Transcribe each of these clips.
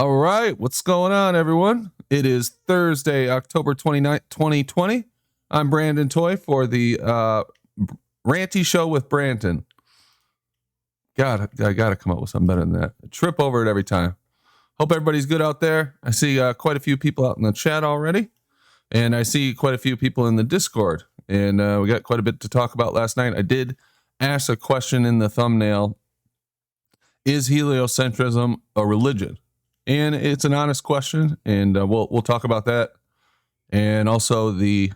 All right, what's going on, everyone? It is Thursday, October 29th, 2020. I'm Brandon Toy for the Ranty Show with Brandon. God, I got to come up with something better than that. I trip over it every time. Hope everybody's good out there. I see quite a few people out in the chat already, and I see quite a few people in the Discord. And we got quite a bit to talk about last night. I did ask a question in the thumbnail. Is heliocentrism a religion? And it's an honest question, and we'll talk about that. And also the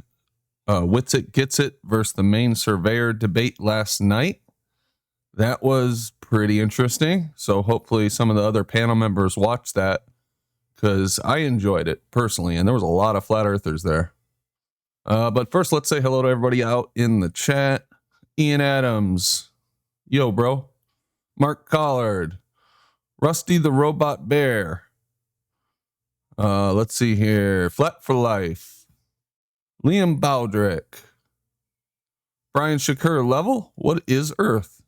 Witsit Gets It versus the main surveyor debate last night. That was pretty interesting. So hopefully some of the other panel members watched that, because I enjoyed it personally, and there was a lot of flat earthers there. But first, let's say hello to everybody out in the chat. Ian Adams, yo, bro. Mark Collard, Rusty the Robot Bear. Let's see here. Flat for Life. Liam Bowdrick. Brian Shakur Level. What is Earth?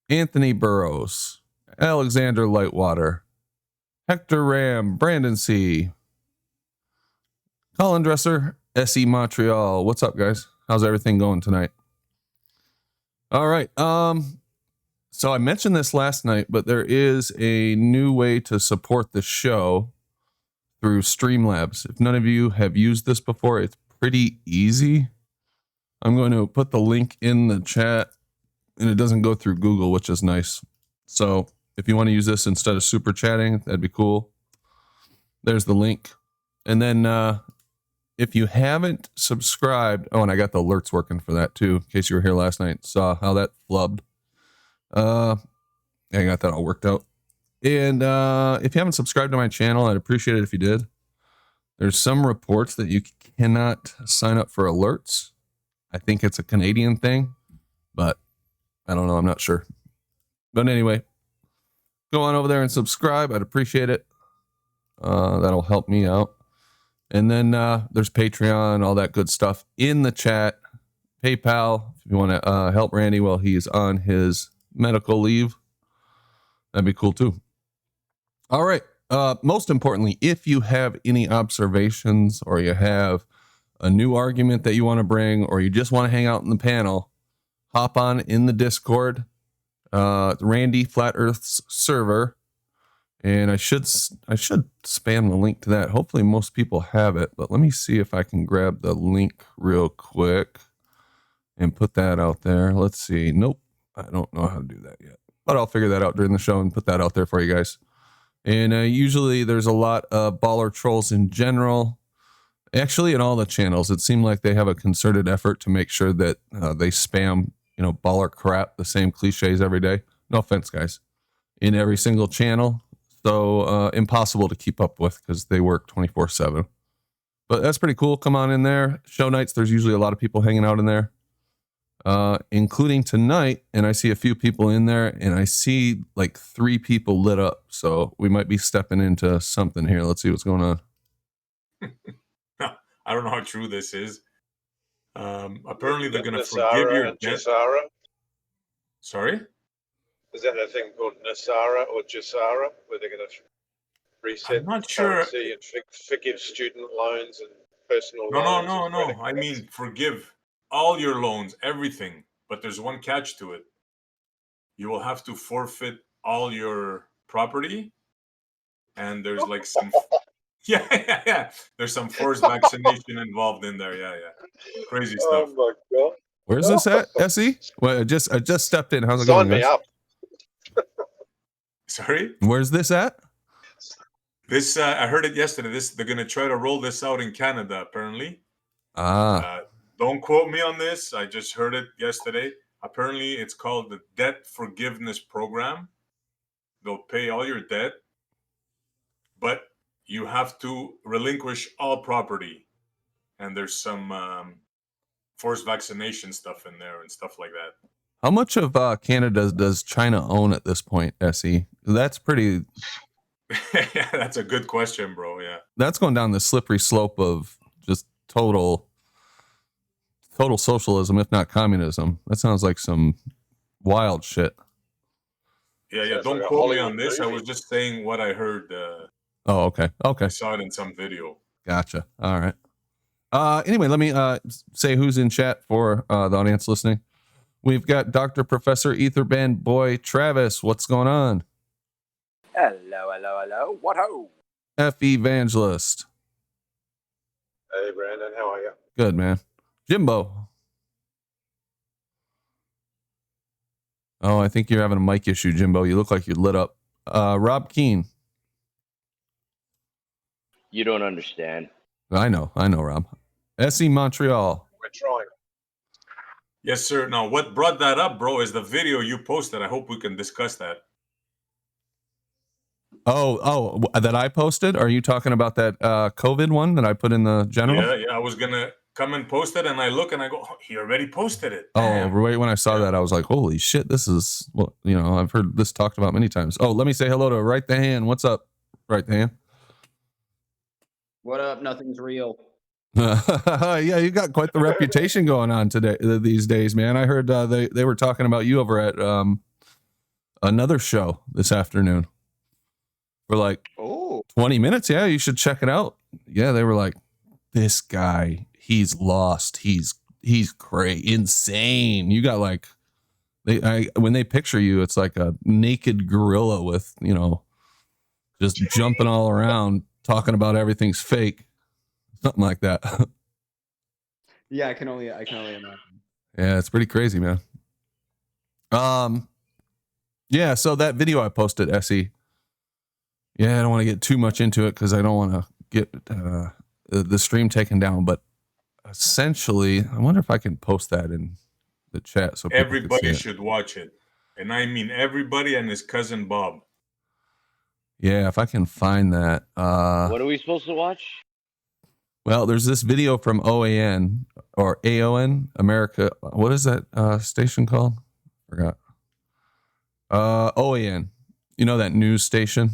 Anthony Burrows. Alexander Lightwater. Hector Ram. Brandon C. Colin Dresser. SE Montreal. What's up, guys? How's everything going tonight? All right. So I mentioned this last night, but there is a new way to support the show through Streamlabs. If none of you have used this before, it's pretty easy. I'm going to put the link in the chat, and it doesn't go through Google, which is nice. So if you want to use this instead of super chatting, that'd be cool. There's the link. And then if you haven't subscribed, oh, and I got the alerts working for that too, in case you were here last night, saw how that flubbed. I got that all worked out. And if you haven't subscribed to my channel, I'd appreciate it if you did. There's some reports that you cannot sign up for alerts. I think it's a Canadian thing, but I don't know. I'm not sure. But anyway, go on over there and subscribe. I'd appreciate it. That'll help me out. And then there's Patreon, all that good stuff in the chat. PayPal, if you want to help Randy while he's on his medical leave, that'd be cool too. All right. Most importantly, if you have any observations, or you have a new argument that you want to bring, or you just want to hang out in the panel, hop on in the Discord, Randy Flat Earth's server, and I should spam the link to that. Hopefully most people have it, but let me see if I can grab the link real quick and put that out there. Let's see. Nope, I don't know how to do that yet, but I'll figure that out during the show and put that out there for you guys. And usually there's a lot of baller trolls in general. Actually, in all the channels, it seemed like they have a concerted effort to make sure that they spam, baller crap, the same cliches every day. No offense, guys. In every single channel. So impossible to keep up with because they work 24/7. But that's pretty cool. Come on in there. Show nights, there's usually a lot of people hanging out in there. Including tonight, and I see a few people in there, and I see like 3 people lit up, so we might be stepping into something here. Let's see what's going on. I don't know how true this is. Apparently they're going to forgive your debt. Sorry? Is that a thing called Nasara or Jasara, where they're going to reset currency and forgive student loans and personal loans? No. I mean, forgive all your loans, everything. But there's one catch to it. You will have to forfeit all your property. And there's like some... Yeah. There's some forced vaccination involved in there. Yeah. Crazy stuff. Oh, my God. Where's this at, SE? Well, I just stepped in. How's it going, guys? Sign me up. Sorry? Where's this at? This, I heard it yesterday. They're going to try to roll this out in Canada, apparently. Don't quote me on this. I just heard it yesterday. Apparently, it's called the Debt Forgiveness Program. They'll pay all your debt, but you have to relinquish all property. And there's some forced vaccination stuff in there and stuff like that. How much of Canada does China own at this point, SE? That's pretty... Yeah, that's a good question, bro. Yeah. That's going down the slippery slope of just total socialism, if not communism. That sounds like some wild shit. Yeah, Sounds don't like a quote me on Hollywood this. I movie. was just saying what I heard. Oh, okay. I saw it in some video. Gotcha. All right. Anyway, let me say who's in chat for the audience listening. We've got Dr. Professor Etherband Boy Travis. What's going on? Hello. What ho? F Evangelist. Hey, Brandon, how are you? Good, man. Jimbo. Oh, I think you're having a mic issue, Jimbo. You look like you're lit up. Rob Keane. You don't understand. I know, Rob. SE Montreal. We're trying. Yes, sir. Now, what brought that up, bro, is the video you posted. I hope we can discuss that. Oh, that I posted? Are you talking about that COVID one that I put in the general? Yeah. I was going to come and post it, and I look and I go, oh, he already posted it. Oh, Damn. right when I saw that, I was like, holy shit, this is, well, I've heard this talked about many times. Oh, let me say hello to Right the Hand. What's up, Right the Hand? What up? Nothing's real. Yeah, you got quite the reputation going on these days, man. I heard they were talking about you over at another show this afternoon for like 20 minutes. Yeah, you should check it out. Yeah, they were like, this guy, he's lost. He's crazy, insane. You got like, when they picture you, it's like a naked gorilla with, just jumping all around, talking about everything's fake. Something like that. Yeah, I can only imagine. Yeah, it's pretty crazy, man. Yeah, so that video I posted, SE. Yeah, I don't want to get too much into it because I don't want to get the stream taken down, but essentially, I wonder if I can post that in the chat so everybody should watch it. And I mean everybody and his cousin Bob. Yeah, if I can find that. What are we supposed to watch? Well, there's this video from OAN or AON America. What is that station called? Forgot. OAN. You know that news station?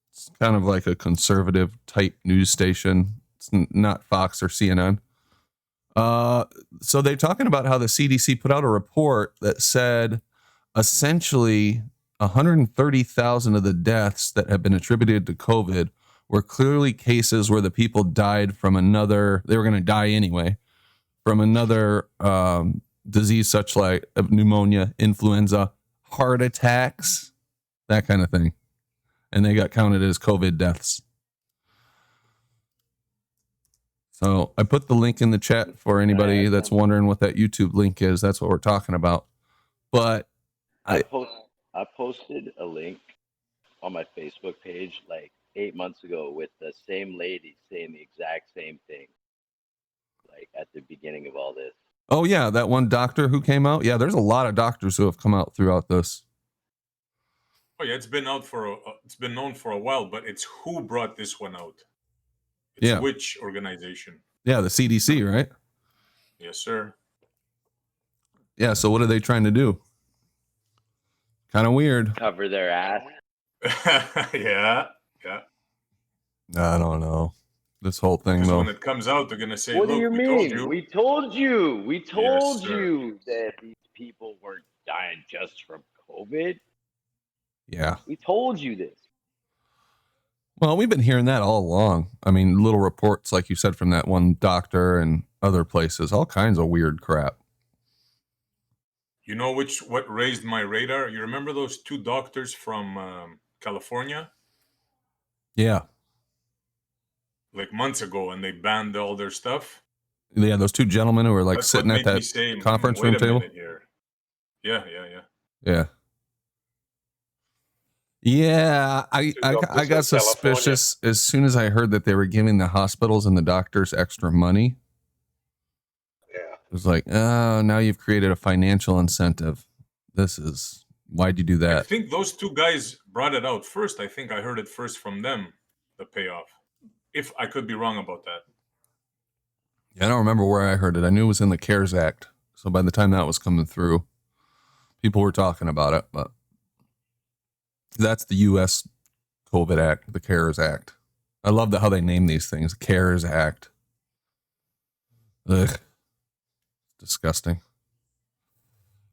It's kind of like a conservative type news station. It's not Fox or CNN. So they're talking about how the CDC put out a report that said essentially 130,000 of the deaths that have been attributed to COVID were clearly cases where the people died from they were going to die anyway, from another disease such like pneumonia, influenza, heart attacks, that kind of thing. And they got counted as COVID deaths. So I put the link in the chat for anybody that's wondering what that YouTube link is. That's what we're talking about. But I posted a link on my Facebook page like 8 months ago with the same lady saying the exact same thing, like at the beginning of all this. Oh yeah, that one doctor who came out. Yeah, there's a lot of doctors who have come out throughout this. Oh yeah, it's been known for a while, but it's who brought this one out. It's yeah. Which organization? Yeah, the CDC, right? Yes, sir. Yeah, so what are they trying to do? Kind of weird. Cover their ass. Yeah. I don't know. This whole thing, though. When it comes out, they're gonna say, "What do Look, you mean? We told you. We told Yes, you that these people weren't dying just from COVID. Yeah. We told you this." Well, we've been hearing that all along. I mean, little reports, like you said, from that one doctor and other places, all kinds of weird crap. You know what raised my radar? You remember those two doctors from California? Yeah. Like months ago, and they banned all their stuff. Yeah, those two gentlemen who were like That's sitting at that conference room table. Yeah. Yeah, I got suspicious as soon as I heard that they were giving the hospitals and the doctors extra money. Yeah. It was like, oh, now you've created a financial incentive. Why'd you do that? I think those two guys brought it out first. I think I heard it first from them, the payoff. If I could be wrong about that. Yeah, I don't remember where I heard it. I knew it was in the CARES Act. So by the time that was coming through, people were talking about it, but that's the U.S. COVID Act, the CARES Act. I love how they name these things. CARES Act. Ugh. Disgusting.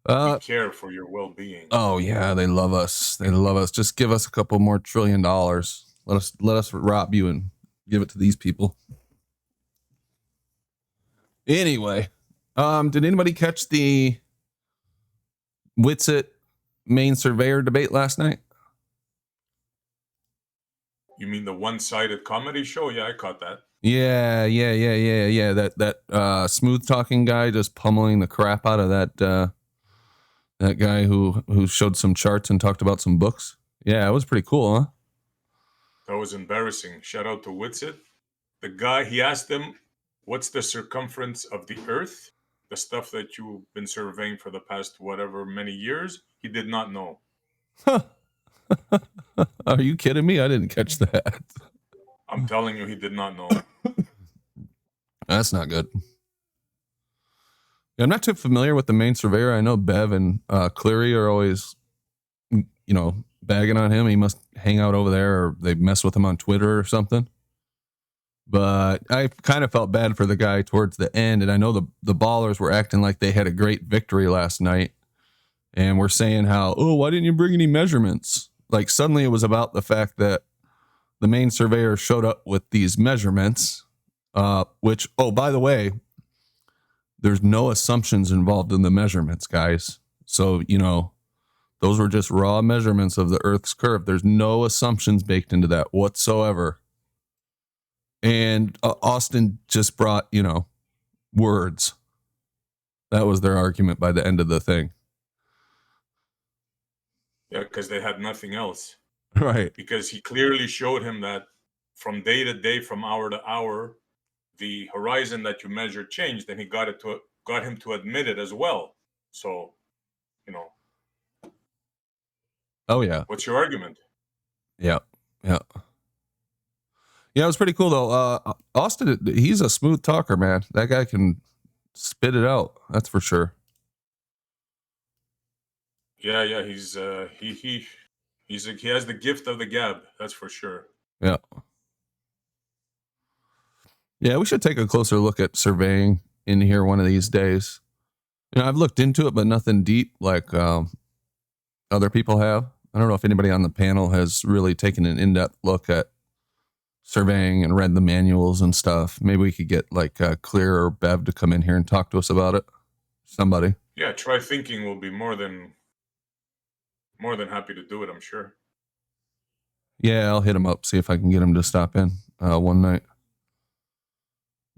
We care for your well-being. Oh yeah, they love us. They love us. Just give us a couple more $1 trillion. Let us rob you and give it to these people. Anyway, did anybody catch the Witsit main surveyor debate last night? You mean the one-sided comedy show? Yeah, I caught that. Yeah. That smooth talking guy just pummeling the crap out of that guy who showed some charts and talked about some books. Yeah, it was pretty cool, huh? That was embarrassing. Shout out to Witsit. The guy, he asked him, what's the circumference of the Earth? The stuff that you've been surveying for the past whatever many years. He did not know. Huh. Are you kidding me? I didn't catch that. I'm telling you, he did not know. That's not good. I'm not too familiar with the main surveyor. I know Bev and Cleary are always, bagging on him. He must hang out over there, or they mess with him on Twitter or something. But I kind of felt bad for the guy towards the end. And I know the ballers were acting like they had a great victory last night. And we're saying how, why didn't you bring any measurements? Like suddenly it was about the fact that the main surveyor showed up with these measurements, which, by the way, there's no assumptions involved in the measurements, guys. So, those were just raw measurements of the Earth's curve. There's no assumptions baked into that whatsoever. And Austin just brought, words. That was their argument by the end of the thing. Yeah, because they had nothing else. Right. Because he clearly showed him that from day to day, from hour to hour, the horizon that you measured changed, and he got him to admit it as well. So, Oh yeah. What's your argument? Yeah. Yeah, it was pretty cool though. Austin, he's a smooth talker, man. That guy can spit it out. That's for sure. Yeah, he has the gift of the gab. That's for sure. Yeah. Yeah, we should take a closer look at surveying in here one of these days. I've looked into it, but nothing deep like other people have. I don't know if anybody on the panel has really taken an in-depth look at surveying and read the manuals and stuff. Maybe we could get like Clear or Bev to come in here and talk to us about it. Somebody. Yeah, Try Thinking will be more than happy to do it, I'm sure. Yeah, I'll hit him up, see if I can get him to stop in one night.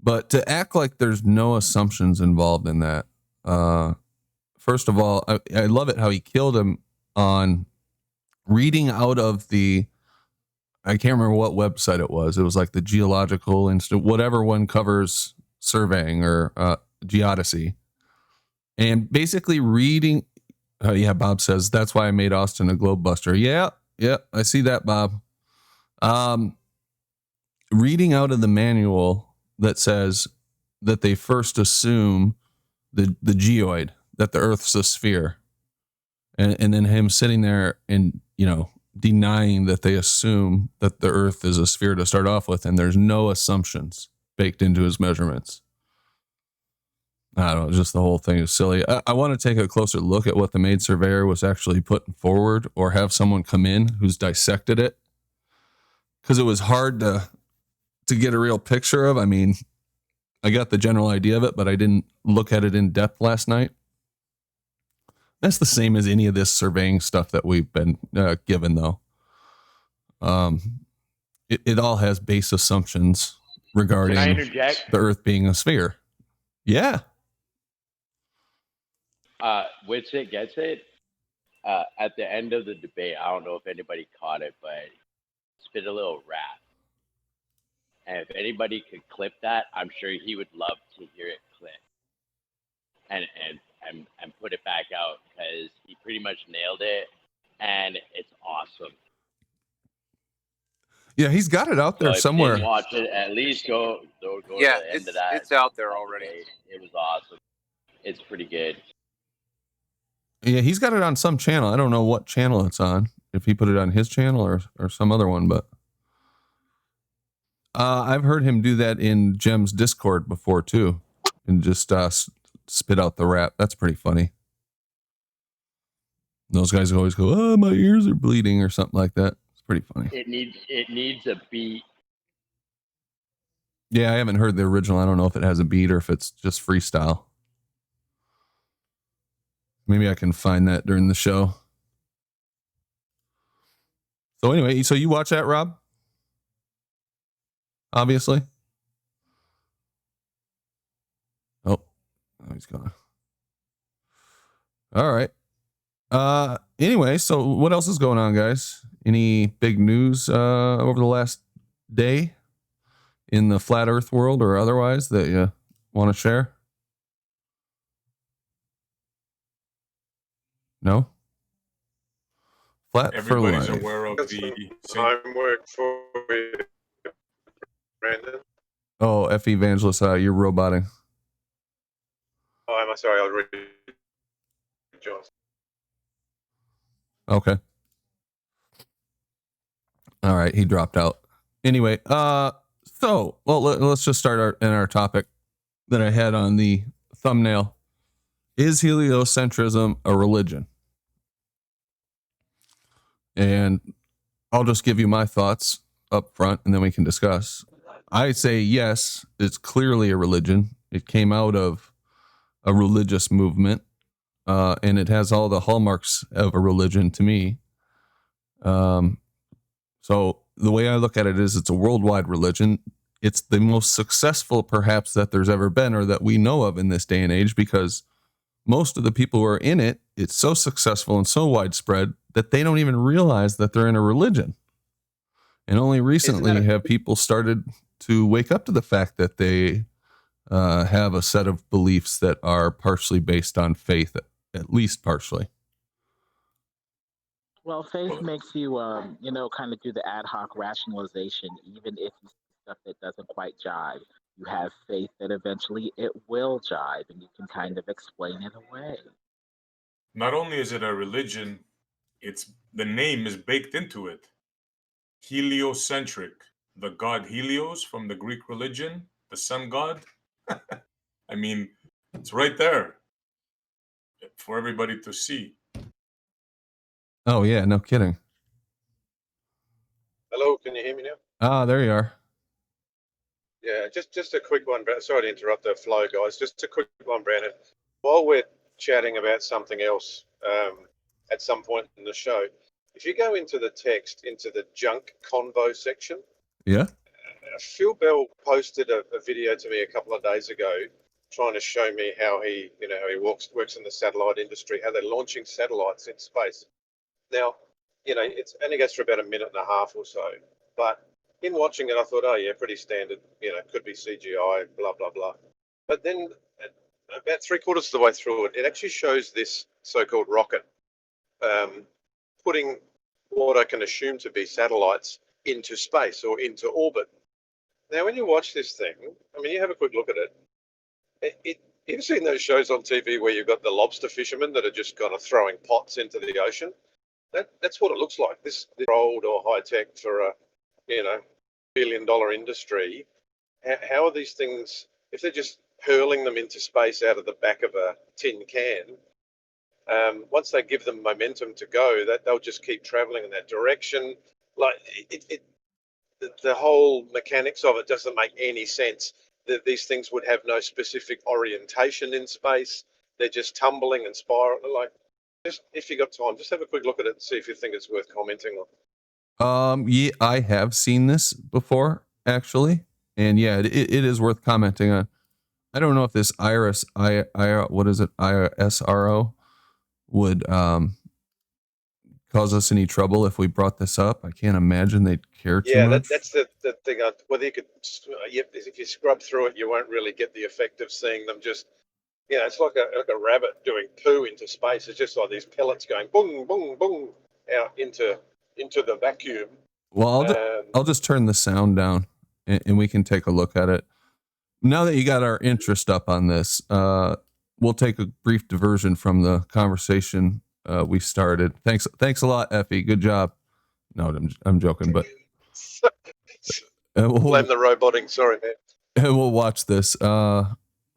But to act like there's no assumptions involved in that. First of all, I love it how he killed him on reading out of I can't remember what website it was. It was like the Geological Institute, whatever one covers surveying or geodesy. And basically reading, Bob says, that's why I made Austin a globe buster. Yeah, I see that, Bob. Reading out of the manual that says that they first assume the geoid, that the Earth's a sphere. And then him sitting there and, denying that they assume that the Earth is a sphere to start off with, and there's no assumptions baked into his measurements. I don't know, just the whole thing is silly. I want to take a closer look at what the main surveyor was actually putting forward, or have someone come in who's dissected it, because it was hard to get a real picture of. I mean, I got the general idea of it, but I didn't look at it in depth last night. That's the same as any of this surveying stuff that we've been given, though. It all has base assumptions regarding the Earth being a sphere. Yeah. Witsit gets it. At the end of the debate, I don't know if anybody caught it, but spit a little rap. And if anybody could clip that, I'm sure he would love to hear it clip. And put it back out, because he pretty much nailed it, and it's awesome. Yeah, he's got it out there somewhere. If you didn't watch it, at least go to the end of that. It's out there already. It was awesome. It's pretty good. Yeah, he's got it on some channel. I don't know what channel it's on, if he put it on his channel or some other one, but I've heard him do that in Jem's Discord before too, and just spit out the rap. That's pretty funny. Those guys always go, "Oh, my ears are bleeding" or something like that. It's pretty funny. It needs a beat. Yeah, I haven't heard the original. I don't know if it has a beat or if it's just freestyle. Maybe I can find that during the show. So anyway, so you watch that, Rob? Obviously. Oh, he's gone. All right. Anyway, so what else is going on, guys? Any big news over the last day in the flat earth world or otherwise that you want to share? No? Flat Everybody's for life. aware of Got the some homework for you, Brandon. Oh, F. Evangelist, you're roboting. Oh, I'm sorry, I was reading John's. Okay. All right, he dropped out. Anyway, so let's just start our topic that I had on the thumbnail. Is heliocentrism a religion? And I'll just give you my thoughts up front and then we can discuss. I say yes, it's clearly a religion. It came out of a religious movement, and it has all the hallmarks of a religion to me. So the way I look at it is it's a worldwide religion. It's the most successful perhaps that there's ever been or that we know of in this day and age, because most of the people who are in it, it's so successful and so widespread that they don't even realize that they're in a religion. And only recently have people started to wake up to the fact that they have a set of beliefs that are partially based on faith, at least partially. Well, faith makes you, kind of do the ad hoc rationalization, even if you see stuff that doesn't quite jive. You have faith that eventually it will jive, and you can kind of explain it away. Not only is it a religion, it's the name is baked into it. Heliocentric, the god Helios from the Greek religion, the sun god. I mean, it's right there for everybody to see. Oh yeah, no kidding. Hello, can you hear me now? Ah, there you are. Yeah, just a quick one. Sorry to interrupt the flow, guys. Just a quick one, Brandon. While we're chatting about something else at some point in the show, if you go into the text, into the junk convo section, Yeah. Phil Bell posted a video to me a couple of days ago, trying to show me how he works in the satellite industry, how they're launching satellites in space. Now, it's only goes for about a minute and a half or so, but in watching it, I thought, oh yeah, pretty standard. Could be CGI, blah blah blah. But then, about 3/4 of the way through it, it actually shows this so-called rocket putting what I can assume to be satellites into space or into orbit. Now, when you watch this thing, I mean, you have a quick look at it. You've seen those shows on TV where you've got the lobster fishermen that are just kind of throwing pots into the ocean. That's what it looks like. This old or high tech for a billion-dollar industry. How are these things, if they're just hurling them into space out of the back of a tin can? Once they give them momentum to go, that they'll just keep traveling in that direction. Like the whole mechanics of it doesn't make any sense. That these things would have no specific orientation in space. They're just tumbling and spiraling. Like, just if you got time, just have a quick look at it and see if you think it's worth commenting on. Yeah, I have seen this before actually, and yeah, it is worth commenting on. I don't know if this ISRO would cause us any trouble if we brought this up. I can't imagine they'd care too much. That's the thing. Whether you could, if you scrub through it, you won't really get the effect of seeing them just. It's like a rabbit doing poo into space. It's just like these pellets going boom, boom, boom out into the vacuum. Well, I'll just turn the sound down and we can take a look at it. Now that you got our interest up on this, we'll take a brief diversion from the conversation we started. Thanks a lot, Effie. Good job. No, I'm joking, but blame the roboting. Sorry, man. And we'll watch this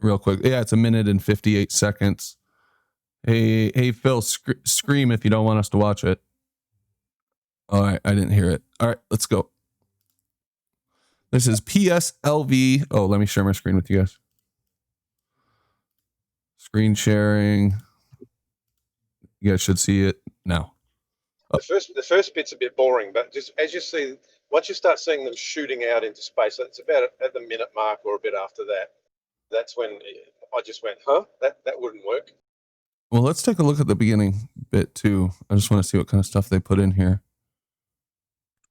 real quick. Yeah, it's 1 minute and 58 seconds. Hey, Phil, scream if you don't want us to watch it. All right, I didn't hear it. All right, let's go. This is PSLV. Oh, let me share my screen with you guys. Screen sharing. You guys should see it now. The first bit's a bit boring, but just as you see, once you start seeing them shooting out into space, it's about at the minute mark or a bit after that. That's when I just went, huh? That wouldn't work. Well, let's take a look at the beginning bit too. I just want to see what kind of stuff they put in here.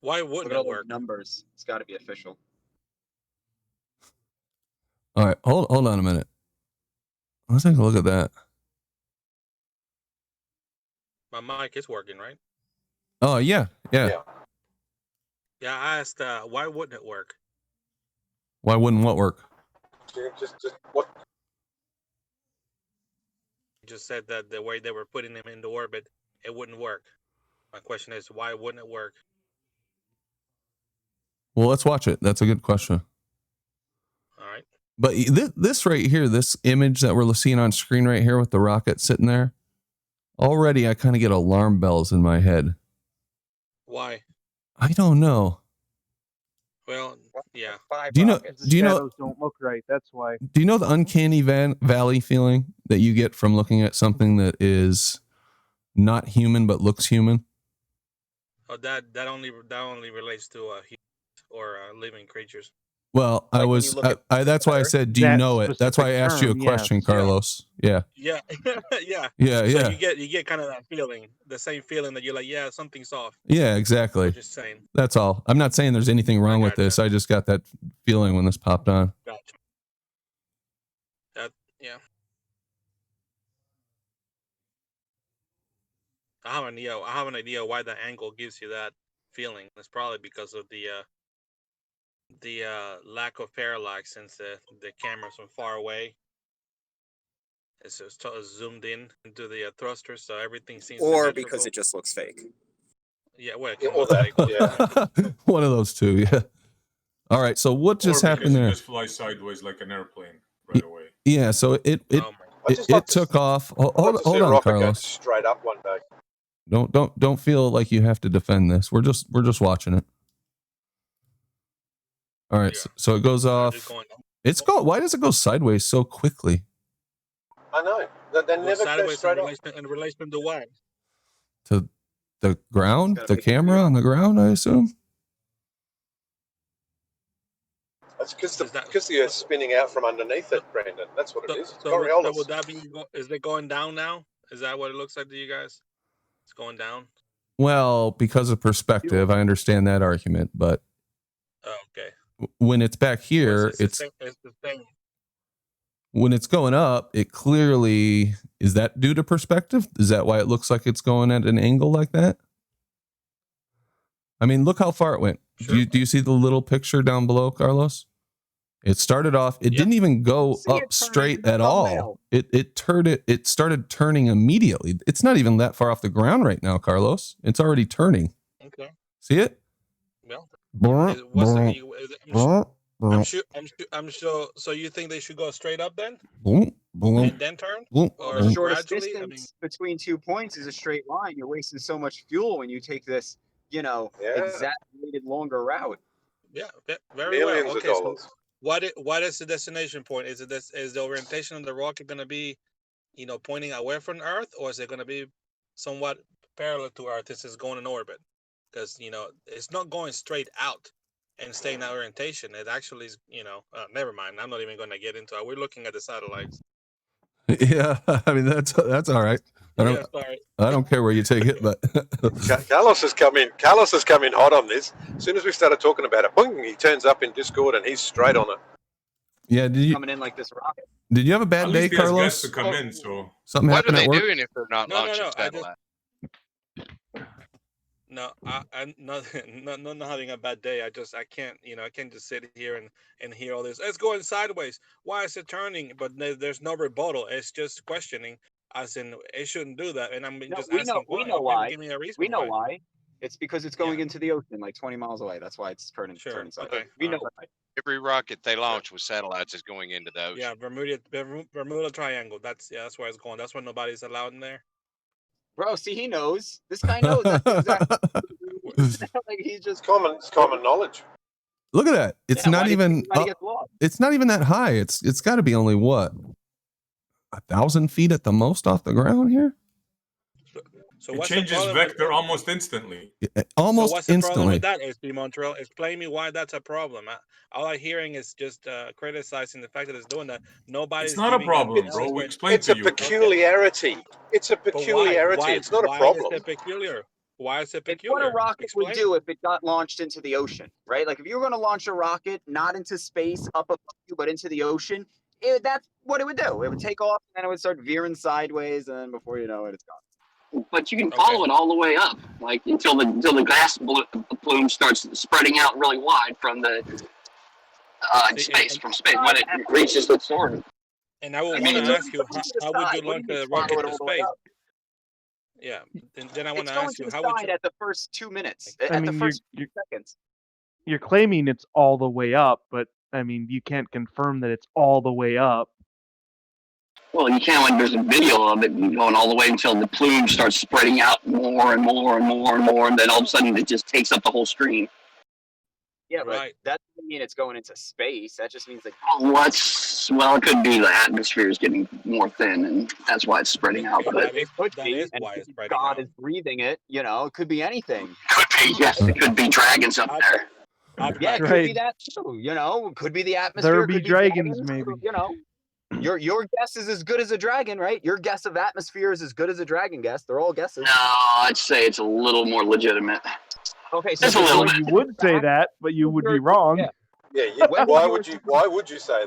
Why wouldn't it work? Numbers. It's got to be official. All right, hold on a minute. Let's take a look at that. My mic is working, right? Oh yeah. Yeah, I asked, why wouldn't it work? Why wouldn't what work? Just what? You just said that the way they were putting them into orbit, it wouldn't work. My question is, why wouldn't it work? Well, let's watch it. That's a good question. All right. But this right here, this image that we're seeing on screen right here with the rocket sitting there, already I kind of get alarm bells in my head. Why? I don't know. Well, yeah. Do you know? Don't look right. That's why. Do you know the uncanny valley feeling that you get from looking at something that is not human but looks human? Oh, that only relates to humans or living creatures. Well, Like that's why I said, do you That know it? That's why I asked you a specific question, term, Carlos. Yeah. Yeah, yeah. Yeah. So you get kind of that feeling, the same feeling that you're like, yeah, something's off. Yeah, exactly. I'm just saying. That's all. I'm not saying there's anything wrong with this. I just got that feeling when this popped on. Gotcha. Yeah. I have an idea why the angle gives you that feeling. It's probably because of the lack of parallax, since the camera's from far away. It's just zoomed in into the thruster, so everything seems or because it just looks fake. Yeah, well, One of those two. Yeah. All right. So what just happened there? It just flies sideways like an airplane right away. Yeah. So it took off. Hold on, Carlos. Straight up one day. Don't feel like you have to defend this. We're just watching it. All right. Yeah. So it goes off. Why does it go sideways so quickly? I know. They never go straight up. In relation to what? To the ground? The camera on the ground, I assume? That's because the Earth's spinning out from underneath it, Brandon. That's what it is. So would that be? Is it going down now? Is that what it looks like to you guys? It's going down. Well, because of perspective, I understand that argument, but okay. When it's back here, it's the same. When it's going up, it clearly is that due to perspective? Is that why it looks like it's going at an angle like that? I mean, look how far it went. Sure. Do you see the little picture down below, Carlos? It started off. It didn't even go up straight at all. It started turning immediately. It's not even that far off the ground right now, Carlos. It's already turning. Okay. See it? Well, I'm sure. So you think they should go straight up then? And then turn? Or the shortest distance between 2 points is a straight line. You're wasting so much fuel when you take this, exaggerated longer route. Yeah, very well. Okay, so what is the destination point? Is the orientation of the rocket going to be, pointing away from Earth, or is it going to be somewhat parallel to Earth? This is going in orbit, because it's not going straight out and staying that orientation. It actually is, never mind. I'm not even going to get into it. We're looking at the satellites. Yeah, I mean that's all right. I don't care where you take it, but Carlos has come in. Carlos has come in hot on this. As soon as we started talking about it, boom, he turns up in Discord and he's straight on it. Yeah, did you coming in like this rocket? Did you have a bad day, Carlos? To come in, so something happened at work? What are they doing if they're not launching satellite? No, I'm not having a bad day. I can't, I can't just sit here and hear all this. It's going sideways. Why is it turning? But there's no rebuttal. It's just questioning, as in it shouldn't do that. And I'm just asking. We know why. Give me a reason. We know why. It's because it's going into the ocean, like 20 miles away. That's why it's turning. Sure. Turning sideways. Okay. We know why. Every rocket they launch with satellites is going into the ocean. Yeah, Bermuda Triangle. That's where it's going. That's where nobody's allowed in there. Bro, see, he knows. This guy knows. That's exactly. Like he's just It's common knowledge. Look at that. It's not even. It's not even that high. It's got to be only what, 1,000 feet at the most off the ground here. So it changes vector almost instantly. Almost so what's the instantly. problem with that, SB Montreal? Explain me why that's a problem. All I'm hearing is just criticizing the fact that it's doing that. Nobody's. It's not a problem, bro. We explained to you. It's a peculiarity. Okay. It's a peculiarity. Why, it's not a problem. Why is it peculiar? Why is it peculiar? It's what a rocket would do if it got launched into the ocean, right? Like if you were going to launch a rocket not into space up above you, but into the ocean, that's what it would do. It would take off, and then it would start veering sideways, and then before you know it, it's gone. But you can follow it all the way up, like until the gas plume starts spreading out really wide from the space when it reaches its orbit. And I would want to ask you, how would you launch a rocket to space? Yeah, and then I want to ask you, how would you? At the first 2 minutes, at the first 2 seconds. You're claiming it's all the way up, but I mean, you can't confirm that it's all the way up. Well, you can't, like, there's a video of it going all the way until the plume starts spreading out more and more and more and more, and then all of a sudden it just takes up the whole screen. Yeah, right. That doesn't mean it's going into space. That just means like. Well, it could be the atmosphere is getting more thin, and that's why it's spreading out. But it could be, and why it's spreading God out. is breathing it. You know, it could be anything. Could be, yes. It could be dragons up there. Yeah, it could be that too. You know, it could be the atmosphere. There be dragons, maybe. You know. Your guess is as good as a dragon, right? Your guess of atmosphere is as good as a dragon guess. They're all guesses. No, I'd say it's a little more legitimate. Okay, so you would say that, but you would be wrong. Why would you say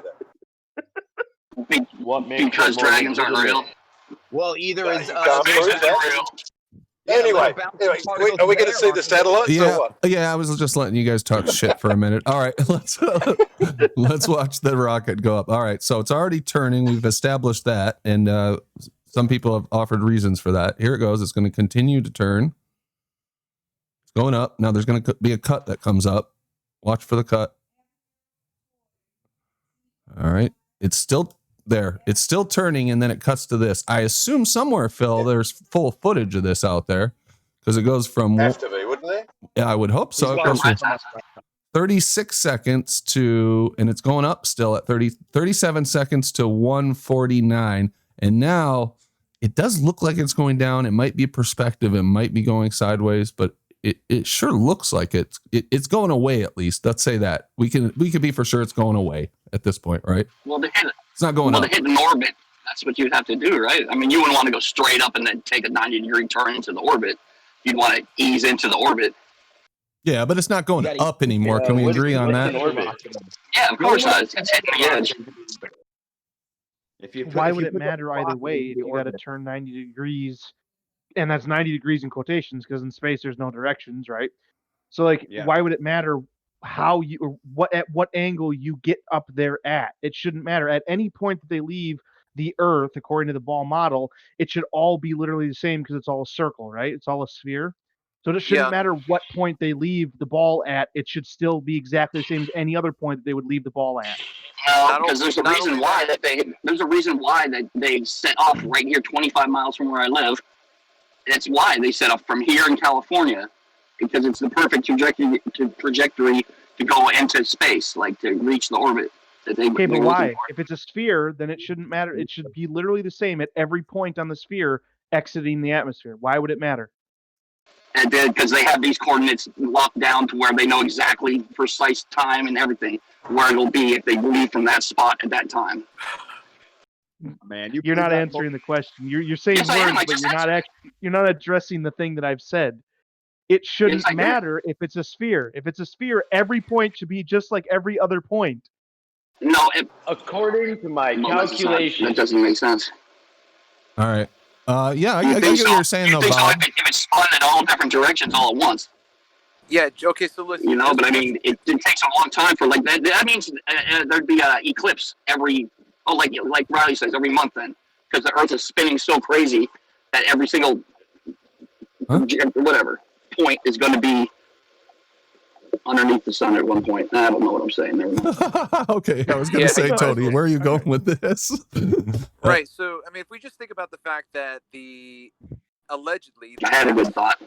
that? Because dragons aren't real. Well, either is real. Anyway, are we going to see the satellites or what? Yeah, I was just letting you guys talk shit for a minute. All right, let's watch the rocket go up. All right, so it's already turning. We've established that, and some people have offered reasons for that. Here it goes. It's going to continue to turn. It's going up. Now there's going to be a cut that comes up. Watch for the cut. All right, it's still there. It's still turning, and then it cuts to this. I assume somewhere, Phil, there's full footage of this out there because it goes from. Have to be, wouldn't they? Yeah, I would hope so. It goes from 36 seconds to, and it's going up still at 37 seconds to 149. And now it does look like it's going down. It might be perspective. It might be going sideways, but it sure looks like it's going away. At least let's say that we can be for sure it's going away at this point, right? Well, it's not going up. To hit an orbit, that's what you'd have to do, right? I mean, you wouldn't want to go straight up and then take a 90-degree turn into the orbit. You'd want to ease into the orbit. Yeah, but it's not going up anymore. Can we agree on that? Yeah, of course not. It's hitting the edge. Why would it matter either way if you got to turn 90 degrees? And that's 90 degrees in quotations because in space there's no directions, right? So why would it matter how you or at what angle you get up there at? It shouldn't matter. At any point that they leave the Earth, according to the ball model, it should all be literally the same because it's all a circle, right? It's all a sphere. So it shouldn't matter what point they leave the ball at. It should still be exactly the same as any other point that they would leave the ball at. Because there's a reason why that they set off right here 25 miles from where I live. That's why they set off from here in California, because it's the perfect trajectory to go into space, like to reach the orbit. Okay, but why? If it's a sphere, then it shouldn't matter. It should be literally the same at every point on the sphere exiting the atmosphere. Why would it matter? And because they have these coordinates locked down to where they know exactly precise time and everything where it'll be if they leave from that spot at that time. Man, you're not answering the question. You're saying words, but you're not addressing the thing that I've said. It shouldn't matter if it's a sphere. If it's a sphere, every point should be just like every other point. No, according to my calculation, that doesn't make sense. All right. I get what you're saying though, Bob. If it's spun in all different directions all at once. Yeah. Okay. So listen. But I mean, it takes a long time for like that. That means there'd be an eclipse like Riley says, every month then, because the Earth is spinning so crazy that every single whatever point is going to be underneath the sun at one point. I don't know what I'm saying there. Okay, I was going to say, Tony, where are you going with this? Right. So, I mean, if we just think about the fact that allegedly, I had a good thought.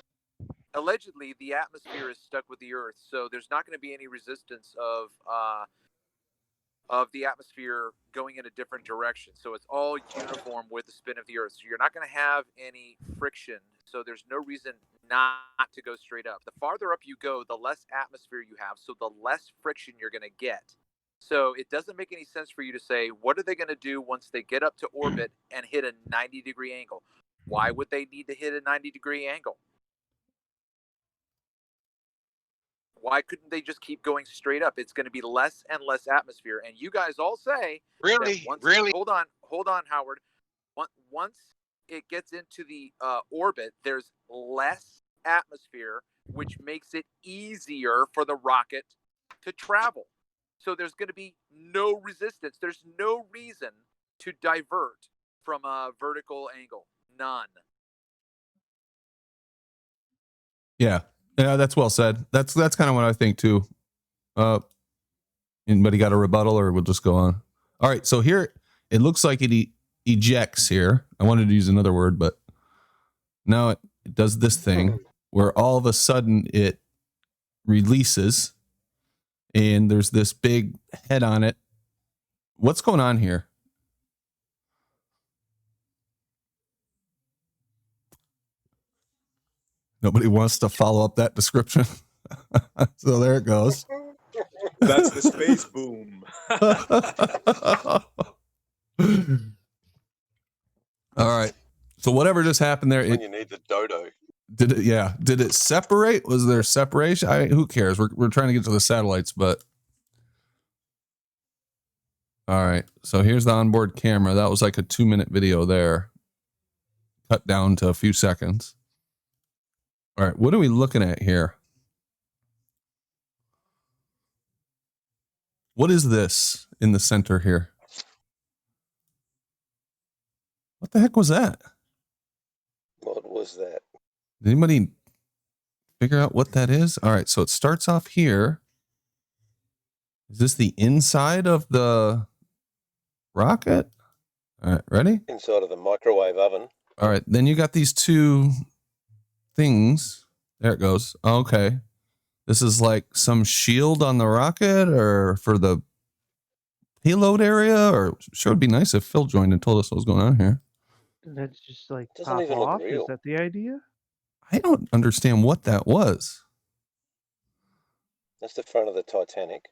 Allegedly, the atmosphere is stuck with the Earth, so there's not going to be any resistance of the atmosphere going in a different direction. So it's all uniform with the spin of the Earth. So you're not going to have any friction. So there's no reason not to go straight up. The farther up you go, the less atmosphere you have. So the less friction you're going to get. So it doesn't make any sense for you to say, what are they going to do once they get up to orbit and hit a 90-degree angle? Why would they need to hit a 90-degree angle? Why couldn't they just keep going straight up? It's going to be less and less atmosphere. And you guys all say, really? Hold on, Howard. Once it gets into the orbit, there's less atmosphere, which makes it easier for the rocket to travel. So there's going to be no resistance. There's no reason to divert from a vertical angle. None. Yeah, that's well said. That's kind of what I think too. Anybody got a rebuttal, or we'll just go on? All right, so here it looks like it ejects here. I wanted to use another word, but now it does this thing where all of a sudden it releases, and there's this big head on it. What's going on here? Nobody wants to follow up that description. So there it goes. That's the space boom. All right. So whatever just happened there, When you need the dodo. Did it separate? Was there separation? Who cares? We're trying to get to the satellites, but all right. So here's the onboard camera. That was like a 2-minute video there, cut down to a few seconds. All right. What are we looking at here? What is this in the center here? What the heck was that? What was that? Did anybody figure out what that is? All right. So it starts off here. Is this the inside of the rocket? All right. Ready? Inside of the microwave oven. All right. Then you got these two things. There it goes. Okay. This is like some shield on the rocket or for the payload area, or sure would be nice if Phil joined and told us what was going on here. That's just like Doesn't pop even look off. real. Is that the idea? I don't understand what that was. That's the front of the Titanic.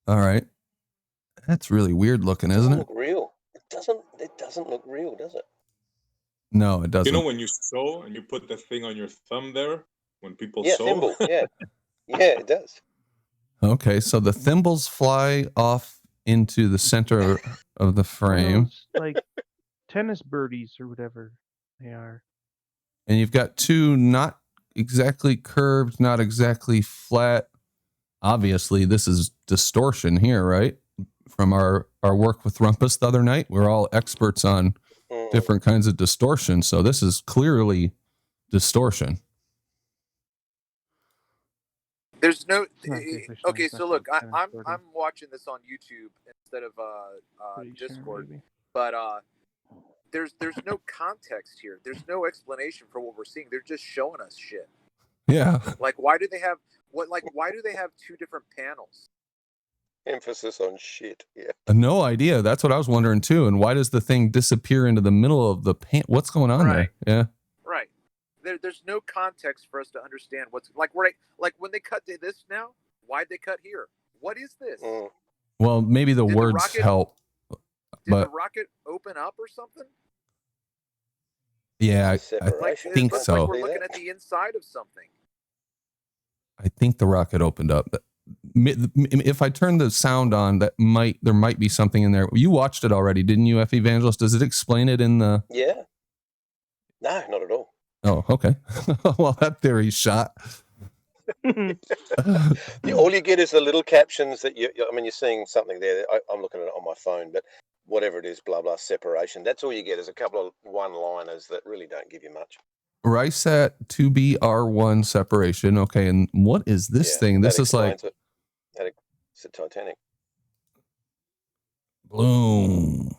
All right. That's really weird looking, isn't it? Look real. It doesn't look real, does it? No, it doesn't. You know when you sew and you put the thing on your thumb there when people sew? Thimble. Yeah. Yeah, it does. Okay, so the thimbles fly off into the center of the frame. Those, like tennis birdies or whatever they are. And you've got two not exactly curved, not exactly flat. Obviously, this is distortion here, right? From our work with Rumpus the other night, we're all experts on different kinds of distortion. So this is clearly distortion. There's no okay. So look, I'm watching this on YouTube instead of Discord, but there's no context here. There's no explanation for what we're seeing. They're just showing us shit. Yeah. Like why do they have two different panels? Emphasis on shit. Yeah. No idea. That's what I was wondering too. And why does the thing disappear into the middle of the pan? What's going on there? Yeah. Right. There's no context for us to understand what's like. Right. Like when they cut to this now, why'd they cut here? What is this? Well, maybe the words help. Did the rocket open up or something? Yeah, I think it so. Like we're looking at the inside of something. I think the rocket opened up. If I turn the sound on, there might be something in there. You watched it already, didn't you, F. Evangelist? Does it explain it in the? Yeah. No, not at all. Oh, okay. Well, that theory's shot. All you get is the little captions that you're seeing something there. I'm looking at it on my phone, but whatever it is, blah, blah, separation. That's all you get is a couple of one-liners that really don't give you much. RISAT 2BR1 separation. Okay, and what is this thing? This is like it's a Titanic. Bloom.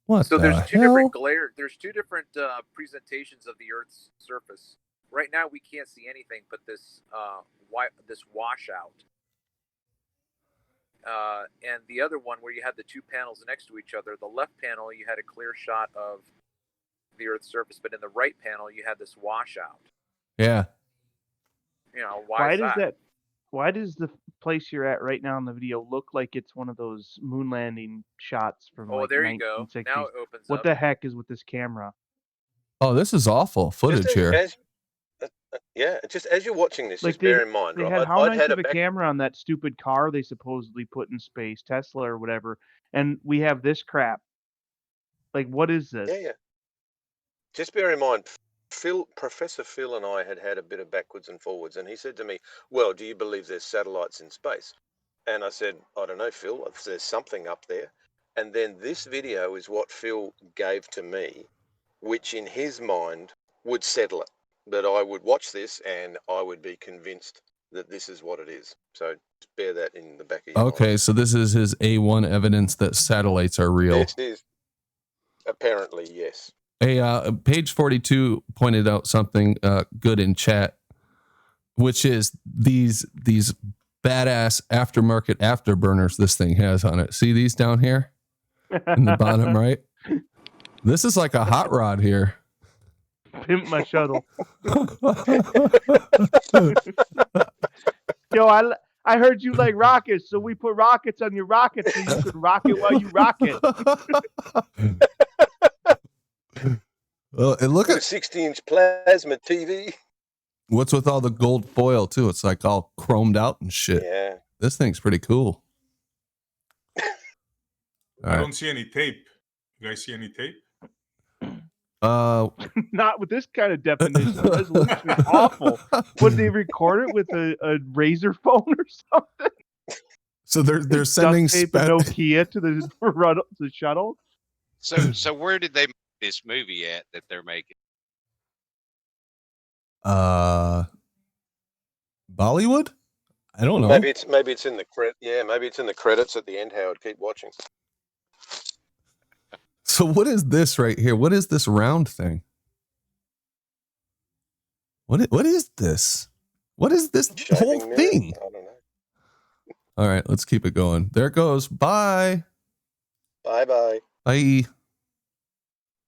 What so the there's two hell? different glare. There's two different presentations of the Earth's surface. Right now, we can't see anything but this this washout. And the other one where you had the two panels next to each other, the left panel you had a clear shot of the Earth's surface, but in the right panel you had this washout. Yeah. You know, why does that? Why does the place you're at right now in the video look like it's one of those moon landing shots from like there 1960s? you go. Now it opens what up. the heck is with this camera? Oh, this is awful footage here. Just as you're watching this, Like just bear in mind, they right? had how I'd nice had of a camera on that stupid car they supposedly put in space, Tesla or whatever, and we have this crap. Like, what is this? Yeah. Just bear in mind, Professor Phil and I had a bit of backwards and forwards, and he said to me, well, do you believe there's satellites in space? And I said, I don't know, Phil, if there's something up there. And then this video is what Phil gave to me, which in his mind would settle it. That I would watch this and I would be convinced that this is what it is. So just bear that in the back of your mind. Okay, so this is his A1 evidence that satellites are real. This is apparently, yes. Hey, page 42 pointed out something good in chat, which is these badass aftermarket afterburners this thing has on it. See these down here in the bottom right? This is like a hot rod here. Pimp my shuttle. Yo, I heard you like rockets, so we put rockets on your rocket so you could rock it while you rock it. Well, and look at 60-inch plasma TV. What's with all the gold foil too? It's like all chromed out and shit. Yeah. This thing's pretty cool. I don't see any tape. You guys see any tape? Not with this kind of definition. The resolution is awful. Would they record it with a razor phone or something? So they're sending Nokia to the shuttle. So where did they make this movie at that they're making? Bollywood? I don't know. Maybe it's in the maybe it's in the credits at the end, Howard. Keep watching. So what is this right here? What is this round thing? What is this? What is this whole thing? I don't know. All right, let's keep it going. There it goes. Bye. Bye. Bye.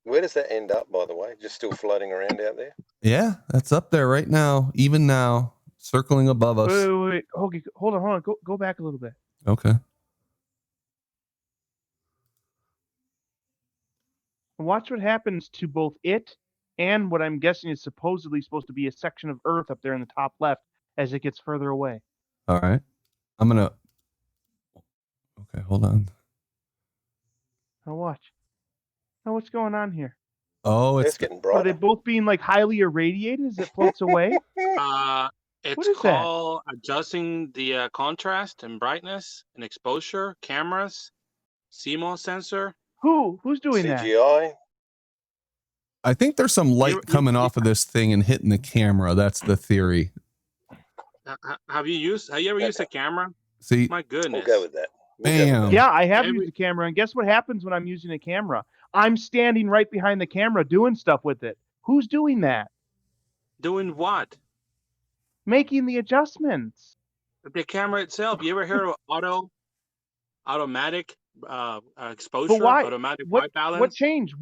Where does that end up, by the way? Just still floating around out there? Yeah, that's up there right now. Even now, circling above us. Wait. Okay, hold on. Go back a little bit. Okay. Watch what happens to both it and what I'm guessing is supposedly supposed to be a section of Earth up there in the top left as it gets further away. All right. I'm going to... Okay, hold on. Now watch. Now what's going on here? Oh, it's getting brighter. Are they both being like highly irradiated as it floats away? It's called adjusting the contrast and brightness and exposure, cameras, CMOS sensor. Who's doing CGI? that? I think there's some light coming off of this thing and hitting the camera. That's the theory. Have you ever used a camera? See, my goodness. We'll go with that. Bam. Yeah, I have used a camera, and guess what happens when I'm using a camera? I'm standing right behind the camera doing stuff with it. Who's doing that? Doing what? Making the adjustments. The camera itself. You ever heard of automatic exposure? But why? Automatic white balance? What changed?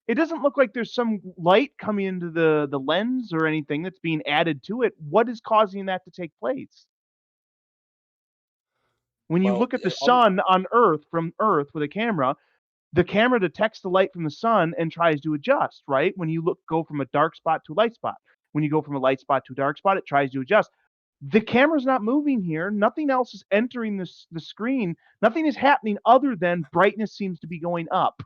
It doesn't look like there's some light coming into the lens or anything that's being added to it. What is causing that to take place? When you look at the sun on Earth, from Earth with a camera, the camera detects the light from the sun and tries to adjust, right? When you go from a dark spot to a light spot. When you go from a light spot to a dark spot, it tries to adjust. The camera's not moving here. Nothing else is entering the screen. Nothing is happening other than brightness seems to be going up.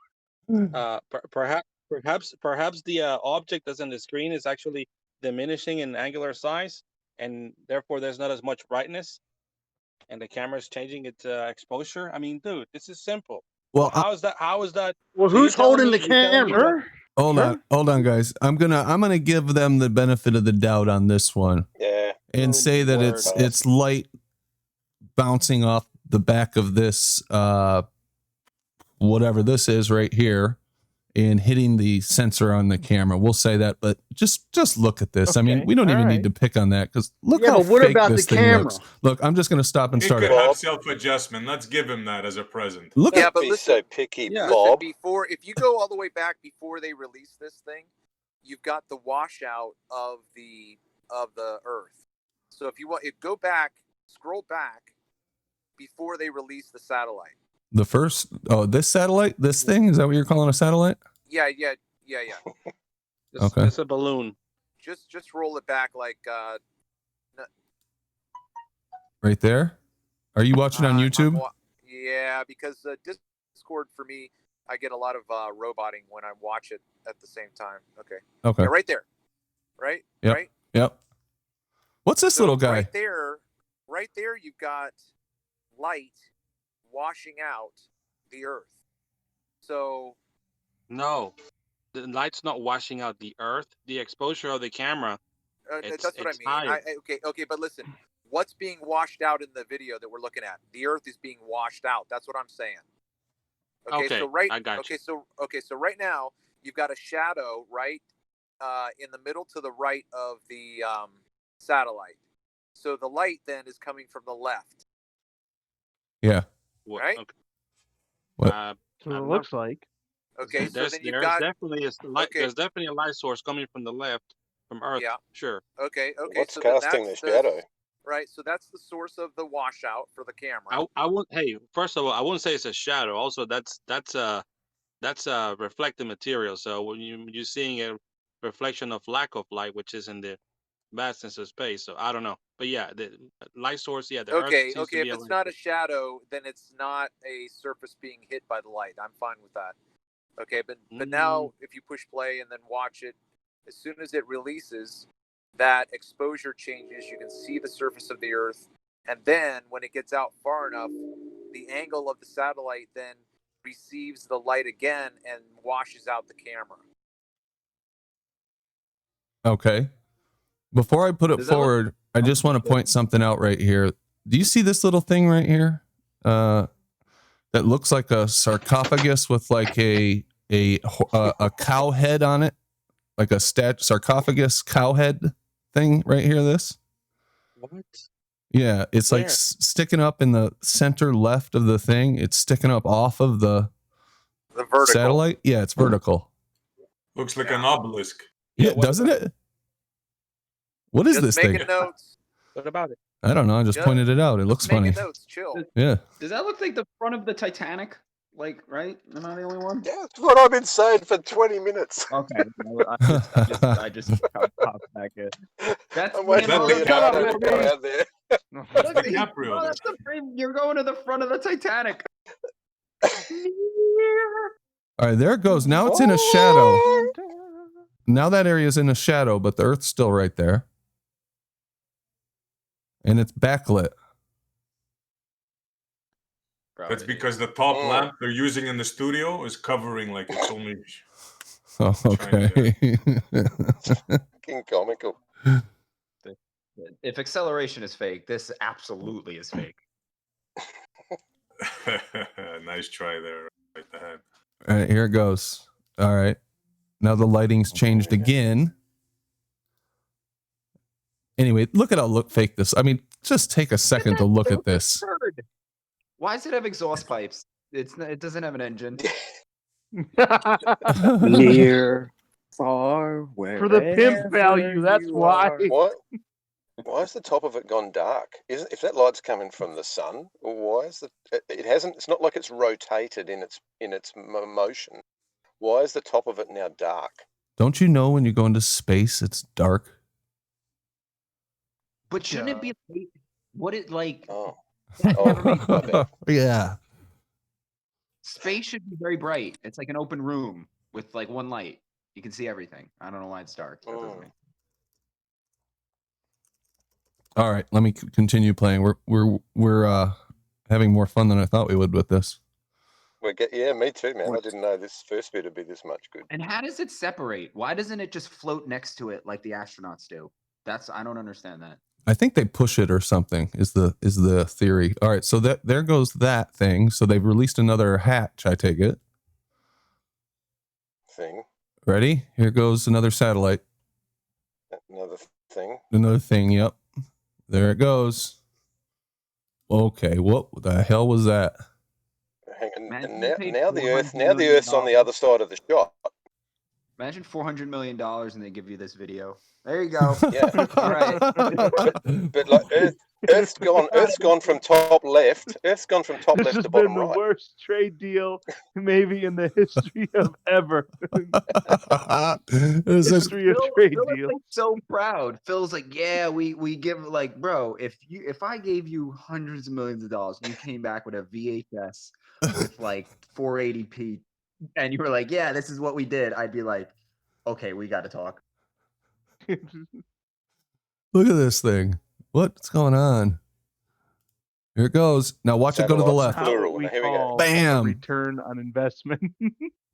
Perhaps the object that's on the screen is actually diminishing in angular size, and therefore there's not as much brightness, and the camera is changing its exposure. I mean, dude, this is simple. Well, how is that? Well, who's holding the camera? Hold on, guys. I'm gonna give them the benefit of the doubt on this one. Yeah. And say that it's light bouncing off the back of this whatever this is right here and hitting the sensor on the camera. We'll say that, but just look at this. Okay, I mean, we don't even need to pick on that because look how but what fake about this the thing camera? looks. Look, I'm just gonna stop and He start could it. have self-adjustment. Let's give him that as a present. Look Don't at be so picky, Listen, Bob. before, if you go all the way back before they release this thing, you've got the washout of the Earth. So if you want, go back, scroll back before they release the satellite. the first. Oh, this satellite. This thing is that what you're calling a satellite? Yeah. Okay. It's a balloon. Just roll it back like Right there. Are you watching on YouTube? yeah, because Discord for me, I get a lot of roboting when I watch it at the same time. Okay. Yeah, right there. Right? Yep. Right? Yep. What's this little guy? Right there you've got light washing out the Earth. So No, the light's not washing out the Earth. The exposure of the camera. that's what I mean. Okay, but listen, what's being washed out in the video that we're looking at? The Earth is being washed out. That's what I'm saying. Okay, so I got you. So right now you've got a shadow right in the middle to the right of the satellite. So the light then is coming from the left. Yeah. Right? Okay. What? So it looks like. Okay, so there's then you've got definitely there's definitely a light source coming from the left, from Earth. Yeah. Sure. Okay. What's So casting the shadow? Right. So that's the source of the washout for the camera. I wouldn't. Hey, first of all, I wouldn't say it's a shadow. Also, that's a reflective material. So when you're seeing a reflection of lack of light, which is in the vastness of space. So I don't know, but yeah, the light source. Yeah, the Earth seems to be if it's not a shadow, then it's not a surface being hit by the light. I'm fine with that. Okay, but now if you push play and then watch it, as soon as it releases, that exposure changes. You can see the surface of the Earth, and then when it gets out far enough, the angle of the satellite then receives the light again and washes out the camera. Okay. Before I put it forward, I just want to point something out right here. Do you see this little thing right here? That looks like a sarcophagus with like a cow head on it, like a sarcophagus cow head thing right here. This. What? Yeah, it's like sticking up in the center left of the thing. It's sticking up off of the vertical satellite. Yeah, it's vertical. Looks like an obelisk. Yeah, doesn't it? What is this thing? Making notes. What about it? I don't know. I just pointed it out. It looks funny. Notes, chill. Yeah. Does that look like the front of the Titanic? Like, right? Am I the only one? Yeah, that's what I've been saying for 20 minutes. Okay. I just popped back in. That's I'm waiting for Leonardo to go out there. That's the frame. You're going to the front of the Titanic. All right, there it goes. Now it's in a shadow. Now that area is in a shadow, but the Earth's still right there. And it's backlit. That's because the top lamp they're using in the studio is covering like it's only. Oh, okay. Fucking comical. If acceleration is fake, this absolutely is fake. Nice try there. Right ahead. All right, here it goes. All right. Now the lighting's changed again. Anyway, look at how fake this. I mean, just take a second to look at this. Why does it have exhaust pipes? It doesn't have an engine. Near, far, where For the pimp value, that's why. What? Why has the top of it gone dark? If that light's coming from the sun, why is it hasn't? It's not like it's rotated in its motion. Why is the top of it now dark? Don't you know when you go into space, it's dark? But shouldn't it be what it like? Oh. Yeah. Space should be very bright. It's like an open room with like one light. You can see everything. I don't know why it's dark. That doesn't make All right, let me continue playing. We're having more fun than I thought we would with this. Yeah, me too, man. I didn't know this first bit would be this much good. And how does it separate? Why doesn't it just float next to it like the astronauts do? I don't understand that. I think they push it or something is the theory. All right, so there goes that thing. So they've released another hatch, I take it. Thing. Ready? Here goes another satellite. Another thing. Another thing, yep. There it goes. Okay, what the hell was that? And now the Earth's on the other side of the shot. Imagine $400 million and they give you this video. There you go. Yeah. All right. But like Earth's gone from top left. Earth's gone from top left to bottom right. This has been the worst trade deal maybe in the history of ever. History of trade deal. Like so proud. Phil's like, yeah, we give like, bro, if I gave you hundreds of millions of dollars and you came back with a VHS with like 480p and you were like, yeah, this is what we did, I'd be like, okay, we got to talk. Look at this thing. What's going on? Here it goes. Now watch it go to the left. Here we go. Bam. Return on investment.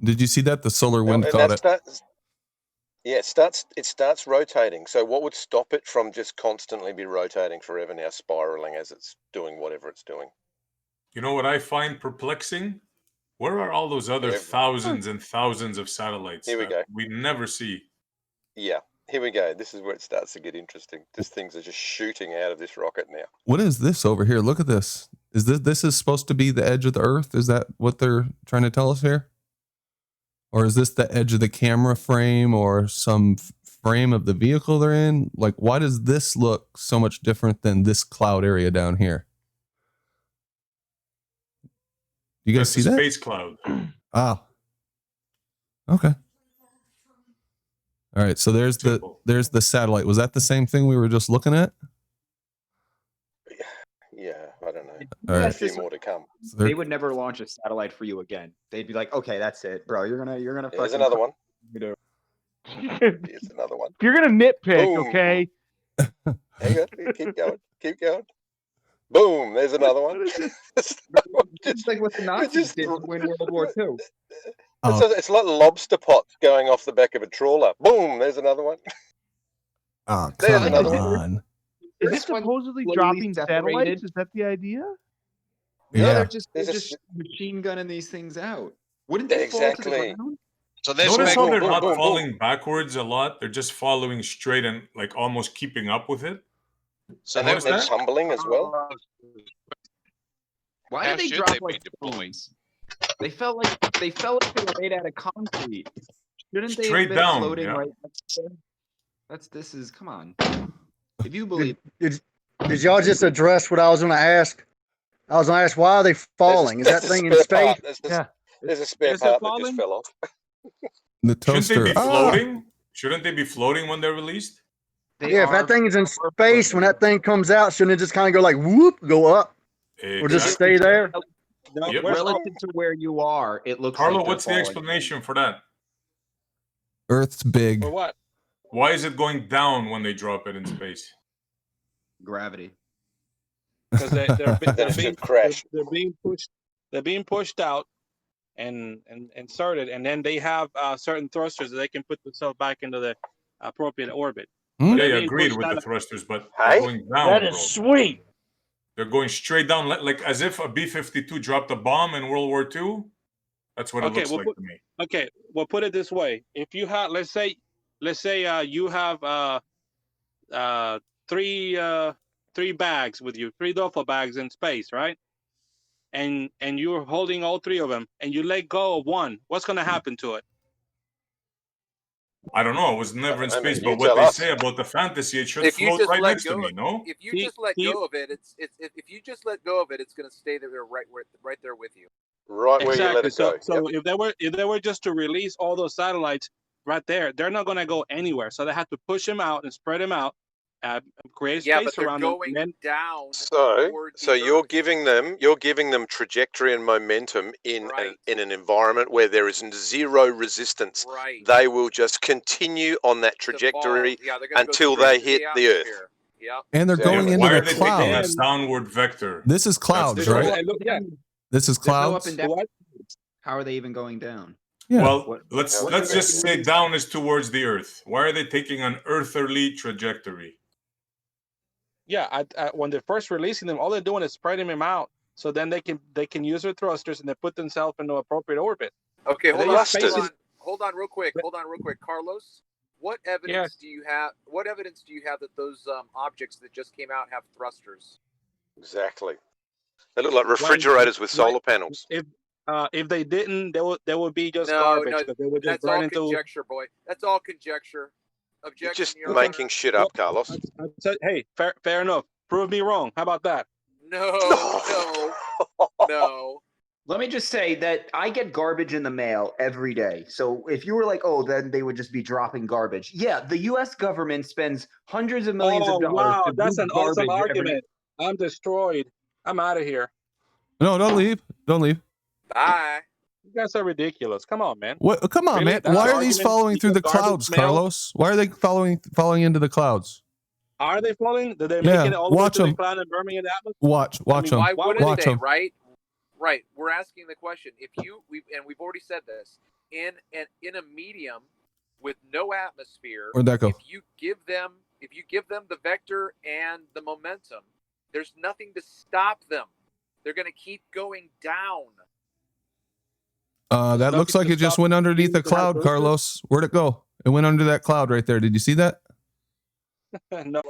Did you see that? The solar wind caught it. It starts rotating. So what would stop it from just constantly be rotating forever now, spiraling as it's doing whatever it's doing? You know what I find perplexing? Where are all those other thousands and thousands of satellites that we never see? Yeah, here we go. This is where it starts to get interesting. These things are just shooting out of this rocket now. What is this over here? Look at this. Is this is supposed to be the edge of the Earth? Is that what they're trying to tell us here? Or is this the edge of the camera frame or some frame of the vehicle they're in? Like, why does this look so much different than this cloud area down here? You guys see that? Space cloud. Ah. Okay. All right. So there's the satellite. Was that the same thing we were just looking at? Yeah, I don't know. All right. A few more to come. They would never launch a satellite for you again. They'd be like, okay, that's it, bro. You're gonna. There's another one. Here's another one. You're gonna nitpick, Boom. okay? Hang on. Keep going. Keep going. Boom! There's another one. It's like what the Nazis did to win World War II. It's like lobster pots going off the back of a trawler. Boom! There's another one. Oh, there's come another on. one. Is it supposedly dropping satellites? Is that the idea? No, Yeah. they're just machine gunning these things out. Wouldn't they fall to the ground? So this Notice how they're not falling backwards a lot. They're just following straight and like almost keeping up with it. So they're tumbling as well. Why did they drop like stones? They felt like they were made out of concrete. Shouldn't they have been floating right next to them? Come on. If you believe did y'all just address what I was going to ask? I was going to ask, why are they falling? Is that thing in space? There's a spare part that just fell off. The toaster. Shouldn't they be floating? Shouldn't they be floating when they're released? If that thing is in space, when that thing comes out, shouldn't it just kind of go like whoop, go up, or just stay there? Yep. Relative to where you are, it looks. Carlo, like what's the explanation for that? Earth's big. For what? Why is it going down when they drop it in space? Gravity. Because they're being pushed out and inserted, and then they have certain thrusters that they can put themselves back into the appropriate orbit. Yeah, I agreed with the thrusters, but they're going down. That is sweet. They're going straight down, like as if a B-52 dropped a bomb in World War II. That's what it looks like to me. Okay, well, put it this way: if you have, let's say, you have three bags with you, 3 duffel bags in space, right? And you're holding all 3 of them, and you let go of one. What's going to happen to it? I don't know. I was never in space, but what they say about the fantasy, it should float right next to me. No, if you just let go of it, if you just let go of it, it's going to stay there right there with you. Right where you let it go. So if they were just to release all those satellites right there, they're not going to go anywhere. So they have to push them out and spread them out, create space around them. Yeah, but they're going down. So you're giving them trajectory and momentum in an environment where there is zero resistance. Right. They will just continue on that trajectory until they hit the Earth. Yep. And they're going into why the are they taking clouds. that downward vector? This is clouds, right? This is clouds. How are they even going down? Yeah. Well, let's just say down is towards the Earth. Why are they taking an eartherly trajectory? Yeah, when they're first releasing them, all they're doing is spreading them out, so then they can use their thrusters and they put themselves into appropriate orbit. Okay, hold on, real quick. Carlos, what evidence do you have? What evidence do you have that those objects that just came out have thrusters? Exactly. They look like refrigerators with solar panels. If they didn't, they would be just garbage. No, they would just that's all burn into. Conjecture, boy. That's all conjecture. You're just making shit up, Carlos. Hey, fair enough. Prove me wrong. How about that? No. Let me just say that I get garbage in the mail every day. So if you were like, oh, then they would just be dropping garbage. Yeah, the U.S. government spends hundreds of millions of dollars. Wow, to that's an awesome argument. argument. I'm destroyed. I'm out of here. No, don't leave. Don't leave. Bye. You guys are ridiculous. Come on, man. What? Come on, Really? man. That's Why an are these argument? following through the Garbage clouds, mail? Carlos? Why are they falling into the clouds? Are they falling? Did they make it all the way to the cloud and burning in the atmosphere? Watch them. Why wouldn't they? them. Right. We're asking the question. We've already said this. In a medium with no atmosphere, Where'd that go? If you give them the vector and the momentum, there's nothing to stop them. They're going to keep going down. That looks like it just went underneath the cloud, Carlos. Where'd it go? It went under that cloud right there. Did you see that? No.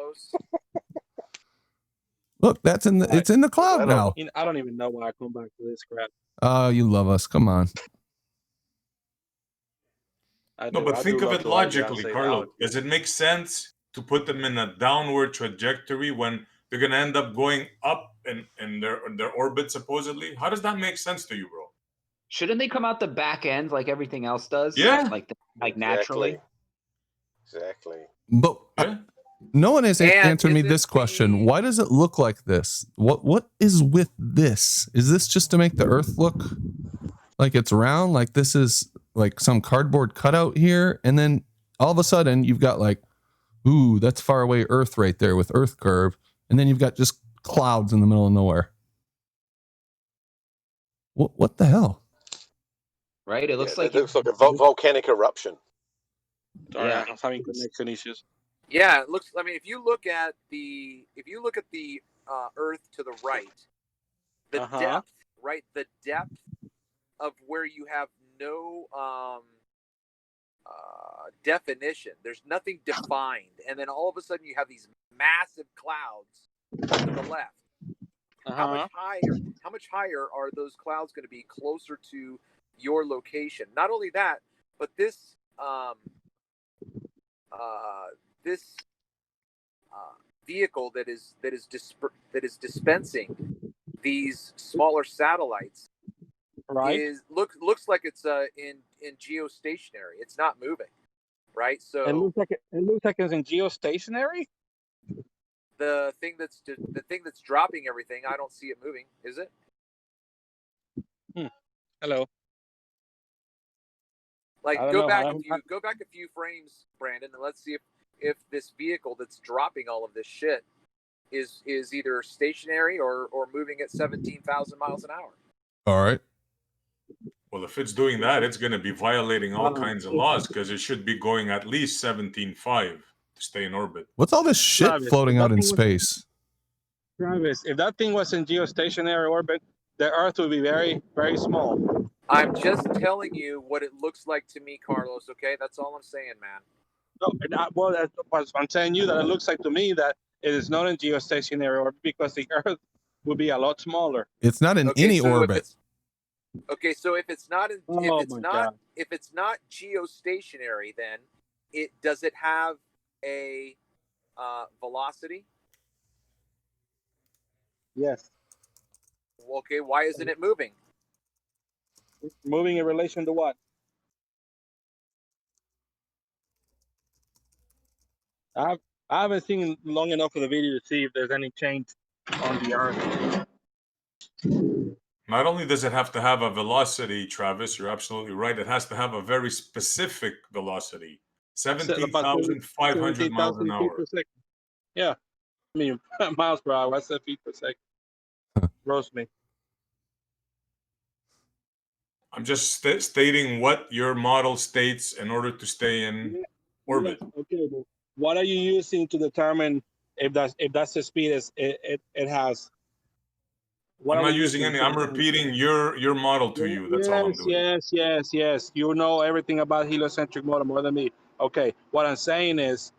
Look, it's in the cloud now. I don't even know why I come back to this crap. You love us. Come on. No, but think of it logically, Carlos. Does it make sense to put them in a downward trajectory when they're going to end up going up in their orbit, supposedly? How does that make sense to you, bro? Shouldn't they come out the back end like everything else does? Yeah. Like naturally? Exactly. But no one has answered me this question. Why does it look like this? What is with this? Is this just to make the Earth look like it's round? Like this is like some cardboard cutout here? And then all of a sudden you've got like, ooh, that's far away Earth right there with Earth curve. And then you've got just clouds in the middle of nowhere. What the hell? Right? It looks like a volcanic eruption. Sorry, I'm having connection issues. Yeah, it looks. I mean, if you look at the Earth to the right, the depth, right, the depth of where you have no definition. There's nothing defined, and then all of a sudden you have these massive clouds to the left. How much higher are those clouds going to be closer to your location? Not only that, but this vehicle that is dispensing these smaller satellites looks like it's in geostationary. It's not moving, right? So it looks like it's in geostationary. The thing that's dropping everything, I don't see it moving. Is it? Hello. Like go back a few frames, Brandon, and let's see if this vehicle that's dropping all of this shit is either stationary or moving at 17,000 miles an hour. All right. Well, if it's doing that, it's going to be violating all kinds of laws because it should be going at least 17.5 to stay in orbit. What's all this shit floating out in space? Travis, if that thing was in geostationary orbit, the Earth would be very, very small. I'm just telling you what it looks like to me, Carlos, okay? That's all I'm saying, man. No, I'm telling you that it looks like to me that it is not in geostationary orbit because the Earth would be a lot smaller. It's not in any orbit. Okay, so if it's not if it's not geostationary, then does it have a velocity? Yes. Okay, why isn't it moving? Moving in relation to what? I haven't seen long enough of the video to see if there's any change on the Earth. Not only does it have to have a velocity, Travis, you're absolutely right. It has to have a very specific velocity. 17,500 miles an hour. Yeah. I mean, miles per hour. I said feet per second. Roast me. I'm just stating what your model states in order to stay in orbit. Okay, but what are you using to determine if that's the speed it has? What I'm are not we using any. I'm repeating your model to you. That's all I'm doing. Yes. You know everything about heliocentric model more than me. Okay, what I'm saying is,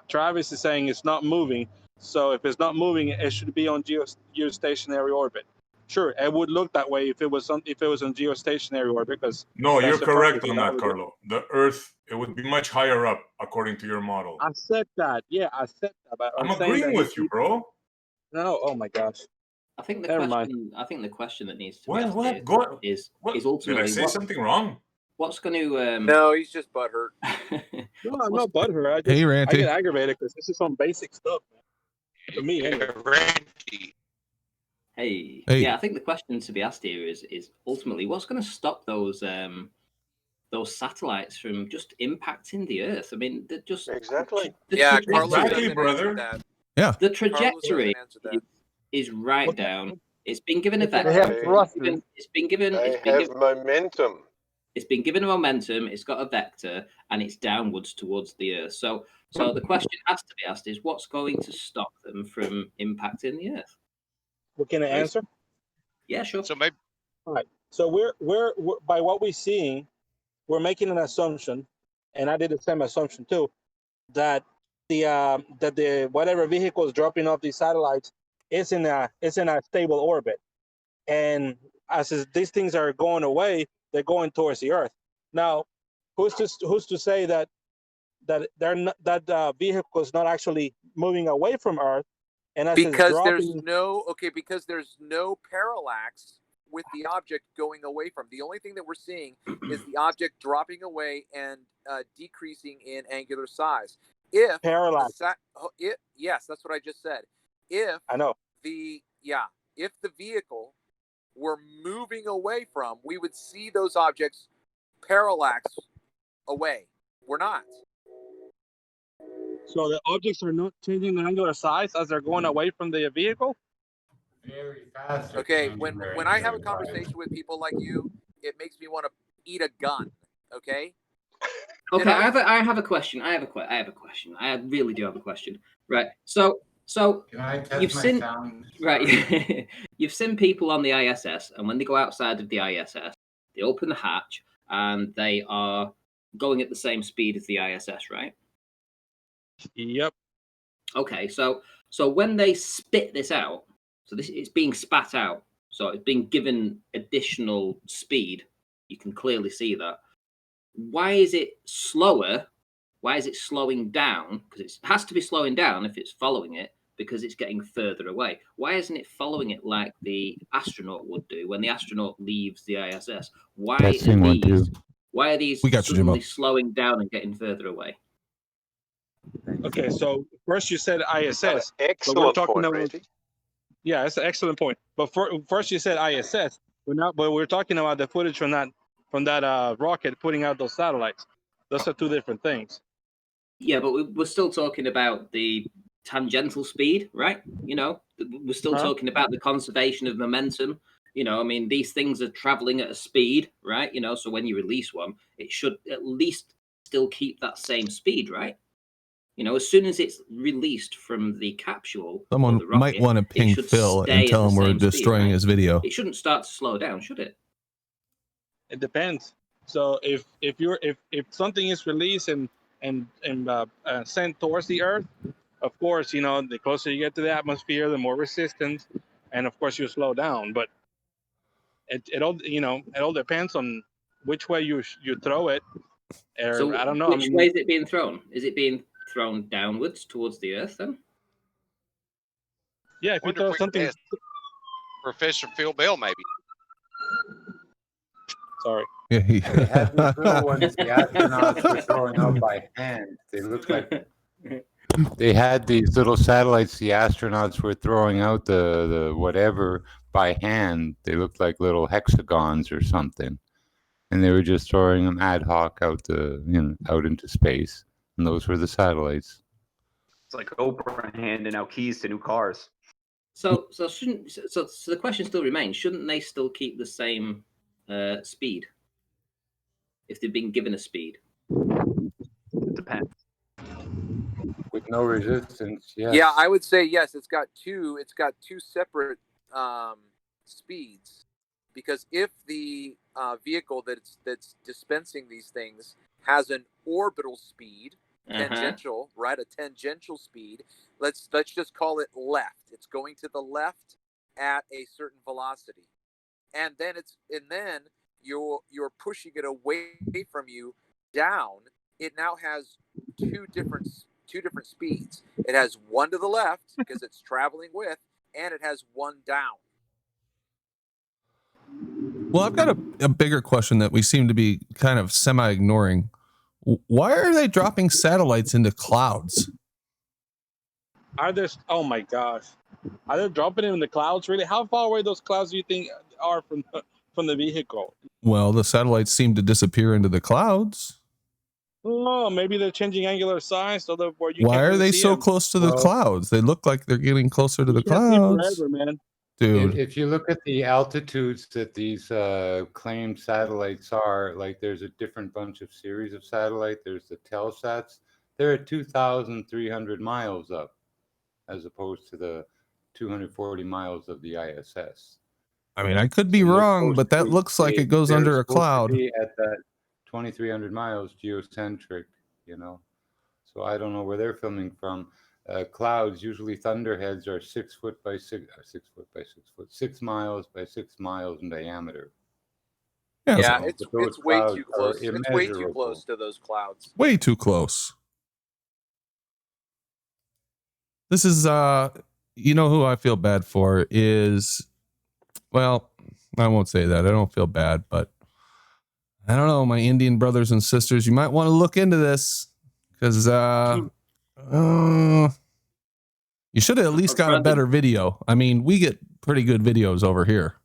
Travis is saying it's not moving. So if it's not moving, it should be on geostationary orbit. Sure, it would look that way if it was on geostationary orbit. Because no, you're correct on that, Carlo. The Earth, it would be much higher up according to your model. I said that. Yeah, I said that. But I'm agreeing with you, bro. No, oh my gosh. I think the question that needs to be asked is ultimately, did I say something wrong? What's going to? No, he's just butthurt. No, I'm not butthurt. Hey, Ranty. I get aggravated because this is some basic stuff, man. To me, anyway. Ranty. Hey, yeah, I think the question to be asked here is ultimately what's going to stop those satellites from just impacting the Earth? I mean, they're just exactly. Brother. Yeah, the trajectory is right down. It's been given a vector. They have thrusters. It's been given momentum. It's been given a momentum. It's got a vector, and it's downwards towards the Earth. So the question has to be asked is what's going to stop them from impacting the Earth? What can I answer? Yeah, sure. So maybe. All right. So we're by what we're seeing, we're making an assumption, and I did the same assumption too, that the whatever vehicle is dropping off these satellites is in a stable orbit, and as these things are going away, they're going towards the Earth. Now, who's to say that they're not, that vehicle is not actually moving away from Earth? And because there's no parallax with the object going away from. The only thing that we're seeing is the object dropping away and decreasing in angular size. If parallax, yes, that's what I just said. If I know if the vehicle were moving away from, we would see those objects parallax away. We're not. So the objects are not changing the angular size as they're going away from the vehicle? Very fast. Okay, when I have a conversation with people like you, it makes me want to eat a gun. Okay? Okay, I have a question. I have a question. I really do have a question. Right. So Can I test you've my seen sound? right. You've seen people on the ISS, and when they go outside of the ISS, they open the hatch and they are going at the same speed as the ISS, right? Yep. Okay, so when they spit this out, so it's being spat out, so it's being given additional speed. You can clearly see that. Why is it slower? Why is it slowing down? Because it has to be slowing down if it's following it, because it's getting further away. Why isn't it following it like the astronaut would do when the astronaut leaves the ISS? Why are these suddenly slowing down and getting further away? Okay, so first you said ISS. Excellent point, Ranty. Yeah, it's an excellent point. But first you said ISS. We're talking about the footage from that rocket putting out those satellites. Those are two different things. Yeah, but we're still talking about the tangential speed, right? You know, we're still talking about the conservation of momentum. You know, I mean, these things are traveling at a speed, right? You know, so when you release one, it should at least still keep that same speed, right? You know, as soon as it's released from the capsule, someone the rocket, might want to ping Phil and tell him we're destroying his video. It shouldn't start to slow down, should it? It depends. So if something is released and sent towards the Earth, of course, you know, the closer you get to the atmosphere, the more resistance, and of course you slow down. But it all depends on which way you throw it. Or, so I don't know. Which way is it being thrown? Is it being thrown downwards towards the Earth then? Yeah, if you throw something. Professor Phil Bell, maybe. Sorry. They had these little ones the astronauts were throwing up by hand. They looked like they had these little satellites the astronauts were throwing out the whatever by hand. They looked like little hexagons or something. And they were just throwing them ad hoc out into space. And those were the satellites. It's like Oprah handing out keys to new cars. So the question still remains: shouldn't they still keep the same speed? If they've been given a speed? It depends. With no resistance, yes. Yeah, I would say yes. It's got two separate speeds, because if the vehicle that's dispensing these things has an orbital speed, tangential, right? A tangential speed. Let's just call it left. It's going to the left at a certain velocity, and then you're pushing it away from you down. It now has two different speeds. It has one to the left because it's traveling with, and it has one down. Well, I've got a bigger question that we seem to be kind of semi-ignoring. Why are they dropping satellites into clouds? Oh my gosh. Are they dropping it in the clouds, really? How far away those clouds do you think are from the vehicle? Well, the satellites seem to disappear into the clouds. Oh, maybe they're changing angular size so that where you Why can't are really they see so them. close to the clouds? They look like they're getting closer to the Can't see clouds. forever, man. Dude. If you look at the altitudes that these claimed satellites are, like there's a different bunch of series of satellite. There's the Telsats. They're at 2,300 miles up, as opposed to the 240 miles of the ISS. I mean, I could be wrong, but that looks like it goes under a cloud. At that 2,300 miles geocentric, So I don't know where they're filming from. Clouds, usually thunderheads, are 6 foot by 6 foot by 6 foot, 6 miles by 6 miles in diameter. Yeah, it's way too close. It's way too immeasurable. close to those clouds. Way too close. This is, who I feel bad for is, well, I won't say that. I don't feel bad, but I don't know, my Indian brothers and sisters, you might want to look into this because, you should have at least got a better video. I mean, we get pretty good videos over here.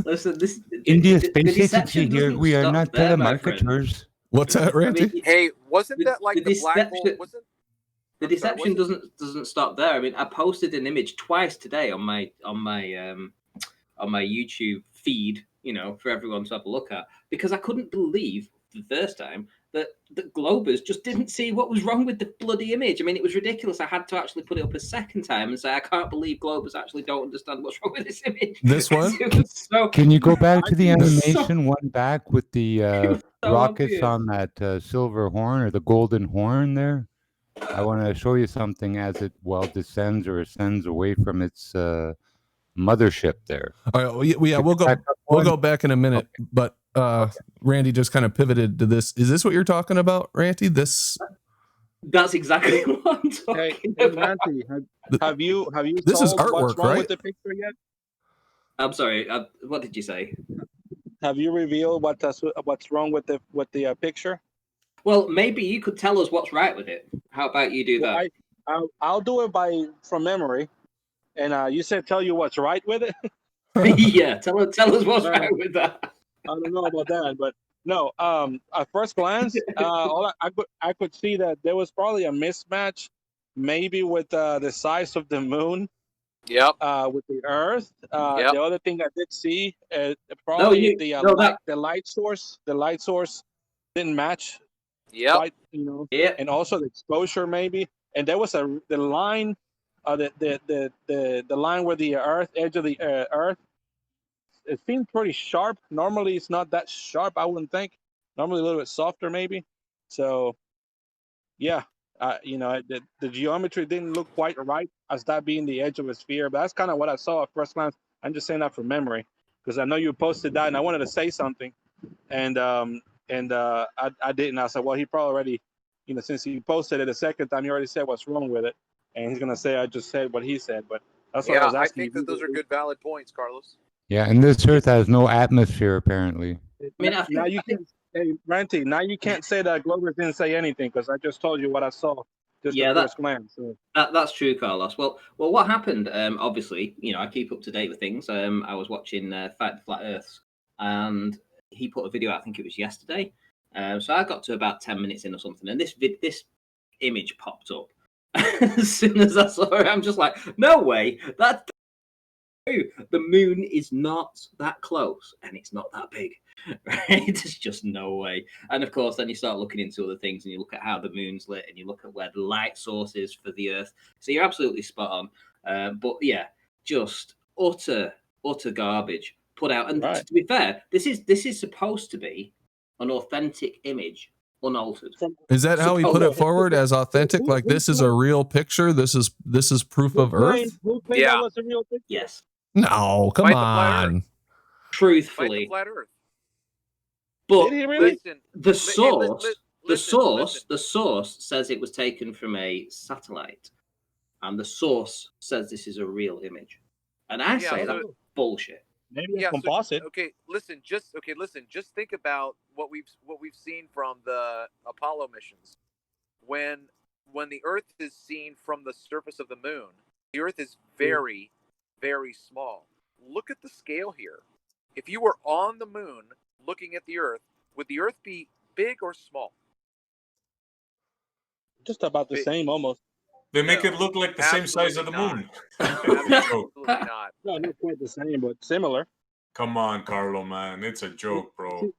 Listen, India Space Agency here. We are not telemarketers. What's that, Ranty? I mean, hey, wasn't that like the black hole? The deception doesn't stop there. I mean, I posted an image twice today on my YouTube feed, for everyone to have a look at, because I couldn't believe the first time that Globers just didn't see what was wrong with the bloody image. I mean, it was ridiculous. I had to actually put it up a second time and say, I can't believe Globers actually don't understand what's wrong with this image. This one? Can you go back to the animation one back with the so rockets obvious. on that silver horn or the golden horn there? I want to show you something as it descends or ascends away from its mothership there. All right, yeah, we'll go back in a minute, okay. But Randy just kind of pivoted to this. Is this what you're talking about, Ranty? That's exactly what I'm talking about. Ranty, have you this is artwork, what's wrong right? with the picture yet? I'm sorry. What did you say? Have you revealed what's wrong with the picture? Well, maybe you could tell us what's right with it. How about you do that? I'll do it from memory. And you said tell you what's right with it. Yeah, tell us what's right with that. I don't know about that, but no. At first glance, I could see that there was probably a mismatch, maybe with the size of the moon. Yep. With the Earth. Yep. The other thing I did see, probably the light source. The light source didn't match. Yeah. Quite, and also the exposure maybe. And there was the line, the line where the edge of the Earth. It seemed pretty sharp. Normally, it's not that sharp. I wouldn't think. Normally, a little bit softer, maybe. So, yeah, the geometry didn't look quite right as that being the edge of a sphere. But that's kind of what I saw at first glance. I'm just saying that from memory because I know you posted that, and I wanted to say something, and I didn't. I said, well, he probably already, since he posted it a second time, he already said what's wrong with it, and he's gonna say I just said what he said. But that's what I was asking. I think that those are good, valid points, Carlos. Yeah, and this Earth has no atmosphere apparently. I mean, now you can't. Hey, Ranty, now you can't say that Glover didn't say anything because I just told you what I saw. Just at first glance. So. That's true, Carlos. Well, what happened? Obviously, I keep up to date with things. I was watching Fight the Flat Earths, and he put a video out. I think it was yesterday. So I got to about 10 minutes in or something, and this image popped up. As soon as I saw it, I'm just like, no way, that The moon is not that close and it's not that big. Right? There's just no way. And of course, then you start looking into other things and you look at how the moon's lit and you look at where the light source is for the Earth. So you're absolutely spot on. But yeah, just utter garbage put out. And to be fair, this is supposed to be an authentic image, unaltered. Is that how he put it forward, as authentic? Like, this is a real picture. This is proof of Earth. Who claimed that was a real picture? Yes. No, come on. Truthfully. Fight the flat Earth. But Did he really? the source says it was taken from a satellite, and the source says this is a real image, and I say that's bullshit. Maybe a composite. Listen. Just think about what we've seen from the Apollo missions. When the Earth is seen from the surface of the moon, the Earth is very, very small. Look at the scale here. If you were on the moon looking at the Earth, would the Earth be big or small? Just about the same, almost. They make it look like the same size of the moon. Absolutely not. No, not quite the same, but similar. Come on, Carlo, man. It's a joke, bro.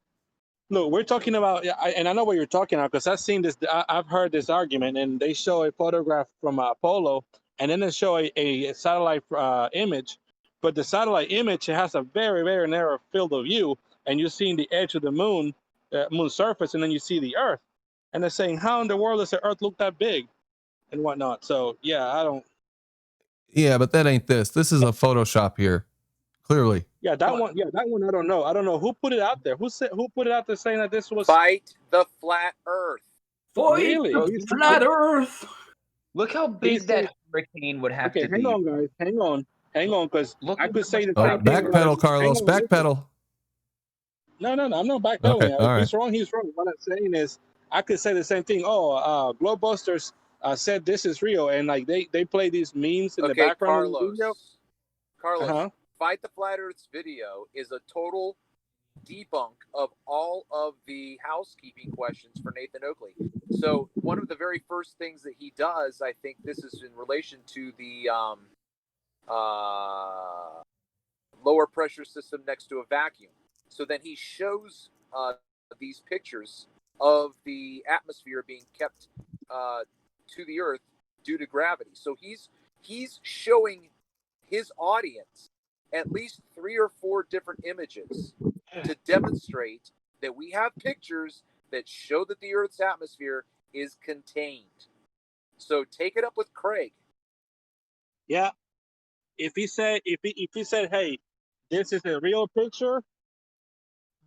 Look, we're talking about, and I know what you're talking about because I've seen this. I've heard this argument, and they show a photograph from Apollo, and then they show a satellite image. But the satellite image, it has a very, very narrow field of view, and you're seeing the edge of the moon surface, and then you see the Earth. And they're saying, how in the world does the Earth look that big and whatnot? So, yeah, I don't. Yeah, but that ain't this. This is a Photoshop here, clearly. Yeah, that one. Yeah, that one. I don't know. I don't know who put it out there. Who put it out there saying that this was Fight the flat Earth? Really? The flat Earth. Look how big that hurricane would have to be. Hang on, guys. Hang on, because I could say the same thing. Backpedal, Carlos. Backpedal. No, I'm not backpedaling. Okay, If he's wrong, he's wrong. What I'm saying is, I could say the same thing. Globebusters said this is real, and like they play these memes in the background. Carlos, Fight the Flat Earth's video is a total debunk of all of the housekeeping questions for Nathan Oakley. So one of the very first things that he does, I think this is in relation to the lower pressure system next to a vacuum. So then he shows these pictures of the atmosphere being kept to the Earth due to gravity. So he's showing his audience at least 3 or 4 different images to demonstrate that we have pictures that show that the Earth's atmosphere is contained. So take it up with Craig. Yeah, if he said, hey, this is a real picture,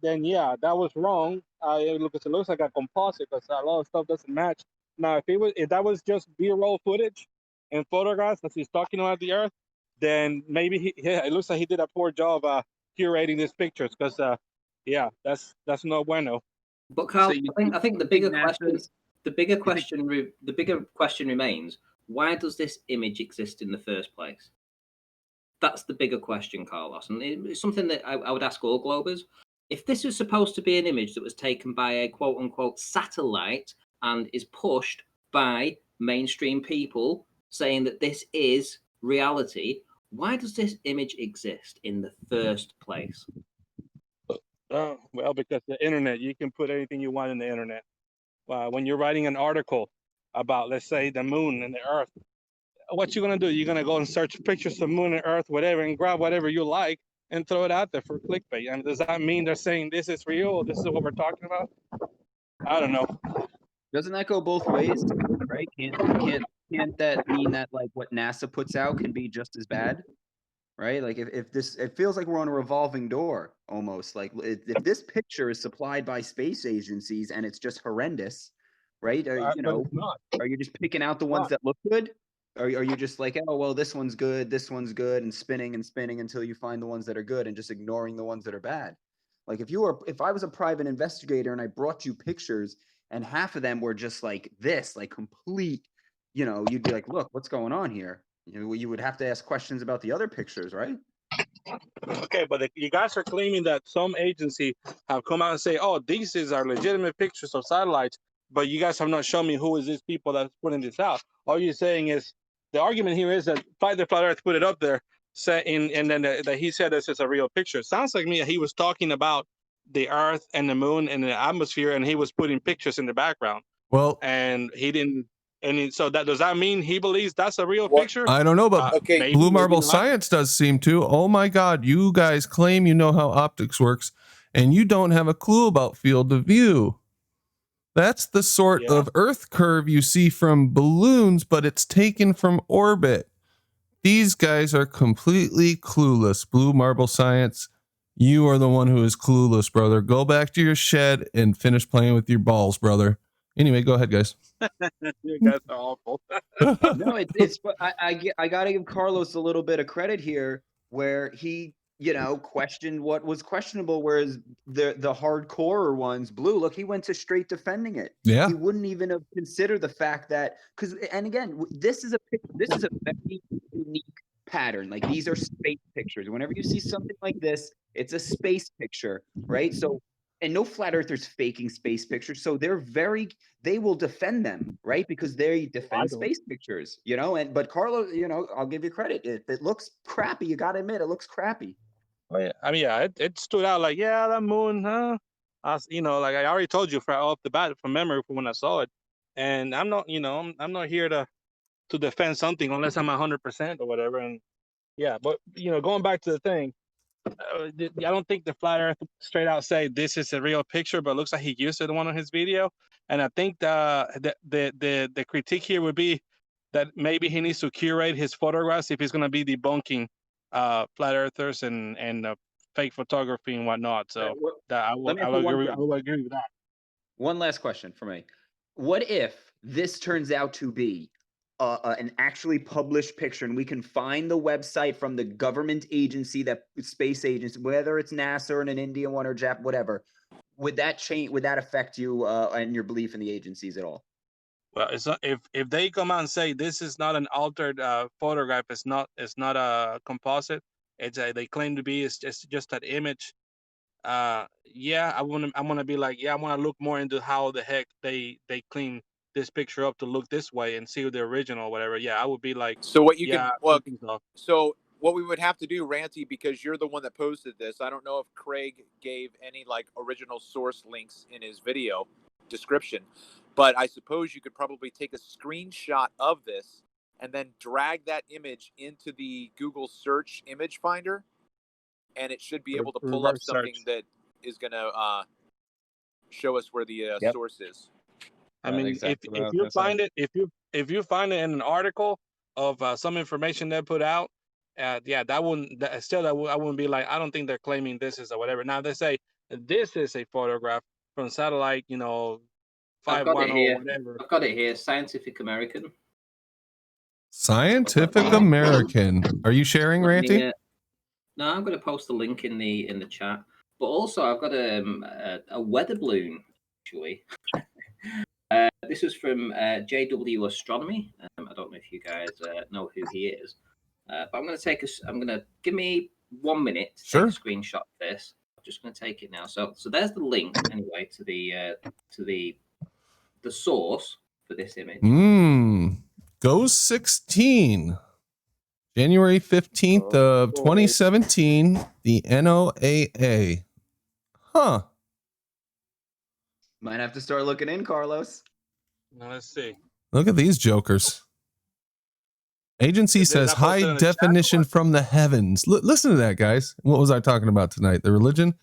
then yeah, that was wrong. It looks like a composite because a lot of stuff doesn't match. Now, if that was just B-roll footage and photographs as he's talking about the Earth, then maybe it looks like he did a poor job curating these pictures because that's no bueno. But Carl, I think the bigger question remains: why does this image exist in the first place? That's the bigger question, Carlos, and it's something that I would ask all Globers. If this was supposed to be an image that was taken by a quote-unquote satellite and is pushed by mainstream people saying that this is reality, why does this image exist in the first place? Well, because the internet, you can put anything you want in the internet. When you're writing an article about, let's say, the moon and the Earth, what you're going to do, you're going to go and search pictures of the moon and Earth, whatever, and grab whatever you like and throw it out there for clickbait. And does that mean they're saying this is real? This is what we're talking about? I don't know. Doesn't that go both ways, right? Can't that mean that like what NASA puts out can be just as bad, right? Like if this, it feels like we're on a revolving door almost. Like if this picture is supplied by space agencies and it's just horrendous, right? Are you just picking out the ones that look good? Or are you just like, oh well, this one's good, and spinning until you find the ones that are good and just ignoring the ones that are bad? Like if I was a private investigator and I brought you pictures and half of them were just like this, like complete, you'd be like, look, what's going on here? You would have to ask questions about the other pictures, right? Okay, but you guys are claiming that some agency have come out and say, oh, these are legitimate pictures of satellites, but you guys have not shown me who is these people that's putting this out. All you're saying is, the argument here is that Fight the Flat Earth put it up there, and then that he said this is a real picture. It sounds like me he was talking about the Earth and the Moon and the atmosphere, and he was putting pictures in the background. Well, and he didn't. So does that mean he believes that's a real picture? I don't know, but maybe, Blue Marble maybe not. Science does seem to. Oh my God, you guys claim you know how optics works, and you don't have a clue about field of view. That's the sort of Earth curve you see from balloons, but it's taken from orbit. These guys are completely clueless. Blue Marble Science, you are the one who is clueless, brother. Go back to your shed and finish playing with your balls, brother. Anyway, go ahead, guys. You guys are awful. No, it's I gotta give Carlos a little bit of credit here, where he questioned what was questionable, whereas the hardcore ones, Blue, look, he went to straight defending it. Yeah, he wouldn't even have considered the fact that and again, this is a very unique pattern. Like, these are space pictures. Whenever you see something like this, it's a space picture, right? So. And no flat earthers faking space pictures, so they will defend them, right? Because they defend space pictures, but Carlos, I'll give you credit. It looks crappy. You got to admit, it looks crappy. Oh, yeah. I mean, it stood out like, that moon, huh? Like I already told you off the bat from memory from when I saw it, and I'm not, I'm not here to defend something unless I'm 100% or whatever. And but going back to the thing. I don't think the flat earth straight out say this is a real picture, but it looks like he used it in one of his video. And I think the critique here would be that maybe he needs to curate his photographs if he's going to be debunking flat earthers and fake photography and whatnot. So I will agree with that. One last question for me. What if this turns out to be an actually published picture, and we can find the website from the government agency, that space agency, whether it's NASA or an Indian one or Jap, whatever? Would that change? Would that affect you and your belief in the agencies at all? Well, it's not, if they come out and say this is not an altered photograph, it's not a composite. They claim to be it's just that image. I'm gonna be like, I want to look more into how the heck they clean this picture up to look this way and see the original or whatever. I would be like, so what you can so what we would have to do, Ranty, because you're the one that posted this, I don't know if Craig gave any like original source links in his video description, but I suppose you could probably take a screenshot of this and then drag that image into the Google search image finder, and it should be able to pull up something that is going to show us where the source is. I mean, exactly if you find it, if you find it in an article of some information they put out, I wouldn't be like, I don't think they're claiming this is or whatever. Now they say this is a photograph from satellite, 510 whatever. I've got it here, Scientific American. Scientific American. Are you sharing, Ranty? No, I'm going to post a link in the chat. But also, I've got a weather balloon, actually. This was from JW Astronomy. I don't know if you guys know who he is, but I'm going to give me 1 minute to take a screenshot of this. I'm just going to take it now. So there's the link anyway to the source for this image. Go 16. January 15th of 2017, the NOAA. Huh. Might have to start looking in, Carlos. Let's see. Look at these jokers. Agency says high definition from the heavens. Listen to that, guys. What was I talking about tonight? The religion?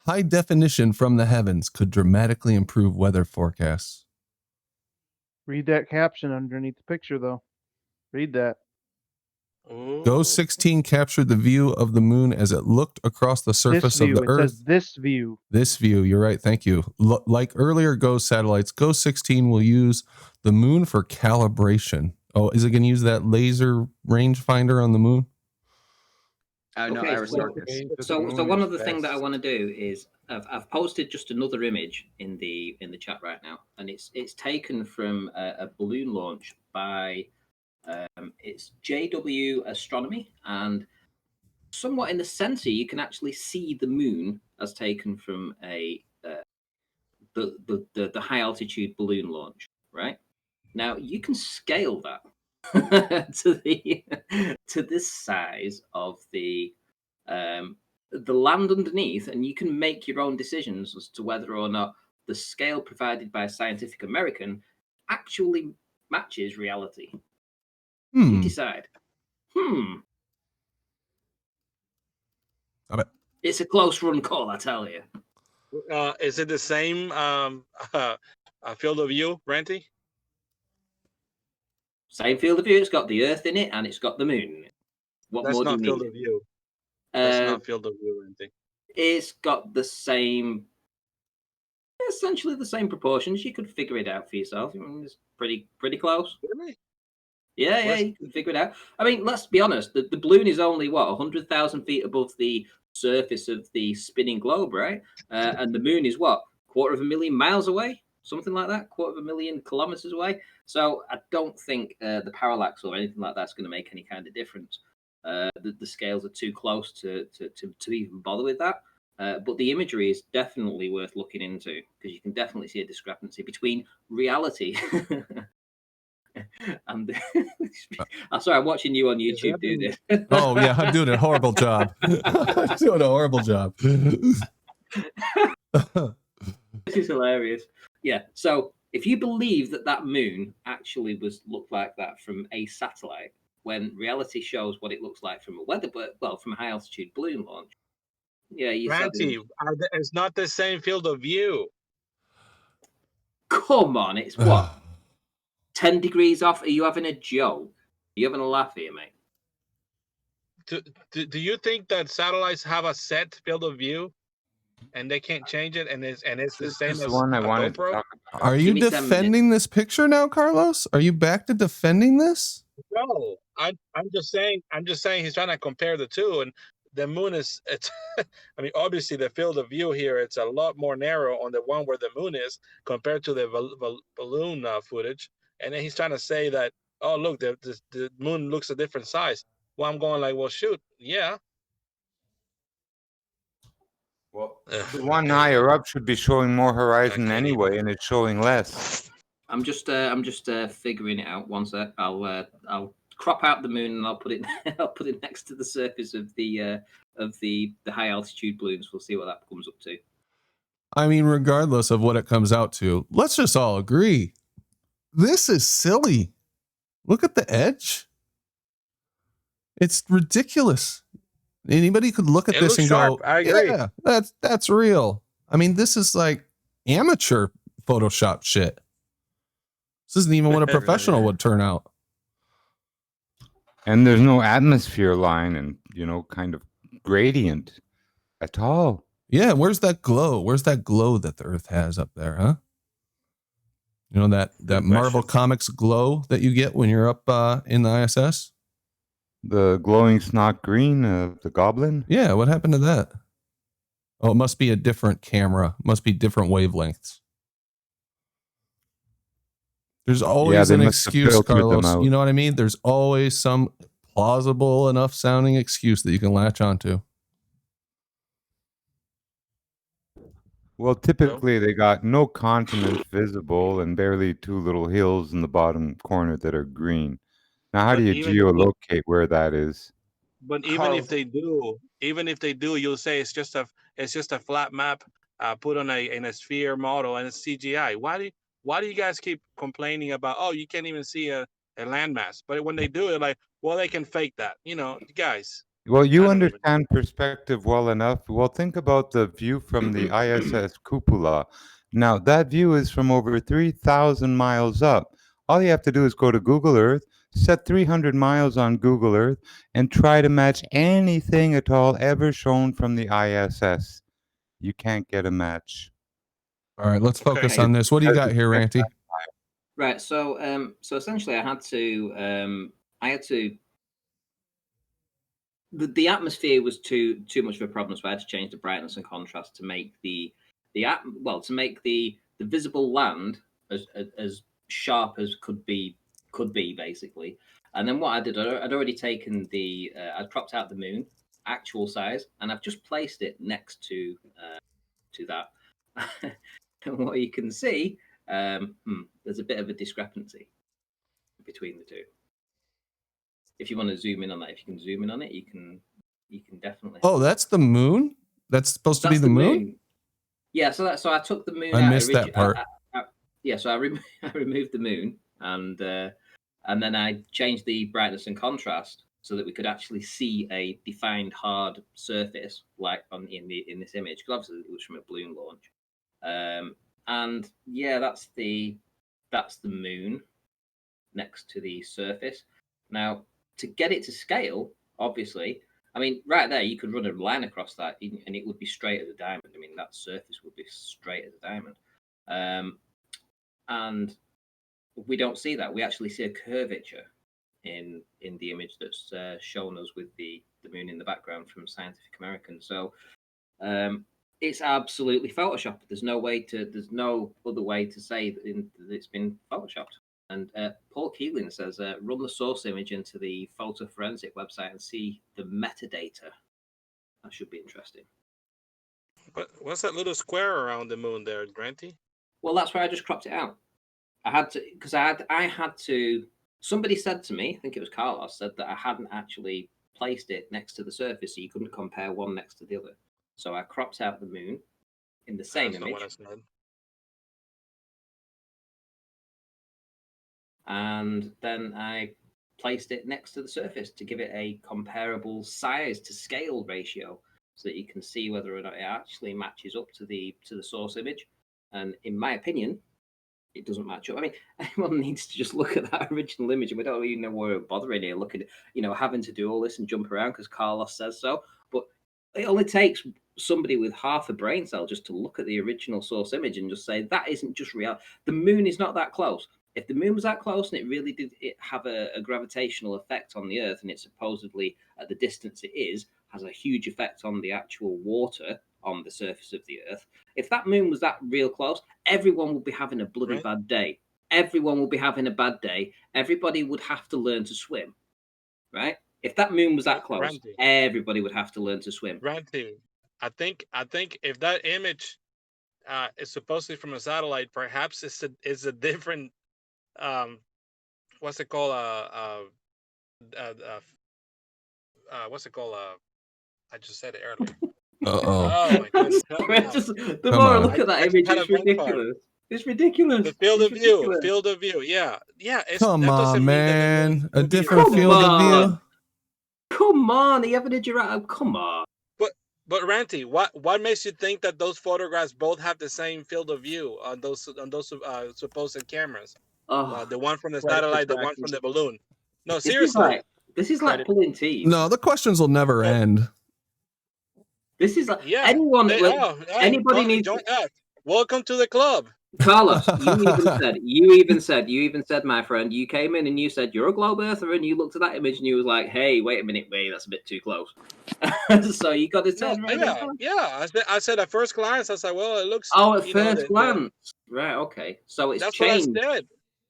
High definition from the heavens could dramatically improve weather forecasts. Read that caption underneath the picture, though. Read that. Go 16 captured the view of the moon as it looked across the surface of the Earth. It says this view. This view. You're right. Thank you. Like earlier Go satellites, Go 16 will use the moon for calibration. Oh, is it going to use that laser rangefinder on the moon? No, so one other thing that I want to do is I've posted just another image in the chat right now, and it's taken from a balloon launch by it's JW Astronomy, and somewhat in the center you can actually see the moon as taken from the high altitude balloon launch. Right now you can scale that. to this size of the land underneath, and you can make your own decisions as to whether or not the scale provided by Scientific American actually matches reality. You decide. It's a close run call, I tell you. Is it the same field of view, Ranty? Same field of view. It's got the Earth in it, and it's got the Moon in it. What That's more not do you field need? of view. That's not field of view, Ranty. It's got the same, essentially the same proportions. You could figure it out for yourself. I mean, it's pretty close. Really? Yeah, you can figure it out. I mean, let's be honest. The balloon is only 100,000 feet above the surface of the spinning globe, right? And the moon is 250,000 miles away, something like that, 250,000 kilometers away. So I don't think the parallax or anything like that's going to make any kind of difference. The scales are too close to even bother with that. But the imagery is definitely worth looking into, because you can definitely see a discrepancy between reality and I'm sorry, I'm watching you on YouTube do this. Oh yeah, I'm doing a horrible job. I'm doing a horrible job. This is hilarious. Yeah. So if you believe that moon actually looked like that from a satellite, when reality shows what it looks like from from a high altitude balloon launch. Yeah, you Ranty, it's not the same field of view. Come on, it's what? 10 degrees off? Are you having a joke? Are you having a laugh here, mate? Do you think that satellites have a set field of view and they can't change it, and it's the same as the one I wanted to GoPro? talk about. Are you defending this picture now, Carlos? Are you back to defending this? No, I'm just saying he's trying to compare the two, and the moon is I mean, obviously the field of view here, it's a lot more narrow on the one where the moon is compared to the balloon footage. And then he's trying to say that, oh look, the moon looks a different size. Well, I'm going like, well, shoot, yeah. Well, the one higher up should be showing more horizon anyway, and it's showing less. I'm just figuring it out. One sec. I'll crop out the moon and I'll put it next to the surface of the high altitude balloons. We'll see what that comes up to. I mean, regardless of what it comes out to, let's just all agree. This is silly. Look at the edge. It's ridiculous. Anybody could look at this and go, I agree. yeah, that's real. I mean, this is like amateur Photoshop shit. This isn't even what a professional would turn out. And there's no atmosphere line and, kind of gradient at all. Yeah, where's that glow? Where's that glow that the Earth has up there, huh? You know, that Marvel Comics glow that you get when you're up in the ISS? The glowing snot green of the goblin? Yeah, what happened to that? Oh, it must be a different camera. Must be different wavelengths. There's always an excuse, Carlos. You know what I mean? There's always some plausible enough sounding excuse that you can latch onto. Well, typically they got no continents visible and barely two little hills in the bottom corner that are green. Now, how do you geolocate where that is? But even if they do, you'll say it's just a flat map put on in a sphere model and it's CGI. Why do you guys keep complaining about, oh, you can't even see a landmass? But when they do it, like, well, they can fake that. Guys. Well, you understand perspective well enough. Well, think about the view from the ISS cupola. Now, that view is from over 3,000 miles up. All you have to do is go to Google Earth, set 300 miles on Google Earth, and try to match anything at all ever shown from the ISS. You can't get a match. All right, let's focus on this. What do you got here, Ranty? Right. So essentially, I had to. The atmosphere was too much of a problem, so I had to change the brightness and contrast to make the visible land as sharp as could be basically. And then what I did, I'd already taken I'd cropped out the moon actual size, and I've just placed it next to that. And what you can see, there's a bit of a discrepancy between the two. if you want to zoom in on that, if you can zoom in on it, you can definitely. Oh, that's the moon. That's supposed to be the moon. Yeah. So I took the moon. I out missed that part. Yeah. So I removed the moon and then I changed the brightness and contrast so that we could actually see a defined hard surface like in this image, because obviously it was from a balloon launch. And yeah, that's the moon next to the surface. Now, to get it to scale, obviously, I mean, right there, you could run a line across that and it would be straight as a diamond. I mean, that surface would be straight as a diamond. And we don't see that. We actually see a curvature in the image that's shown us with the moon in the background from Scientific American. So it's absolutely photoshopped. There's no other way to say that it's been photoshopped. And Paul Keeling says, run the source image into the photo forensic website and see the metadata. That should be interesting. But what's that little square around the moon there, Ranty? Well, that's why I just cropped it out. I had to, because I had to. Somebody said to me, I think it was Carlos, said that I hadn't actually placed it next to the surface, so you couldn't compare one next to the other. So I cropped out the moon in the same image. That's not what I said. And then I placed it next to the surface to give it a comparable size to scale ratio, so that you can see whether or not it actually matches up to the source image. And in my opinion, it doesn't match up. I mean, anyone needs to just look at that original image, and we don't even know why we're bothering here, looking at, having to do all this and jump around because Carlos says so. But it only takes somebody with half a brain cell just to look at the original source image and just say that isn't just real. The moon is not that close. If the moon was that close and it really did have a gravitational effect on the Earth, and it supposedly, at the distance it is, has a huge effect on the actual water on the surface of the Earth. If that moon was that real close, everyone would be having a bloody bad day. Everyone would be having a bad day. Everybody would have to learn to swim, right? If that moon was that close, Ranty, everybody would have to learn to swim. Ranty, I think if that image is supposedly from a satellite, perhaps it's a different what's it called? What's it called? I just said it earlier. Oh my goodness! The more I look at that image, it's ridiculous. It's ridiculous. The field of view, field of view. Yeah. Come on, man. A different field of view. Come on, you having a giraffe? Come on. But Ranty, what makes you think that those photographs both have the same field of view on those supposed cameras? The one from the satellite, the one from the balloon. No, seriously. This is like pulling teeth. No, the questions will never end. This is like anybody needs. Welcome to the club, Carlos. You even said, my friend, you came in and you said you're a globe earther, and you looked at that image and you was like, hey, wait a minute, that's a bit too close. So you got to turn around. Yeah. I said at first glance, I said, well, it looks. At first glance, right? Okay, so it's changed. What I said.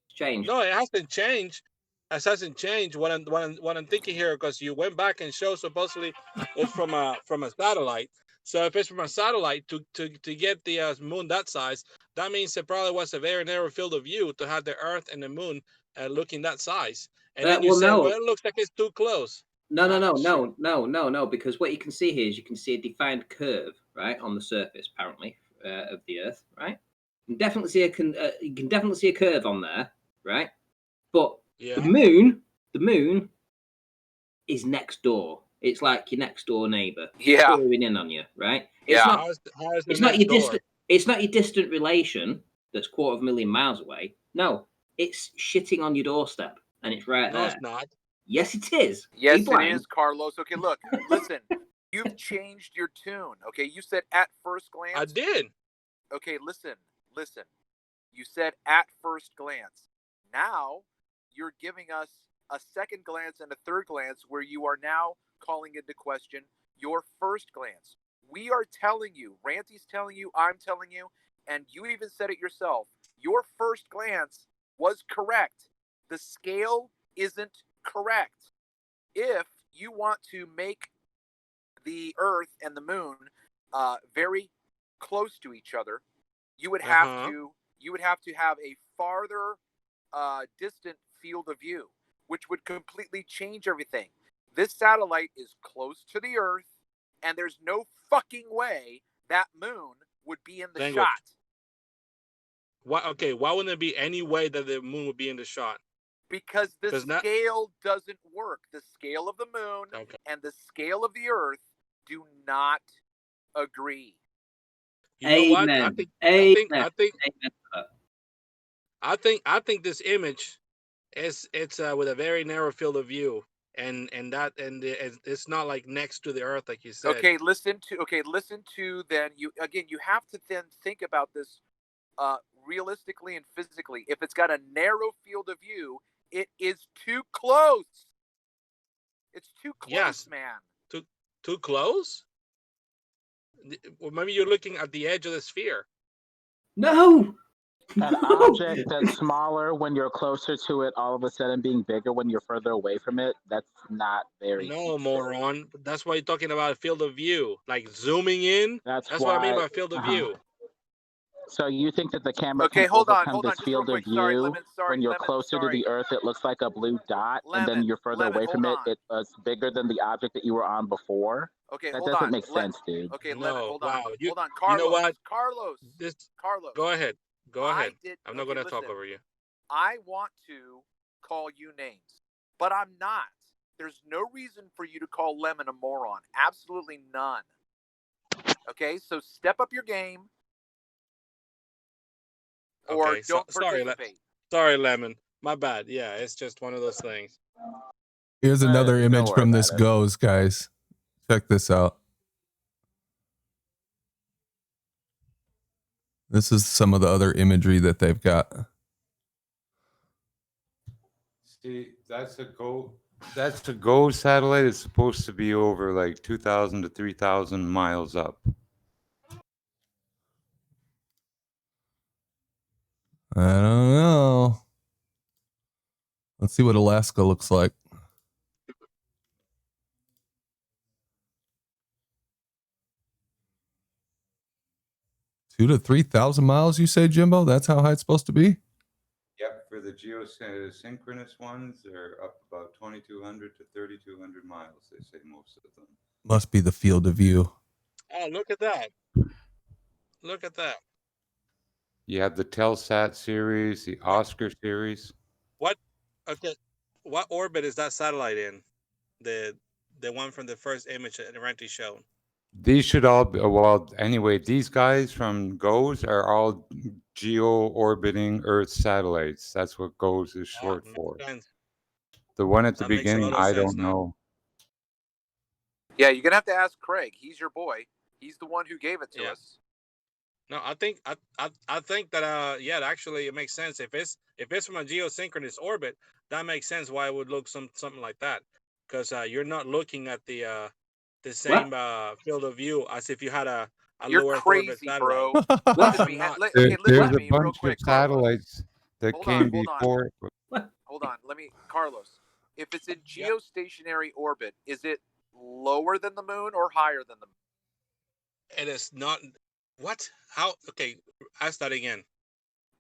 It's changed. No, it hasn't changed. It hasn't changed. What I'm thinking here, because you went back and showed supposedly it's from a satellite. So if it's from a satellite to get the moon that size, that means it probably was a very narrow field of view to have the Earth and the moon looking that size. And then you said, well, it looks like it's too close. No, because what you can see here is you can see a defined curve, right, on the surface, apparently, of the Earth, right? You can definitely see a curve on there, right? But the moon is next door. It's like your next door neighbor. Yeah. Peering in on you, right? It's not your distant relation that's 250,000 miles away. No, it's shitting on your doorstep, and it's right there. No, it's not. Yes, it is. Yes, it is, Carlos. Okay, look, listen. You've changed your tune. Okay, you said at first glance. I did. Okay, listen. You said at first glance. Now you're giving us a second glance and a third glance, where you are now calling into question your first glance. We are telling you, Ranty's telling you, I'm telling you, and you even said it yourself. Your first glance was correct. The scale isn't correct. If you want to make the Earth and the Moon very close to each other, you would have to have a farther distant field of view, which would completely change everything. This satellite is close to the Earth, and there's no fucking way that moon would be in the shot. Why? Okay, why wouldn't there be any way that the moon would be in the shot? Because the scale doesn't work. The scale of the moon and the scale of the Earth do not agree. You know what? I think this image it's with a very narrow field of view, and it's not like next to the Earth like you said. Okay, listen to then you have to then think about this realistically and physically. If it's got a narrow field of view, it is too close. It's too close, man. Too close? Or maybe you're looking at the edge of the sphere. No. An object that's smaller when you're closer to it, all of a sudden being bigger when you're further away from it, that's not very No, moron. That's why you're talking about field of view. Like zooming in. That's what I mean by field of view. So you think that the camera can overcome this field of view? When you're closer to the Earth, it looks like a blue dot, and then you're further away from it, it's bigger than the object that you were on before? Okay, that doesn't make sense, dude. Okay, no, hold on. Wow. Hold on, Carlos. You know what? Carlos. Go ahead. Go ahead. I'm not going to talk over you. I want to call you names, but I'm not. There's no reason for you to call Lemon a moron. Absolutely none. Okay, so step up your game. Or don't participate. Sorry, Lemon. My bad. Yeah, it's just one of those things. Here's another image from this goes, guys. Check this out. This is some of the other imagery that they've got. See, that's a GO satellite. It's supposed to be over like 2,000 to 3,000 miles up. I don't know. Let's see what Alaska looks like. Two to 3,000 miles, you say, Jimbo? That's how high it's supposed to be? Yep, for the geosynchronous ones, they're up about 2,200 to 3,200 miles, they say most of them. Must be the field of view. Oh, look at that. Look at that. You have the Telsat series, the Oscar series. What orbit is that satellite in? The one from the first image that Ranty showed. These should all be, well, anyway, these guys from GOES are all geo-orbiting Earth satellites. That's what GOES is short for. The one at the beginning, I don't know. Yeah, you're going to have to ask Craig. He's your boy. He's the one who gave it to us. No, I think that actually it makes sense. If it's from a geosynchronous orbit, that makes sense why it would look something like that. Because you're not looking at the same field of view as if you had a lower orbit satellite. There's a bunch of satellites that came before. Hold on, Carlos. If it's in geostationary orbit, is it lower than the moon or higher than the moon? It is not. What? How? Okay, ask that again.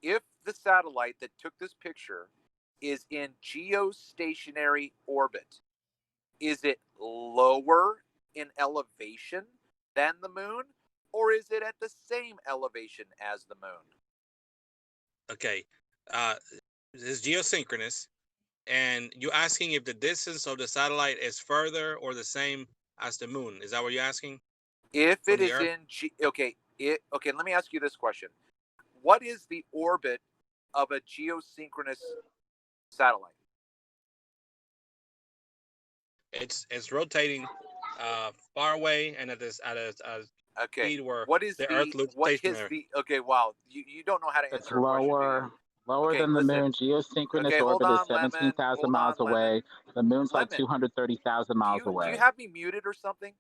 If the satellite that took this picture is in geostationary orbit, is it lower in elevation than the moon, or is it at the same elevation as the moon? Okay, this is geosynchronous, and you're asking if the distance of the satellite is further or the same as the moon. Is that what you're asking? If it is okay, let me ask you this question. What is the orbit of a geosynchronous satellite? It's rotating far away and at a speed where the Earth looks stationary. Wow, you don't know how to answer. It's lower than the moon. Geosynchronous orbit is 17,000 miles away. The moon's like 230,000 miles away. Do you have me muted or something?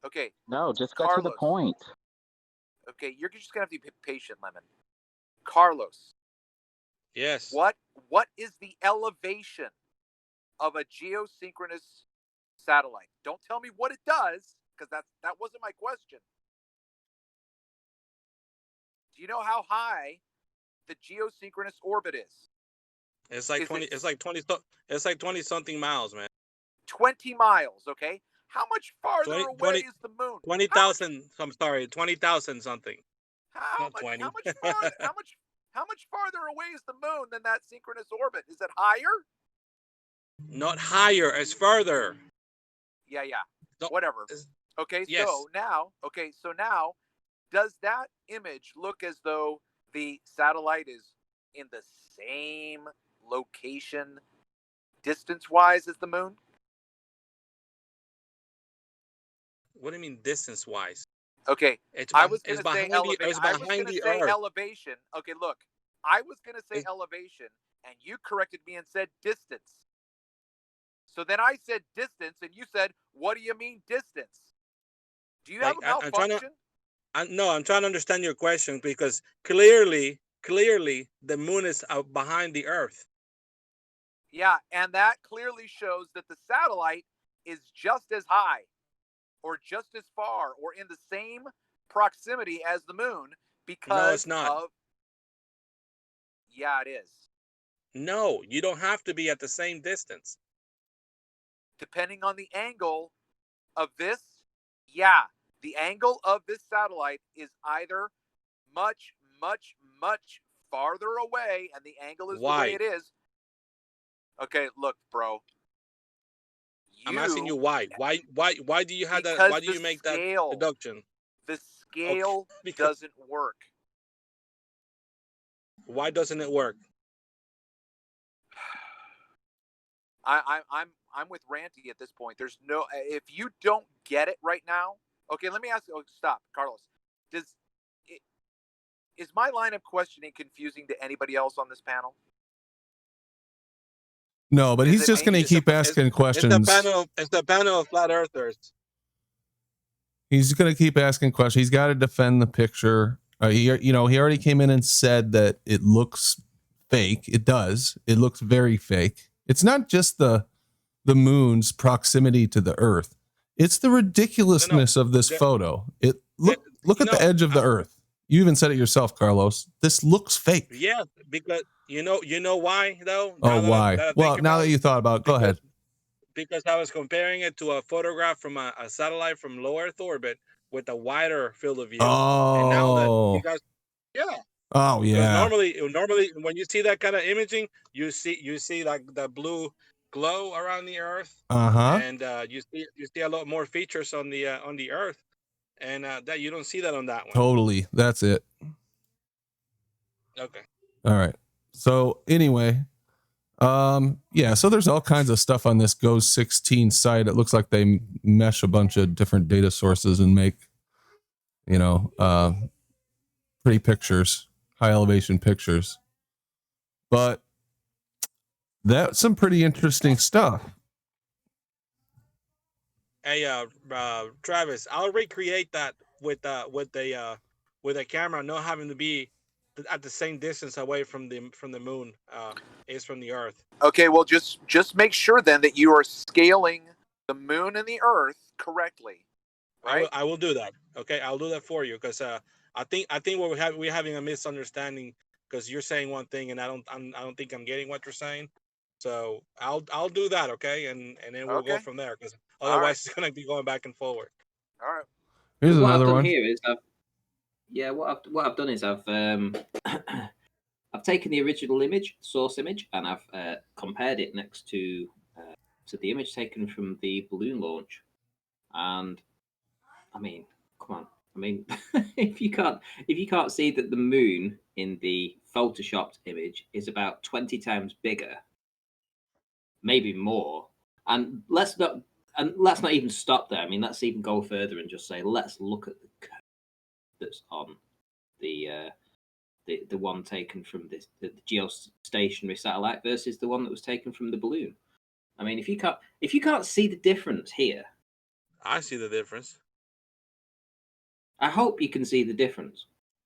Okay. No, just get to the point. Okay, you're just gonna have to be patient, Lemon. Carlos. Yes. What is the elevation of a geosynchronous satellite? Don't tell me what it does, because that wasn't my question. Do you know how high the geosynchronous orbit is? It's like 20. It's like 20. It's like 20 something miles, man. 20 miles. Okay. How much farther 20, away is the moon? 20,000. I'm sorry, 20,000 something. How Not much? 20. How much farther? How much farther away is the moon than that synchronous orbit? Is it higher? Not higher, it's further. Yeah. No, Whatever. Okay. yes. So now, does that image look as though the satellite is in the same location, distance-wise, as the moon? What do you mean distance-wise? Okay, I was going to say elevation. It's behind the Earth. Elevation. Okay, look, I was going to say elevation, and you corrected me and said distance. So then I said distance, and you said, "What do you mean distance? Do you have a malfunction?" No, I'm trying to understand your question because clearly, the moon is out behind the Earth. Yeah, and that clearly shows that the satellite is just as high, or just as far, or in the same proximity as the moon because no, it's not. Yeah, it is. No, you don't have to be at the same distance. Depending on the angle of this, yeah, the angle of this satellite is either much, much, much farther away, and the angle is the way it is. Okay, look, bro. I'm asking you why. Why do you have that? Why do you make that deduction? The scale doesn't work. Why doesn't it work? I'm with Ranty at this point. There's no, if you don't get it right now. Okay, let me ask you. Oh, stop, Carlos. Is my line of questioning confusing to anybody else on this panel? No, but he's just going to keep asking questions. It's the panel of flat earthers. He's going to keep asking questions. He's got to defend the picture. He already came in and said that it looks fake. It does. It looks very fake. It's not just the moon's proximity to the Earth. It's the ridiculousness of this photo. Look at the edge of the Earth. You even said it yourself, Carlos. This looks fake. Yeah, because you know why though? Why? Well, now that you thought about it, go ahead. Because I was comparing it to a photograph from a satellite from low Earth orbit with a wider field of view. Oh. And now that you guys, yeah. Oh yeah. Normally, when you see that kind of imaging, you see like the blue glow around the Earth. And you see a lot more features on the Earth, and that you don't see that on that one. Totally. That's it. Okay. All right. So anyway, yeah, so there's all kinds of stuff on this Ghost 16 site. It looks like they mesh a bunch of different data sources and make, pretty pictures, high elevation pictures. But that's some pretty interesting stuff. Hey, Travis, I'll recreate that with a camera, not having to be at the same distance away from the moon is from the Earth. Okay, well, just make sure then that you are scaling the moon and the Earth correctly. Right? I will do that. Okay, I'll do that for you because I think we're having a misunderstanding because you're saying one thing and I don't think I'm getting what you're saying. So I'll do that, okay, and then we'll go from there because otherwise it's gonna be going back and forward. All right. Here's another one. What I've done here is what I've done is I've I've taken the original image, source image, and I've compared it next to the image taken from the balloon launch, and I mean, come on. I mean, if you can't see that the moon in the photoshopped image is about 20 times bigger, maybe more, and let's not even stop there. I mean, let's even go further and just say let's look at the curve that's on the one taken from the geostationary satellite versus the one that was taken from the balloon. I mean, if you can't see the difference here, I see the difference. I hope you can see the difference.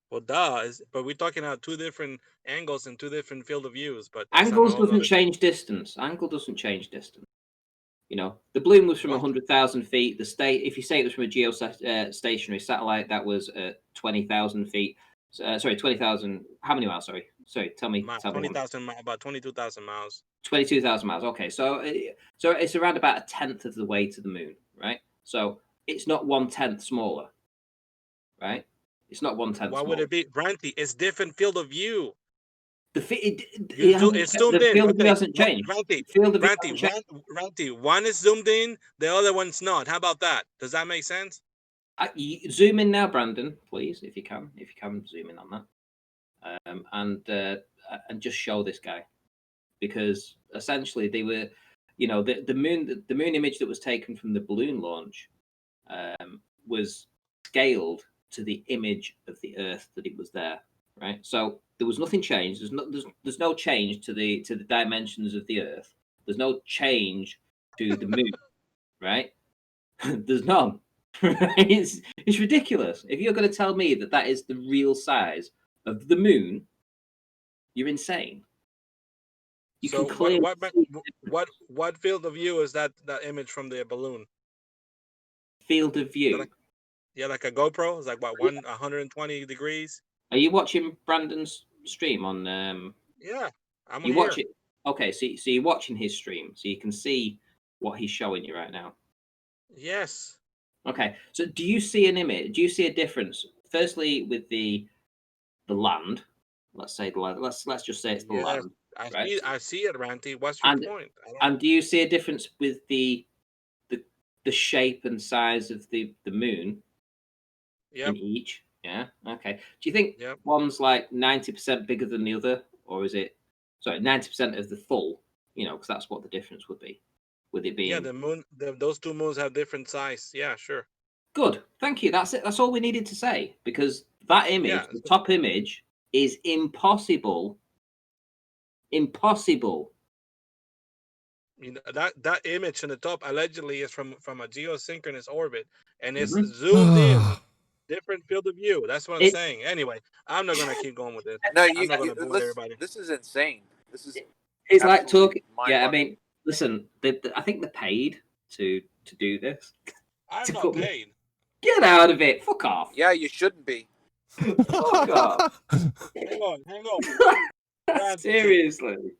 Well, but we're talking about two different angles and two different field of views. But angles doesn't change distance. Angle doesn't change distance. The balloon was from 100,000 feet. If you say it was from a geostationary satellite, that was 20,000 feet. Sorry, 20,000. How many miles? Sorry, Sorry, tell me. 20,000, about 22,000 miles. 22,000 miles. Okay, so it's around about a tenth of the way to the moon, right? So it's not 1/10 smaller, right? It's not 1/10. Why would it be, Ranty? It's different field of view. It's zoomed in. field of view Okay, hasn't changed. Ranty, one is zoomed in, the other one's not. How about that? Does that make sense? Zoom in now, Brandon, please, if you can zoom in on that, and just show this guy, because essentially they were, the moon image that was taken from the balloon launch was scaled to the image of the Earth that it was there, right? So there was nothing changed. There's no change to the dimensions of the Earth. There's no change to the moon, right? There's none. It's ridiculous. If you're going to tell me that is the real size of the moon, you're insane. You so can clearly what field of view is that image from the balloon? Field of view. Like a GoPro. It's like what, 120 degrees. Are you watching Brandon's stream on? Yeah, I'm you here. watch it. Okay, so you're watching his stream, so you can see what he's showing you right now. Yes. Okay, so do you see an image? Do you see a difference? Firstly, with the land. Let's say the land. Let's just say it's the land. I see it, Ranty. What's your point? And do you see a difference with the shape and size of the moon? Yep. In each? Yeah. Okay. Do you think one's like 90% bigger than the other, or is it 90% of the full? Because that's what the difference would be. With it being the moon, those two moons have different size. Yeah, sure. Good. Thank you. That's it. That's all we needed to say, because that image, the top image, is impossible. Impossible. That image in the top allegedly is from a geosynchronous orbit, and it's zoomed in. Different field of view. That's what I'm saying. Anyway, I'm not gonna keep going with this. No, I'm not gonna boo everybody. This is insane. This is. It's like talking. Yeah, I mean, listen. I think they're paid to do this. I'm not paid. Get out of it. Fuck off. Yeah, you shouldn't be. Fuck off. Hang on. Seriously.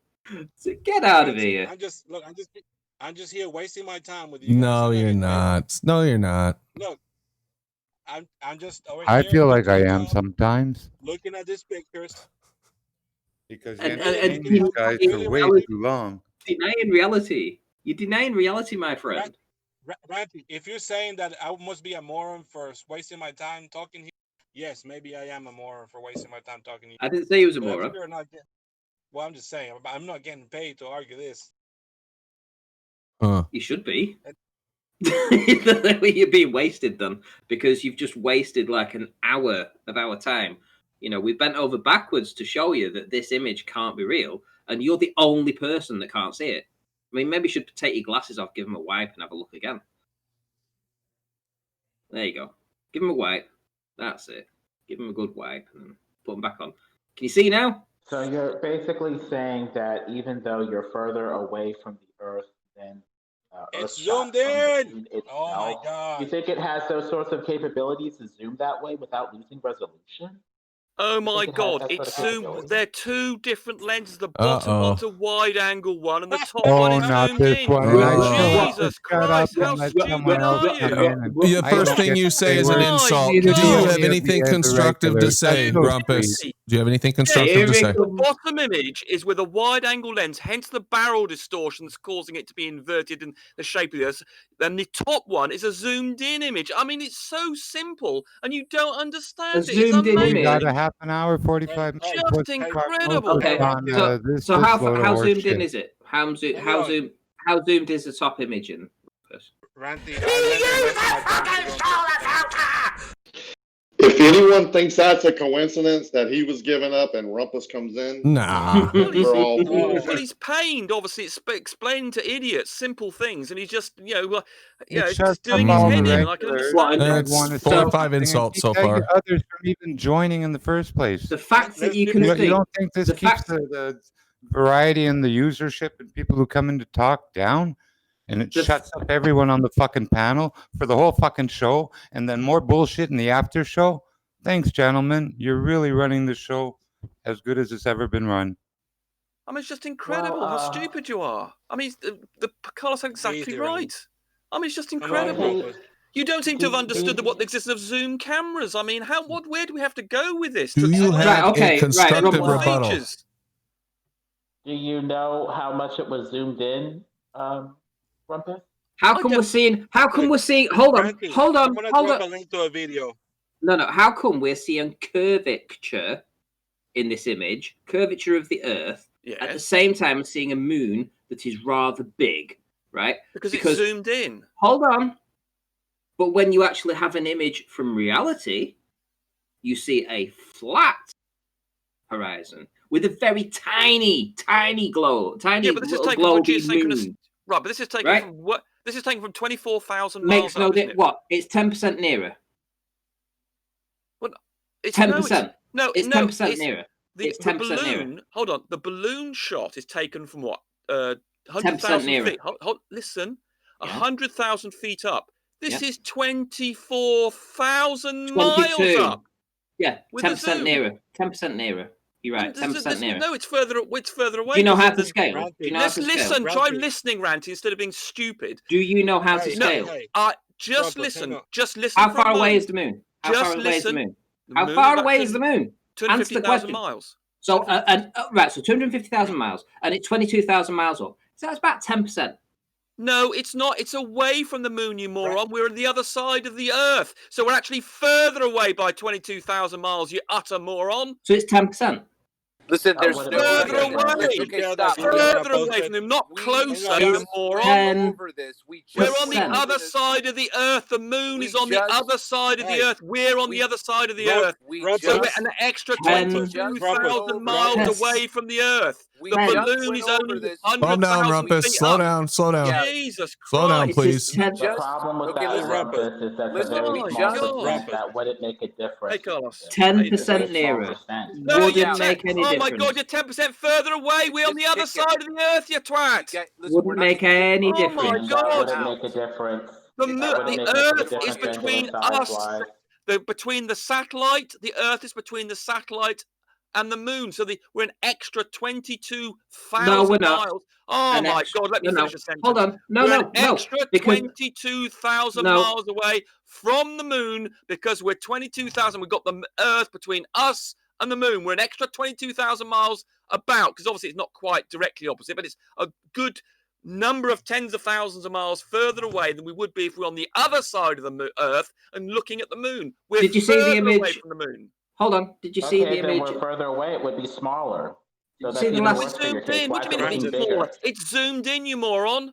So get out of here. I'm just here wasting my time with you. No, you're not. No, you're not. Look, I'm just. I feel like I am sometimes. Looking at these pictures. Because these guys for way too long. Denying reality. You're denying reality, my friend. Ranty, if you're saying that I must be a moron for wasting my time talking here, yes, maybe I am a moron for wasting my time talking here. I didn't say you was a moron. Well, I'm just saying, I'm not getting paid to argue this. You should be. You're being wasted then, because you've just wasted like an hour of our time. We bent over backwards to show you that this image can't be real, and you're the only person that can't see it. I mean, maybe you should take your glasses off, give them a wipe, and have a look again. There you go. Give them a wipe. That's it. Give them a good wipe, and then put them back on. Can you see now? So you're basically saying that even though you're further away from the Earth than it's zoomed in. Itself, oh my God! You think it has those sorts of capabilities to zoom that way without losing resolution? Oh my God! It's zoomed. They're two different lenses. The bottom one's a wide-angle one, and the top one is zoomed in. Jesus Christ! How stupid are you? The first thing you say is an insult. Do you have anything constructive to say, Grumpus? Do you have anything constructive to say? The bottom image is with a wide-angle lens, hence the barrel distortion that's causing it to be inverted in the shape of the Earth. Then the top one is a zoomed-in image. I mean, it's so simple, and you don't understand it. It's amazing. We got a half an hour, 45 minutes. Just incredible. Okay, so how zoomed in is it? How zoomed is the top image in? Ranty, if anyone thinks that's a coincidence that he was giving up and Rumpus comes in, nah. Well, he's pained. Obviously, it's explaining to idiots simple things, and he's just, just doing his head in. I can understand. It's 4 or 5 insults so far. Others from even joining in the first place. The fact that you can you don't think this keeps the variety and the usership and people who come in to talk down? And it shuts up everyone on the fucking panel for the whole fucking show, and then more bullshit in the after show. Thanks, gentlemen. You're really running the show as good as it's ever been run. I mean, it's just incredible how stupid you are. I mean, Carlos is exactly right. I mean, it's just incredible. You don't seem to have understood what the existence of zoom cameras. I mean, where do we have to go with this? Do you have a constructive rebuttal? Features? Do you know how much it was zoomed in, Rumpus? How come we're seeing? Hold on. I'm gonna drop a link to a video. No. How come we're seeing curvature in this image, curvature of the Earth, at the same time as seeing a moon that is rather big, right? Because it's zoomed in. Hold on. But when you actually have an image from reality, you see a flat horizon with a very tiny glow, tiny but this is little taken from glowing geosynchronous. moon. Right, but this is taken from what? This is taken from 24,000 miles. Makes no difference. What? It's 10% nearer. Well, it's 10%. It's 10% nearer. It's 10% balloon. Nearer. Hold on. The balloon shot is taken from what? 100,000 feet. Listen, 100,000 feet up. This is 24,000 miles up. Yeah, 10% nearer. 10% nearer. You're right. 10% nearer. No, it's further away. Do you know how to scale? Listen. Try listening, Ranty, instead of being stupid. Do you know how to scale? Just listen. Just listen. How far away is the moon? How far away is the moon? How far away is the moon? Answer the question. Miles. So, right. So 250,000 miles, and it's 22,000 miles up. So that's about 10%. No, it's not. It's away from the moon, you moron. We're on the other side of the Earth. So we're actually further away by 22,000 miles, you utter moron. So it's 10%. Listen, there's further away from them, not closer, you moron. We're on the other side of the Earth. The moon is on the other side of the Earth. We're on the other side of the Earth. So we're an extra 22,000 miles away from the Earth. The balloon is only 100,000 Calm down, Rumpus. Slow down. Jesus Christ. Slow down, please. The problem with that, Rumpus, is that the very small percent that wouldn't make a difference. 10% nearer. Wouldn't make any difference. Oh my God, you're 10% further away. We're on the other side of the Earth, you twat. Wouldn't make any difference. Oh my God. That wouldn't make a difference. The Earth is between us. Between the satellite, the Earth is between the satellite and the moon. So we're an extra 22,000 miles. Oh my God, let me finish a sentence. Hold on. We're an extra 22,000 miles away from the moon because we're 22,000. We've got the Earth between us and the moon. We're an extra 22,000 miles about, because obviously it's not quite directly opposite, but it's a good number of tens of thousands of miles further away than we would be if we were on the other side of the Earth and looking at the moon. We're Did you see the image away from the moon. Hold on. Did you see the image? Then we're further away. It would be smaller. So See the last zoomed in. What do you mean it's smaller? It's zoomed in, you moron.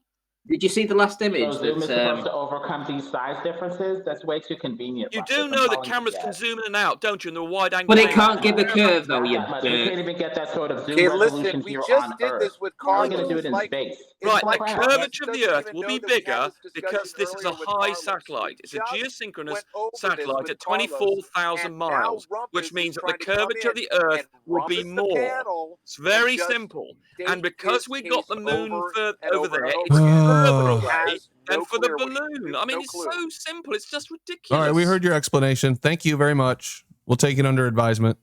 Did you see the last image? So Zoom is supposed to overcome these size differences? That's way too convenient. You do know that cameras can zoom in and out, don't you? In the wide angle. But it can't give a curve, though. You can't even get that sort of zoom resolution resolution we here just on did Earth. this with How are we cars. going to do it in space? Right, the curvature of the Earth will be bigger because this is a high satellite. It's a geosynchronous satellite at 24,000 miles, which means that the curvature of the Earth will be more. It's very simple. And because we got the moon over there, it's further away than for the balloon. I mean, it's so simple. It's just ridiculous. All right, we heard your explanation. Thank you very much. We'll take it under advisement.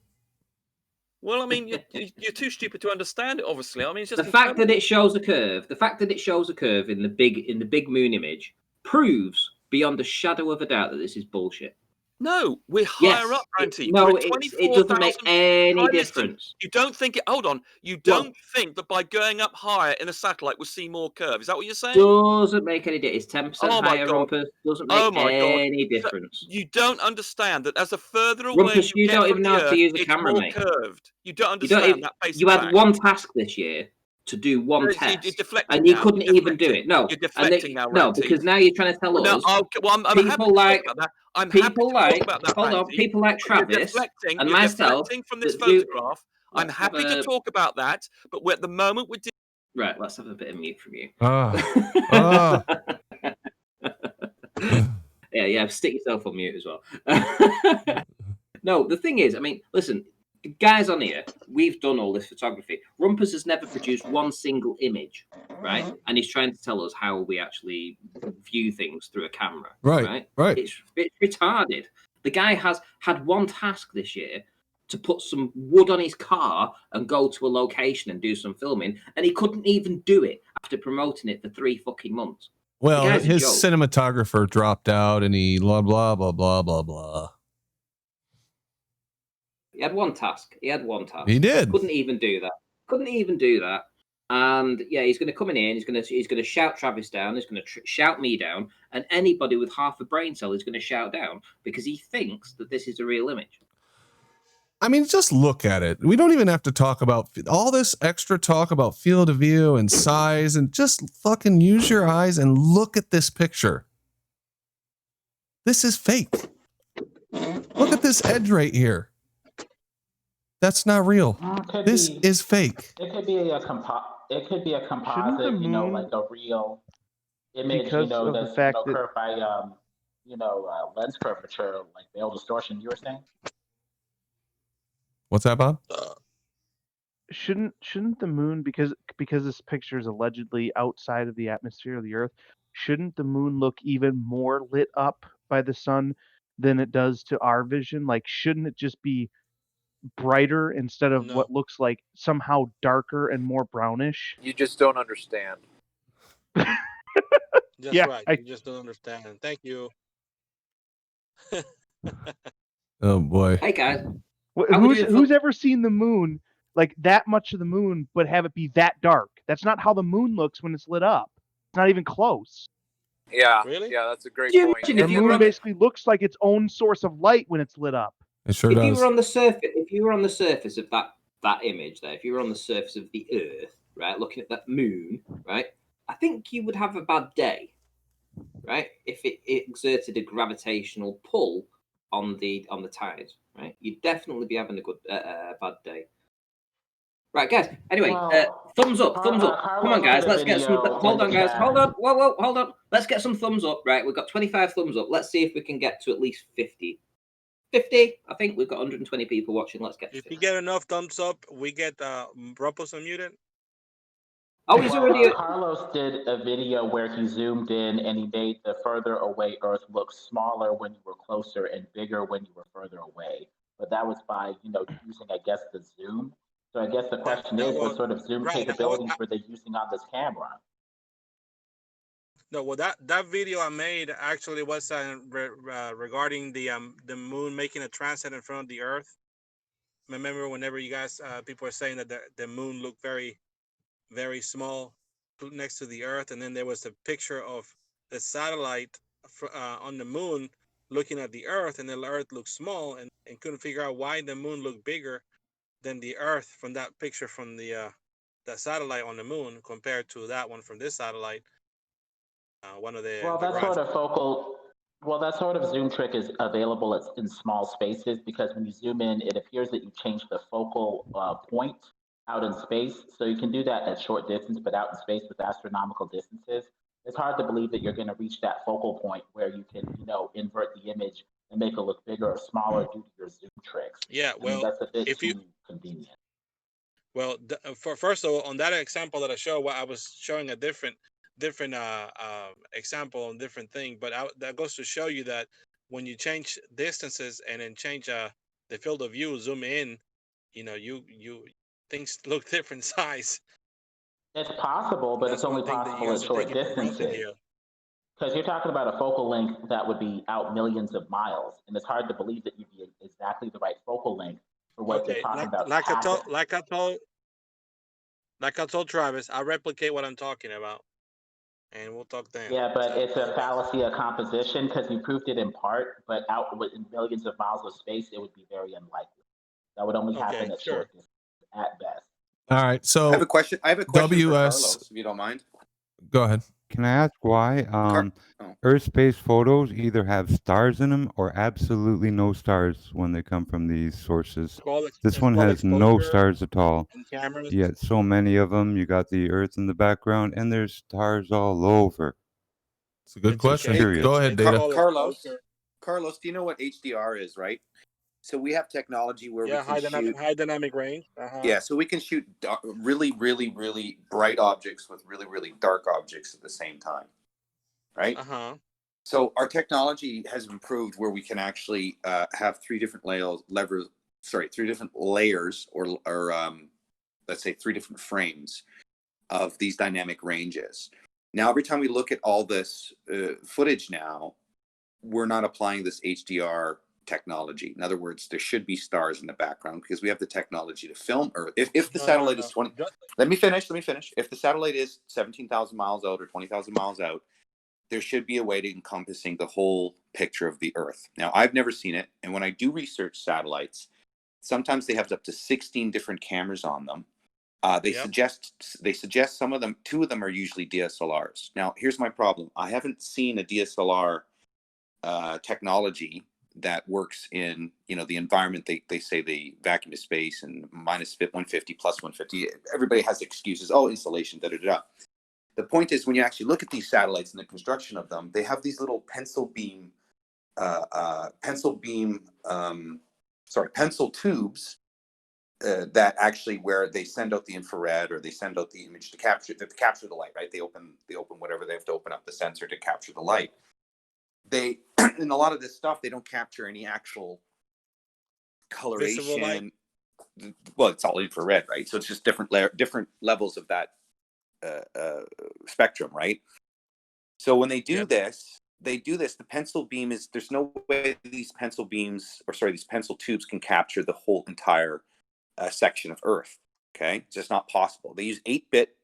Well, I mean, you're too stupid to understand it. Obviously, I mean, it's just the fact that it shows a curve. The fact that it shows a curve in the big moon image proves beyond a shadow of a doubt that this is bullshit. No, we're higher up, Ranty. No, it doesn't make any difference. You don't think it? Hold on. You don't think that by going up higher in a satellite we'll see more curve? Is that what you're saying? Doesn't make any difference. It's 10% higher, Rumpus. Doesn't make any difference. So you don't understand that as the further away Rumpus, you don't even know how to use a camera, mate. Curved. You don't understand that basic You had fact. one task this year to do one test, and you couldn't even do it. No, you're deflecting now, no, because now you're trying to tell us. I'm people like people like Travis and myself from this photograph. I'm happy to talk about that, but at the moment we're right. Let's have a bit of mute from you. Yeah. Stick yourself on mute as well. No, the thing is, I mean, listen. Guys on here, we've done all this photography. Rumpus has never produced one single image, right? And he's trying to tell us how we actually view things through a camera. Right. It's retarded. The guy has had one task this year to put some wood on his car and go to a location and do some filming, and he couldn't even do it after promoting it for 3 fucking months. Well, his cinematographer dropped out, and he blah blah blah blah blah blah. He had one task. He did. Couldn't even do that. And yeah, he's going to come in here and he's going to shout Travis down. He's going to shout me down, and anybody with half a brain cell is going to shout down because he thinks that this is a real image. I mean, just look at it. We don't even have to talk about all this extra talk about field of view and size, and just fucking use your eyes and look at this picture. This is fake. Look at this edge right here. That's not real. This is fake. It could be a composite, you know, like a real image, because you know, of the that's fact that curved by lens curvature, like veil distortion. You were saying? What's that, Bob? Shouldn't the moon, because this picture is allegedly outside of the atmosphere of the Earth, shouldn't the moon look even more lit up by the sun than it does to our vision? Like, shouldn't it just be brighter instead of what looks like somehow darker and more brownish? You just don't understand. That's right. You just don't understand. Thank you. Oh boy. Hey guys. Who's ever seen the moon, like that much of the moon, but have it be that dark? That's not how the moon looks when it's lit up. It's not even close. Yeah. Really? Yeah, that's a great You point. imagine The moon basically looks like its own source of light when it's lit up. It sure If does. you were on the surface of that image there, if you were on the surface of the Earth, right, looking at that moon, right, I think you would have a bad day, right, if it exerted a gravitational pull on the tide, right? You'd definitely be having a bad day. Right, guys. Anyway, thumbs up. Come on, guys. Let's get some. Hold on, guys. Hold on. Whoa. Hold on. Let's get some thumbs up. Right, we've got 25 thumbs up. Let's see if we can get to at least 50. 50. I think we've got 120 people watching. Let's get. If you get enough thumbs up, we get Rumpus unmuted. Oh, he's already. Carlos did a video where he zoomed in and he made the further away Earth look smaller when you were closer and bigger when you were further away. But that was by using, I guess, the zoom. So I guess the question is, what sort of zoom capabilities were they using on this camera? No, well, that video I made actually was regarding the moon making a transit in front of the Earth. Remember, whenever you guys people are saying that the moon looked very, very small next to the Earth, and then there was a picture of the satellite on the moon looking at the Earth, and the Earth looked small, and couldn't figure out why the moon looked bigger than the Earth from that picture from the satellite on the moon compared to that one from this satellite. One of the that sort of zoom trick is available in small spaces, because when you zoom in, it appears that you change the focal point out in space. So you can do that at short distance, but out in space with astronomical distances, it's hard to believe that you're going to reach that focal point where you can, invert the image and make it look bigger or smaller due to your zoom tricks. Yeah, well, that's a bit too convenient. Well, first of all, on that example that I showed, I was showing a different example on different thing, but that goes to show you that when you change distances and then change the field of view, zoom in, you things look different size. It's possible, but it's only possible at short distances. Because you're talking about a focal length that would be out millions of miles, and it's hard to believe that you'd be exactly the right focal length for what you're talking about. Like I told Travis, I replicate what I'm talking about, and we'll talk then. Yeah, but it's a fallacy of composition, because you proved it in part, but out in millions of miles of space, it would be very unlikely. That would only happen at short distance at best. All right, so I have a question for Carlos, if you don't mind. Go ahead. Can I ask why Earth space photos either have stars in them or absolutely no stars when they come from these sources? This one has no stars at all. Yet so many of them. You got the Earth in the background, and there's stars all over. It's a good question. Curious. Go ahead, Data. Carlos, do you know what HDR is, right? So we have technology where we can shoot high dynamic range. Yeah, so we can shoot really, really, really bright objects with really, really dark objects at the same time, right? So our technology has improved where we can actually have 3 different layers, or let's say 3 different frames of these dynamic ranges. Now, every time we look at all this footage now, we're not applying this HDR technology. In other words, there should be stars in the background because we have the technology to film Earth. If the satellite is 20, let me finish. If the satellite is 17,000 miles out or 20,000 miles out, there should be a way to encompassing the whole picture of the Earth. Now, I've never seen it. And when I do research satellites, sometimes they have up to 16 different cameras on them. They suggest some of them, 2 of them are usually DSLRs. Now, here's my problem. I haven't seen a DSLR technology that works in, the environment. They say the vacuum of space and minus 150, plus 150. Everybody has excuses. Oh, insulation, da da da. The point is, when you actually look at these satellites and the construction of them, they have these little pencil tubes that actually, where they send out the infrared or they send out the image to capture the light, right? They open whatever they have to open up the sensor to capture the light. They in a lot of this stuff, they don't capture any actual coloration. Well, it's all infrared, right? So it's just different levels of that spectrum, right? So when they do this, the pencil beam is, there's no way these pencil tubes can capture the whole entire section of Earth. Okay, it's just not possible. They use 8-bit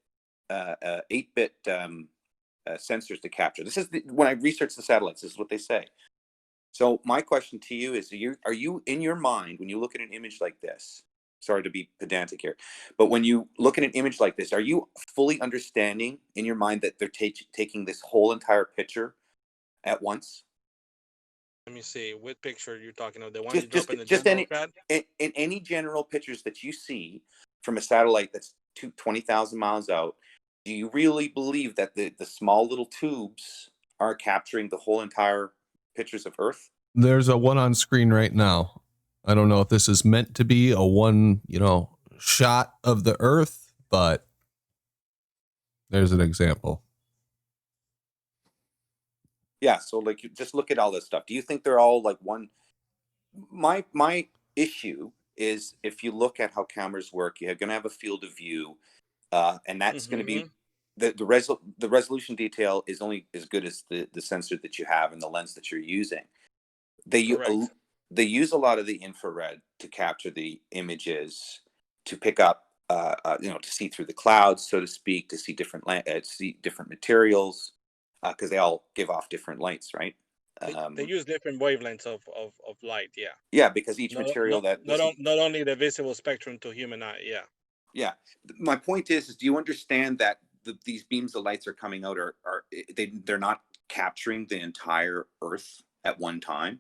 sensors to capture. This is when I research the satellites, this is what they say. So my question to you is, are you in your mind, when you look at an image like this, sorry to be pedantic here, but when you look at an image like this, are you fully understanding in your mind that they're taking this whole entire picture at once? Let me see what picture you're talking about. The one you drop in the general chat? In any general pictures that you see from a satellite that's 20,000 miles out, do you really believe that the small little tubes are capturing the whole entire pictures of Earth? There's a one on screen right now. I don't know if this is meant to be a one, shot of the Earth, but there's an example. Yeah, so like, you just look at all this stuff. Do you think they're all like one? My issue is, if you look at how cameras work, you're going to have a field of view, and that's going to be the resolution detail is only as good as the sensor that you have and the lens that you're using. They use a lot of the infrared to capture the images, to pick up, to see through the clouds, so to speak, to see different materials, because they all give off different lights, right? They use different wavelengths of light. Yeah. Yeah, because each material not only the visible spectrum to human eye. Yeah. Yeah. My point is do you understand that these beams of lights are coming out they're not capturing the entire Earth at one time?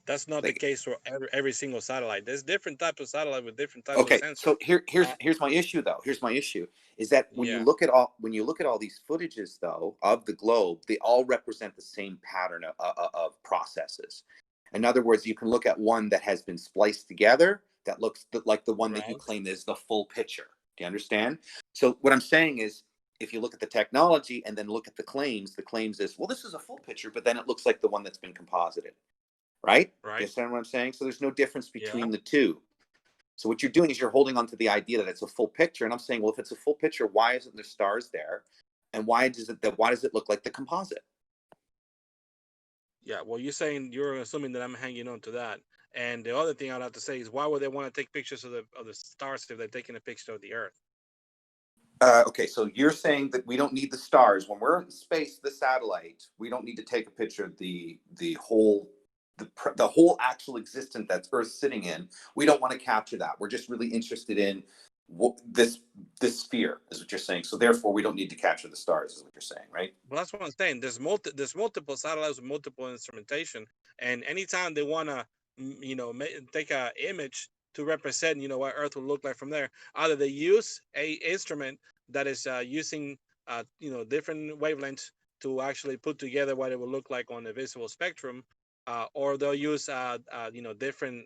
That's not the case for every single satellite. There's different types of satellite with different types of sensors. So here's my issue though. Here's my issue is that when you look at all these footages though of the globe, they all represent the same pattern of processes. In other words, you can look at one that has been spliced together that looks like the one that you claim is the full picture. Do you understand? So what I'm saying is, if you look at the technology and then look at the claims is, well, this is a full picture, but then it looks like the one that's been composited. Right? You understand what I'm saying? So there's no difference between the two. So what you're doing is you're holding on to the idea that it's a full picture. And I'm saying, well, if it's a full picture, why isn't there stars there? And why does it look like the composite? Yeah, well, you're assuming that I'm hanging on to that. And the other thing I'd have to say is, why would they want to take pictures of the stars if they're taking a picture of the Earth? Okay, so you're saying that we don't need the stars when we're in space, the satellite. We don't need to take a picture of the whole actual existence that's Earth sitting in. We don't want to capture that. We're just really interested in this sphere, is what you're saying. So therefore, we don't need to capture the stars, is what you're saying, right? Well, that's what I'm saying. There's multiple satellites with multiple instrumentation, and anytime they want to, take a image to represent, what Earth will look like from there, either they use a instrument that is using, different wavelengths to actually put together what it will look like on the visible spectrum, or they'll use different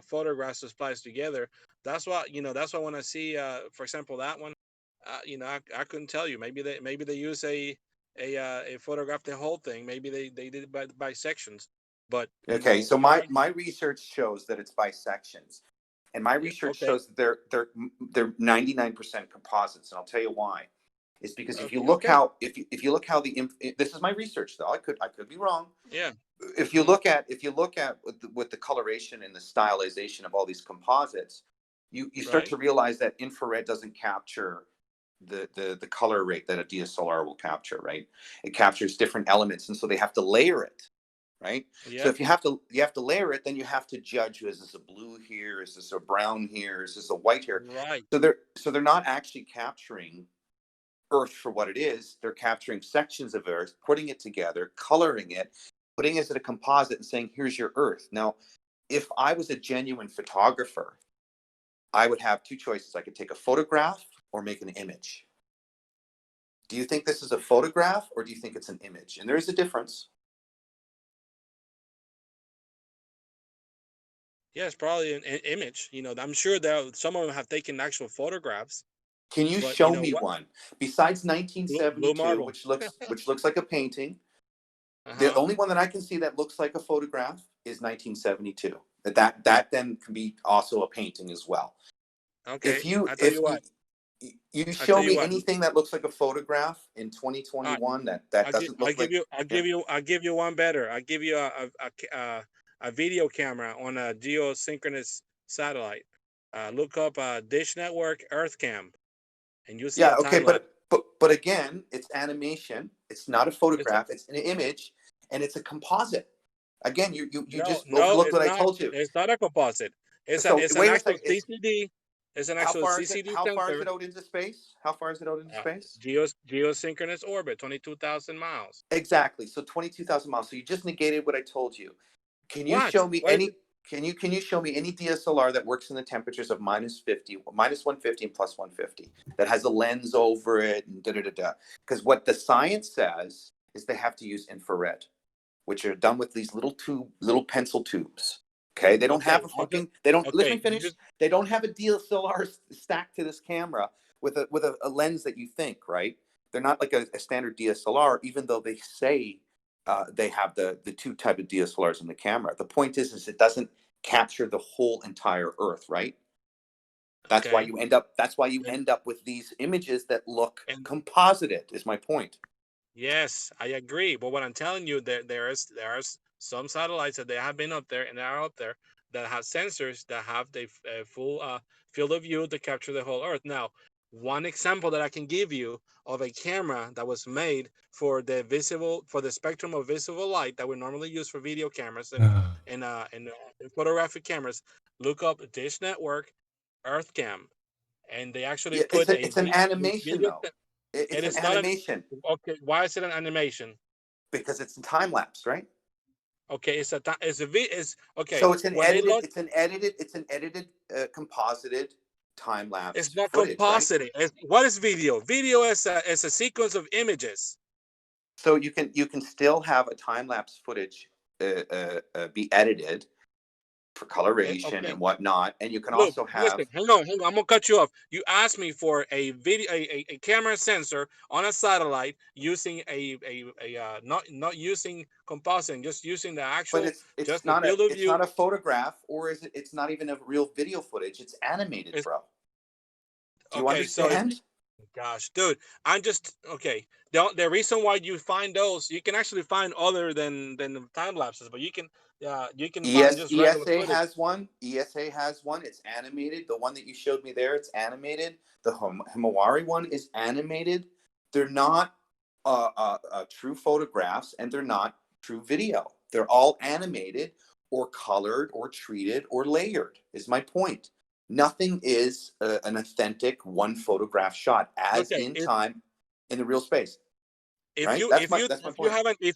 photographs to splice together. That's why when I see, for example, that one, I couldn't tell you. Maybe they use a photograph the whole thing. Maybe they did it by sections. But okay, so my research shows that it's by sections, and my research shows that they're 99% composites, and I'll tell you why. It's because if you look how if you look how this is my research though, I could be wrong. Yeah. If you look at with the coloration and the stylization of all these composites, you start to realize that infrared doesn't capture the color rate that a DSLR will capture, right? It captures different elements, and so they have to layer it, right? So if you have to layer it, then you have to judge, is this a blue here, is this a brown here, is this a white here? Right. So they're not actually capturing Earth for what it is. They're capturing sections of Earth, putting it together, coloring it, putting it as a composite, and saying, here's your Earth. Now, if I was a genuine photographer, I would have two choices. I could take a photograph or make an image. Do you think this is a photograph or do you think it's an image? And there is a difference. Yeah, it's probably an image. I'm sure that some of them have taken actual photographs. Can you show me one besides 1972, which looks like a painting? The only one that I can see that looks like a photograph is 1972. That then can be also a painting as well. Okay. If you show me anything that looks like a photograph in 2021 that doesn't look like. I'll give you one better. I'll give you a video camera on a geosynchronous satellite. Look up Dish Network EarthCam, and you see a time lapse. But again, it's animation. It's not a photograph. It's an image, and it's a composite. Again, you just overlooked what I told you. It's not a composite. It's an actual CCD. It's an actual CCD. How far is it out into space? How far is it out into space? Geosynchronous orbit, 22,000 miles. Exactly. So 22,000 miles. So you just negated what I told you. Can you show me any? Can you show me any DSLR that works in the temperatures of -50, -150, and +150 that has a lens over it and Because what the science says is they have to use infrared, which are done with these little pencil tubes. Okay, they don't have a fucking. They don't. Let me finish. They don't have a DSLR stacked to this camera with a lens that you think, right? They're not like a standard DSLR, even though they say they have the two type of DSLRs in the camera. The point is it doesn't capture the whole entire Earth, right? That's why you end up. That's why you end up with these images that look composited. Is my point. Yes, I agree. But what I'm telling you, there are some satellites that they have been up there and they are out there that have sensors that have the full field of view to capture the whole Earth. Now, one example that I can give you of a camera that was made for the spectrum of visible light that we normally use for video cameras and photographic cameras. Look up Dish Network EarthCam, and they actually put it's an animation though. It's an animation. Okay, why is it an animation? Because it's time lapse, right? Okay, it's okay. So it's an edited, composited time lapse. It's not footage, compositing. Right? What is video? Video is a sequence of images. So you can still have a time lapse footage be edited for coloration and whatnot, and you can also have. Listen, hang on. I'm gonna cut you off. You asked me for a video, a camera sensor on a satellite using not using compositing, just using the actual. But it's not a photograph, or is it? It's not even a real video footage. It's animated, bro. Do you understand? Gosh, dude, I'm just okay. The reason why you find those, you can actually find other than the time lapses, but you can find just regular footage. has one. ESA has one. It's animated. The one that you showed me there, it's animated. The Himawari one is animated. They're not true photographs, and they're not true video. They're all animated or colored or treated or layered. Is my point. Nothing is an authentic one photograph shot time in the real space. If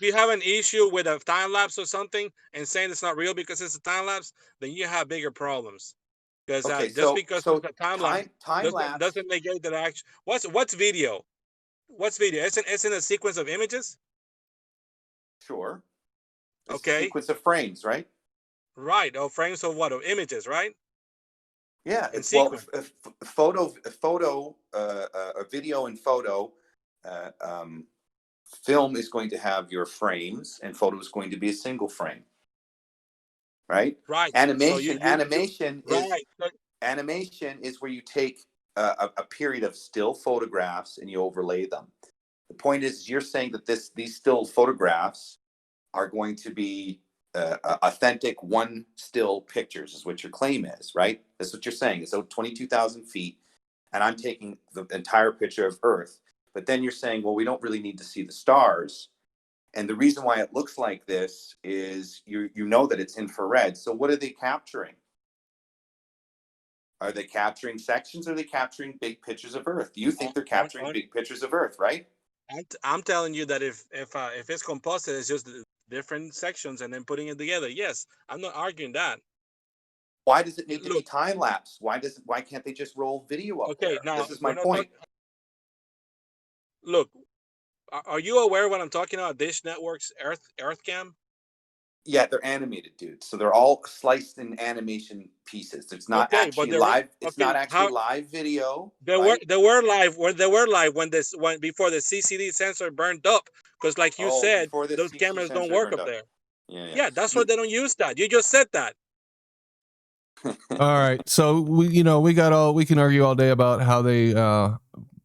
you have an issue with a time lapse or something and saying it's not real because it's a time lapse, then you have bigger problems. Because it's a time lapse doesn't negate that action. What's video? What's video? It's in a sequence of images. Sure. It's a sequence of frames, right? Right. Or frames of what? Of images, right? Yeah, it's a video and photo. Film is going to have your frames, and photo is going to be a single frame. right? Right. Animation right. Animation is where you take a period of still photographs and you overlay them. The point is, you're saying that these still photographs are going to be authentic one still pictures, is what your claim is, right? That's what you're saying. It's 22,000 feet, and I'm taking the entire picture of Earth. But then you're saying, well, we don't really need to see the stars. And the reason why it looks like this is you know that it's infrared. So what are they capturing? Are they capturing sections, or are they capturing big pictures of Earth? You think they're capturing big pictures of Earth, right? I'm telling you that if it's composite, it's just different sections and then putting it together. Yes, I'm not arguing that. Why does it need to be time lapse? Why can't they just roll video up there? Now This is my point. Look, are you aware of what I'm talking about? Dish Network's Earth Cam? Yeah, they're animated, dude. So they're all sliced in animation pieces. It's not actually live. It's not actually live video. They were live when before the CCD sensor burned up, because like you said, those cameras don't work up there. Yeah, that's why they don't use that. You just said that. All right, so we can argue all day about how they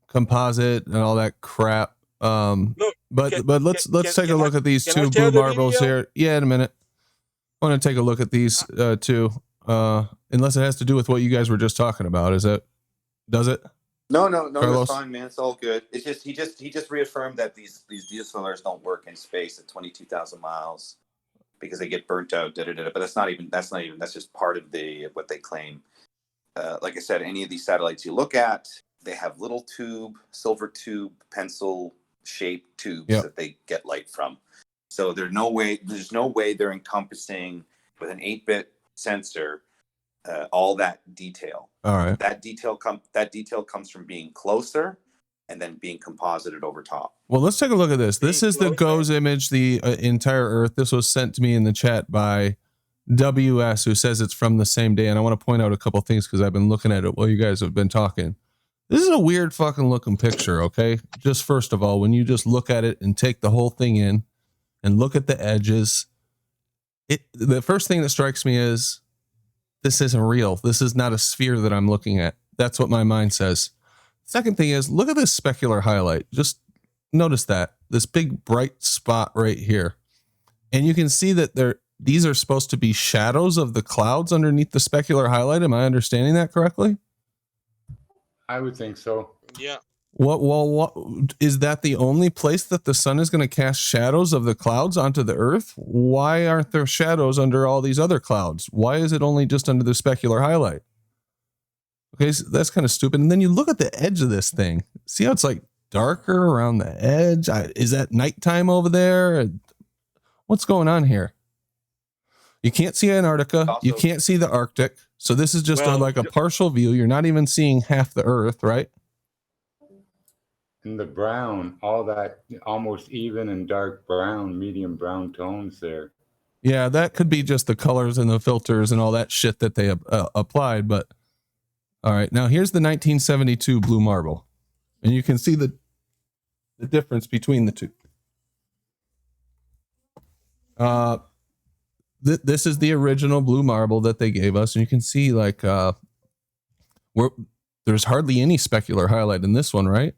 composite and all that crap. But let's take a look at these two blue marbles here. Yeah, in a minute. I want to take a look at these two. Unless it has to do with what you guys were just talking about. Does it? No, Carlos? that's fine, man. It's all good. It's just he just reaffirmed that these DSLRs don't work in space at 22,000 miles because they get burnt out. But that's just part of what they claim. Like I said, any of these satellites you look at, they have little silver tube, pencil shaped tubes that they get light from. So there's no way they're encompassing with an 8-bit sensor all that detail. All right. That detail comes from being closer and then being composited over top. Well, let's take a look at this. This is the GOES image, the entire Earth. This was sent to me in the chat by WS, who says it's from the same day. And I want to point out a couple things because I've been looking at it while you guys have been talking. This is a weird fucking looking picture, okay? Just first of all, when you just look at it and take the whole thing in and look at the edges, the first thing that strikes me is this isn't real. This is not a sphere that I'm looking at. That's what my mind says. Second thing is, look at this specular highlight. Just notice that. This big bright spot right here. And you can see that these are supposed to be shadows of the clouds underneath the specular highlight. Am I understanding that correctly? I would think so. Yeah. What is that the only place that the sun is going to cast shadows of the clouds onto the Earth? Why aren't there shadows under all these other clouds? Why is it only just under the specular highlight? Okay, so that's kind of stupid. And then you look at the edge of this thing. See how it's like darker around the edge? Is that nighttime over there? What's going on here? You can't see Antarctica. You can't see the Arctic. So this is just like a partial view. You're not even seeing half the Earth, right? And the brown, all that almost even and dark brown, medium brown tones there. Yeah, that could be just the colors and the filters and all that shit that they applied. But all right, now here's the 1972 blue marble, and you can see the difference between the two. This is the original blue marble that they gave us, and you can see like there's hardly any specular highlight in this one, right?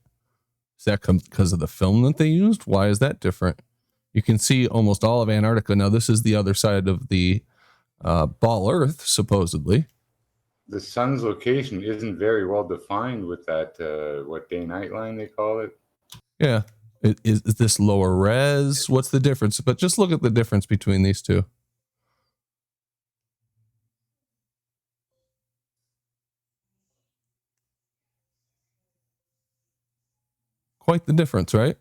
Is that because of the film that they used? Why is that different? You can see almost all of Antarctica. Now, this is the other side of the ball Earth, supposedly. The sun's location isn't very well defined with that, what day-night line they call it. Yeah. Is this lower res? What's the difference? But just look at the difference between these two. Quite the difference, right?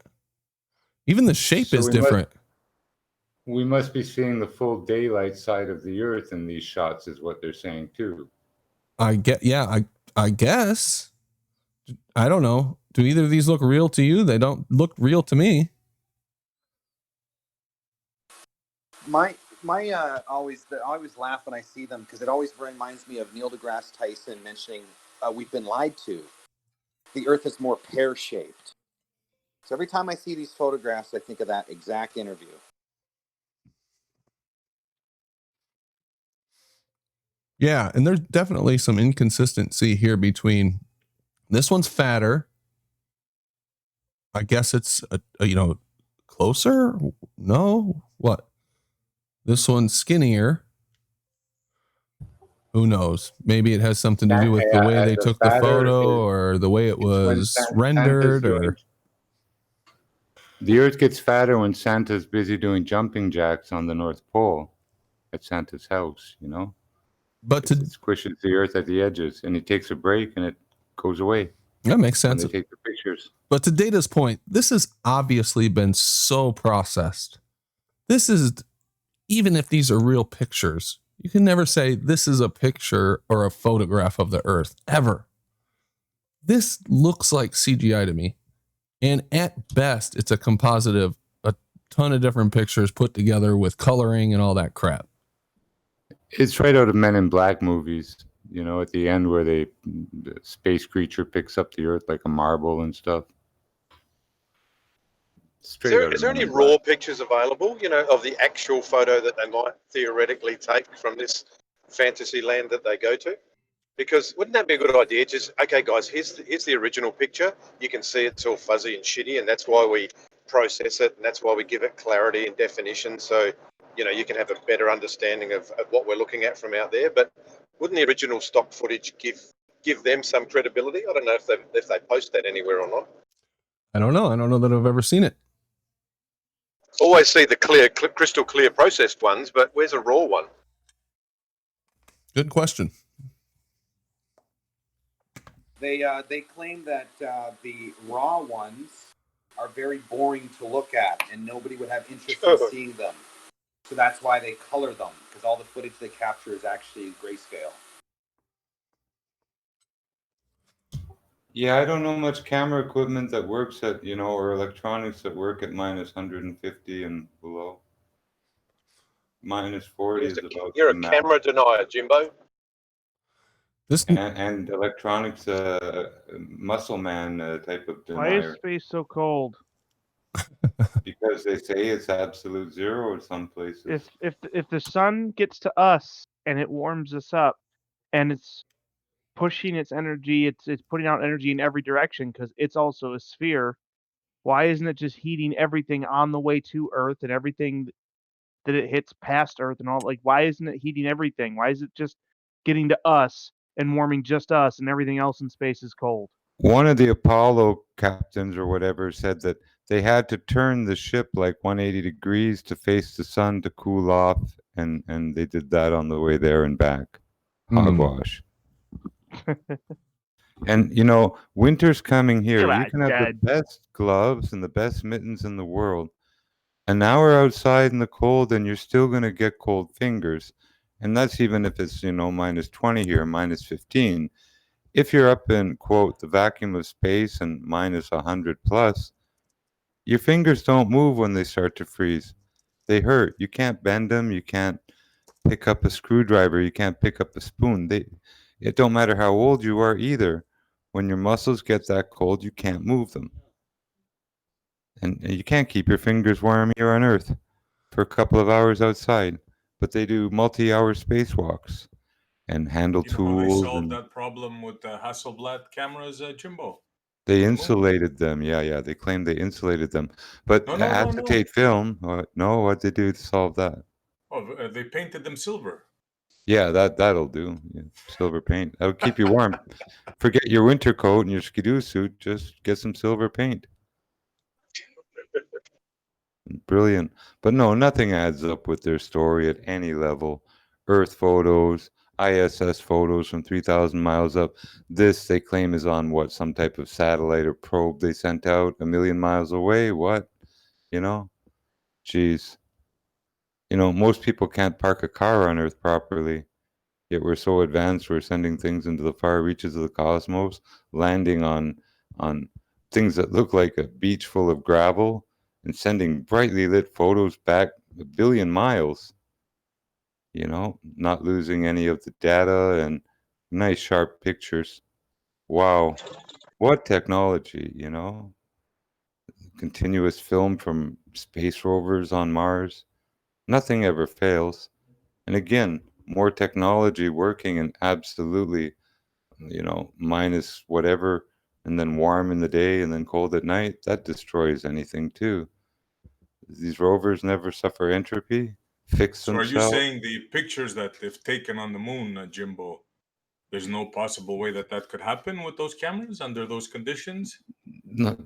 Even the shape is different. We must be seeing the full daylight side of the Earth in these shots, is what they're saying too. I guess. I don't know. Do either of these look real to you? They don't look real to me. I always laugh when I see them because it always reminds me of Neil deGrasse Tyson mentioning we've been lied to. The Earth is more pear-shaped. So every time I see these photographs, I think of that exact interview. Yeah, and there's definitely some inconsistency here between this one's fatter. I guess it's a closer. No, what? This one's skinnier. Who knows? Maybe it has something to do with the way they took the photo or the way it was rendered or. The Earth gets fatter when Santa's busy doing jumping jacks on the North Pole at Santa's house, But it squishes the Earth at the edges, and he takes a break, and it goes away. That makes sense. When they take the pictures. But to Data's point, this has obviously been so processed. This is, even if these are real pictures, you can never say this is a picture or a photograph of the Earth, ever. This looks like CGI to me. And at best, it's a composite of a ton of different pictures put together with coloring and all that crap. It's right out of Men in Black movies, at the end where the space creature picks up the Earth like a marble and stuff. Is there any raw pictures available, of the actual photo that they might theoretically take from this fantasy land that they go to? Because wouldn't that be a good idea? Just, okay, guys, here's the original picture. You can see it's all fuzzy and shitty, and that's why we process it, and that's why we give it clarity and definition. So, you can have a better understanding of what we're looking at from out there. But wouldn't the original stock footage give them some credibility? I don't know if they post that anywhere or not. I don't know. I don't know that I've ever seen it. Always see the crystal clear processed ones, but where's a raw one? Good question. They claim that the raw ones are very boring to look at, and nobody would have interest in seeing them. So that's why they color them, because all the footage they capture is actually grayscale. Yeah, I don't know much camera equipment that works at, or electronics that work at minus 150 and below. Minus 40 is about. You're a camera denier, Jimbo. And electronics, muscle man type of denier. Why is space so cold? Because they say it's absolute zero in some places. If the sun gets to us and it warms us up, and it's pushing its energy, it's putting out energy in every direction because it's also a sphere. Why isn't it just heating everything on the way to Earth and everything that it hits past Earth and all? Like, why isn't it heating everything? Why is it just getting to us and warming just us, and everything else in space is cold? One of the Apollo captains or whatever said that they had to turn the ship like 180 degrees to face the sun to cool off, and they did that on the way there and back. Hogwash. And winter's coming here. You can have the best gloves and the best mittens in the world. An hour outside in the cold, and you're still going to get cold fingers. And that's even if it's, minus 20 here, minus 15. If you're up in, quote, the vacuum of space and minus 100 plus, your fingers don't move when they start to freeze. They hurt. You can't bend them. You can't pick up a screwdriver. You can't pick up a spoon. It don't matter how old you are either. When your muscles get that cold, you can't move them. And you can't keep your fingers warm here on Earth for a couple of hours outside. But they do multi-hour spacewalks and handle tools. They solved that problem with the Hasselblad cameras, Jimbo. They insulated them. Yeah. They claim they insulated them. But acetate film, what'd they do to solve that? Oh, they painted them silver. Yeah, that'll do. Yeah, silver paint. That'll keep you warm. Forget your winter coat and your skidoo suit. Just get some silver paint. Brilliant. But no, nothing adds up with their story at any level. Earth photos, ISS photos from 3,000 miles up. This, they claim, is on some type of satellite or probe they sent out 1 million miles away. What? Jeez. Most people can't park a car on Earth properly. Yet we're so advanced, we're sending things into the far reaches of the cosmos, landing on things that look like a beach full of gravel, and sending brightly lit photos back 1 billion miles. Not losing any of the data and nice sharp pictures. Wow. What technology, Continuous film from space rovers on Mars. Nothing ever fails. And again, more technology working, and absolutely, minus whatever, and then warm in the day and then cold at night, that destroys anything too. These rovers never suffer entropy, fix So are you themselves. saying the pictures that they've taken on the moon, Jimbo, there's no possible way that could happen with those cameras under those conditions? No,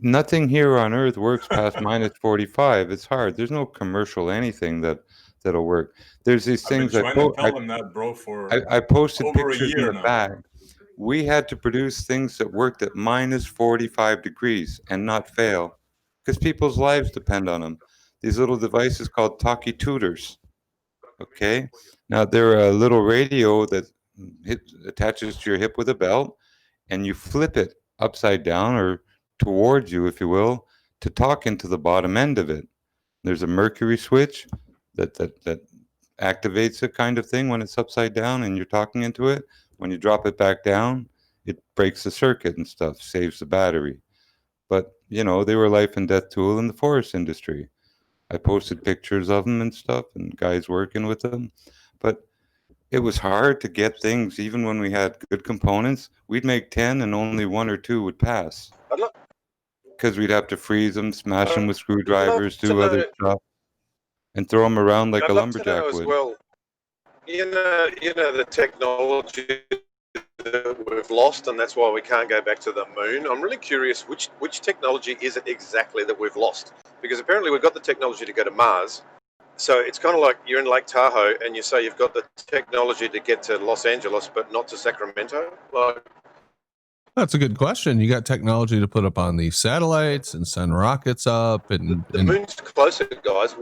nothing here on Earth works past minus 45. It's hard. There's no commercial anything that'll work. There's these I've been things trying to tell them that, bro, for I posted over a pictures in year the now. bag. We had to produce things that worked at minus 45 degrees and not fail because people's lives depend on them. These little devices called talkie tutors. Okay. Now they're a little radio that attaches to your hip with a belt, and you flip it upside down or towards you, if you will, to talk into the bottom end of it. There's a mercury switch that activates it, kind of thing, when it's upside down and you're talking into it. When you drop it back down, it breaks the circuit and stuff, saves the battery. But they were life and death tool in the forest industry. I posted pictures of them and stuff, and guys working with them. But it was hard to get things, even when we had good components. We'd make 10 and only 1 or 2 would pass. Because we'd have to freeze them, smash them with screwdrivers, do other stuff, and throw them around like a lumberjack would. Well, you know the technology that we've lost, and that's why we can't go back to the moon. I'm really curious which technology is it exactly that we've lost? Because apparently we've got the technology to go to Mars. So it's kind of like you're in Lake Tahoe and you say you've got the technology to get to Los Angeles, but not to Sacramento. That's a good question. You got technology to put up on these satellites and send rockets up, and the moon's closer, guys.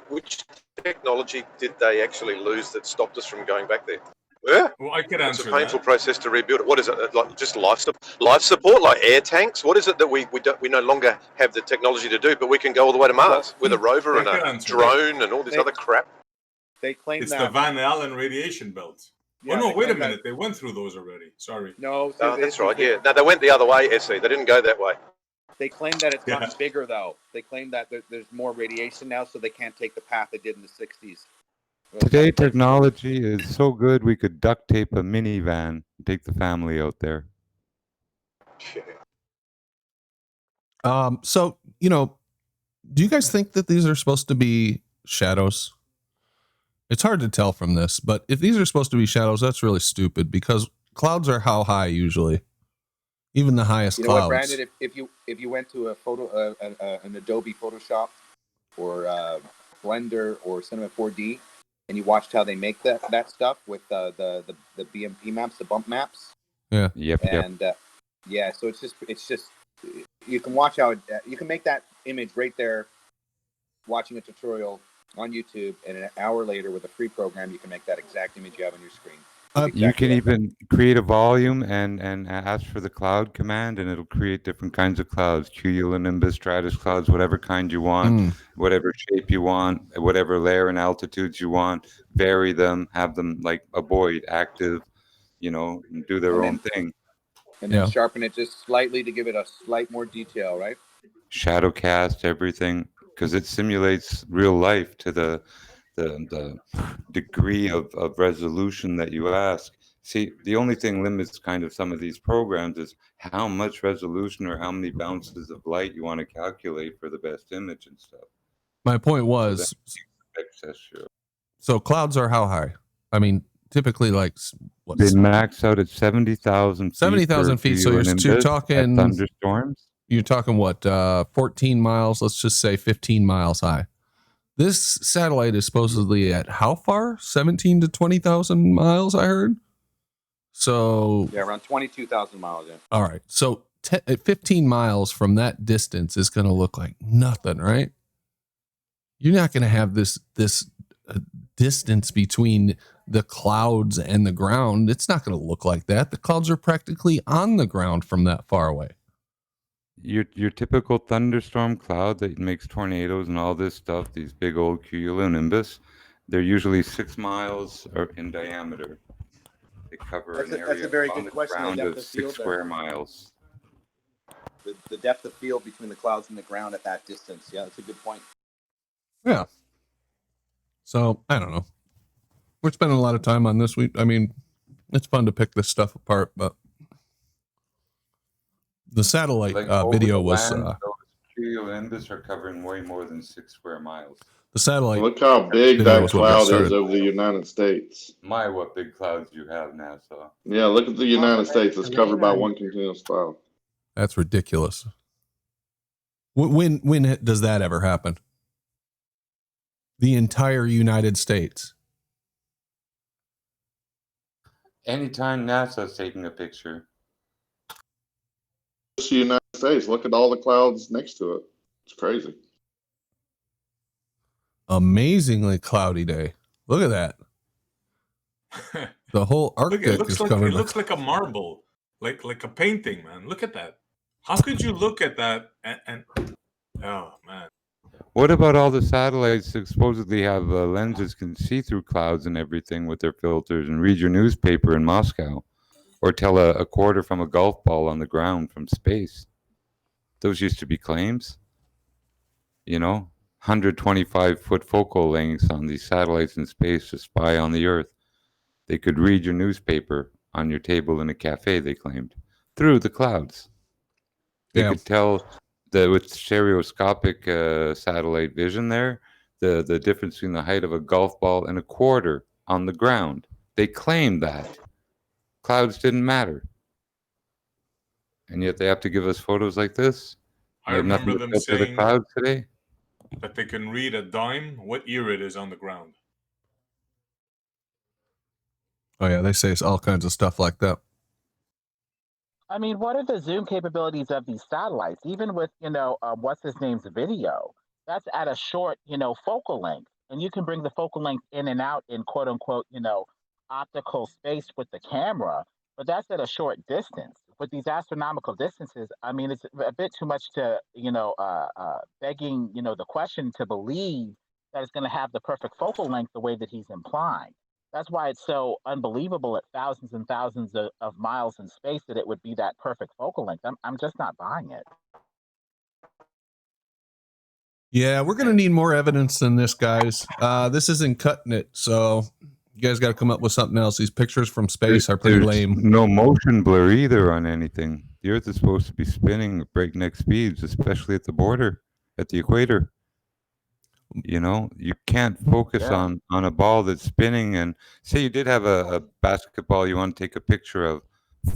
Which technology did they actually lose that stopped us from going back there? Yeah, well, I could answer that. It's a painful process to rebuild it. What is it? Like just life support, like air tanks? What is it that we no longer have the technology to do, but we can go all the way to Mars with a rover and a drone and all this other crap? They claim it's that the Van Allen radiation belts. Yeah, oh no, wait a minute. They went through those already. Sorry. No, that's right. Yeah, no, they went the other way. SC, they didn't go that way. They claim that it's gotten bigger, though. They claim that there's more radiation now, so they can't take the path they did in the 60s. Today, technology is so good we could duct tape a minivan and take the family out there. So, do you guys think that these are supposed to be shadows? It's hard to tell from this, but if these are supposed to be shadows, that's really stupid because clouds are how high usually? Even the highest clouds. What, Brandon? If you went to an Adobe Photoshop or Blender or Cinema 4D, and you watched how they make that stuff with the BMP maps, the bump maps. Yeah. Yep. And yeah, so it's just you can watch how you can make that image right there, watching a tutorial on YouTube, and an hour later with a free program, you can make that exact image you have on your screen. You can even create a volume and ask for the cloud command, and it'll create different kinds of clouds, cumulonimbus, stratus clouds, whatever kind you want, whatever shape you want, whatever layer and altitudes you want, vary them, have them like a void active, and do their own thing. And then sharpen it just slightly to give it a slight more detail, right? Shadow cast everything, because it simulates real life to the degree of resolution that you ask. See, the only thing limits kind of some of these programs is how much resolution or how many bounces of light you want to calculate for the best image and stuff. My point was, so clouds are how high? I mean, typically they max out at 70,000 feet. 70,000 feet. So you're talking thunderstorms. You're talking what? 14 miles. Let's just say 15 miles high. This satellite is supposedly at how far? 17 to 20,000 miles, I heard. So yeah, around 22,000 miles. Yeah. All right. So 15 miles from that distance is going to look like nothing, right? You're not going to have this distance between the clouds and the ground. It's not going to look like that. The clouds are practically on the ground from that far away. Your typical thunderstorm cloud that makes tornadoes and all this stuff, these big old cumulonimbus, they're usually 6 miles in diameter. They cover an area that's a very good question. Ground of 6 square miles. The depth of field between the clouds and the ground at that distance. Yeah, that's a good point. Yeah. So I don't know. We're spending a lot of time on this. I mean, it's fun to pick this stuff apart, but the satellite video was. Those geolindas are covering way more than 6 square miles. The satellite. Look how big that cloud is over the United States. My, what big clouds you have, NASA. Yeah, look at the United States. It's covered by one continuous cloud. That's ridiculous. When does that ever happen? The entire United States. Anytime NASA's taking a picture. It's the United States. Look at all the clouds next to it. It's crazy. Amazingly cloudy day. Look at that. The whole Arctic is covered. It looks like a marble, like a painting, man. Look at that. How could you look at that and oh man. What about all the satellites that supposedly have lenses can see through clouds and everything with their filters and read your newspaper in Moscow, or tell a quarter from a golf ball on the ground from space? Those used to be claims. 125-foot focal lengths on these satellites in space to spy on the Earth. They could read your newspaper on your table in a cafe, they claimed, through the clouds. They could tell with stereoscopic satellite vision there, the difference between the height of a golf ball and a quarter on the ground. They claimed that. Clouds didn't matter. And yet they have to give us photos like this. I remember them saying the clouds today. That they can read a dime, what year it is on the ground. Oh yeah, they say all kinds of stuff like that. I mean, what are the zoom capabilities of these satellites? Even with, what's his name's video, that's at a short, focal length. And you can bring the focal length in and out in quote unquote, optical space with the camera, but that's at a short distance. With these astronomical distances, I mean, it's a bit too much to, begging, the question to believe that it's going to have the perfect focal length the way that he's implying. That's why it's so unbelievable at thousands and thousands of miles in space that it would be that perfect focal length. I'm just not buying it. Yeah, we're going to need more evidence than this, guys. This isn't cutting it, so you guys got to come up with something else. These pictures from space are pretty lame. No motion blur either on anything. The Earth is supposed to be spinning at breakneck speeds, especially at the border, at the equator. You can't focus on a ball that's spinning. And say you did have a basketball you want to take a picture of.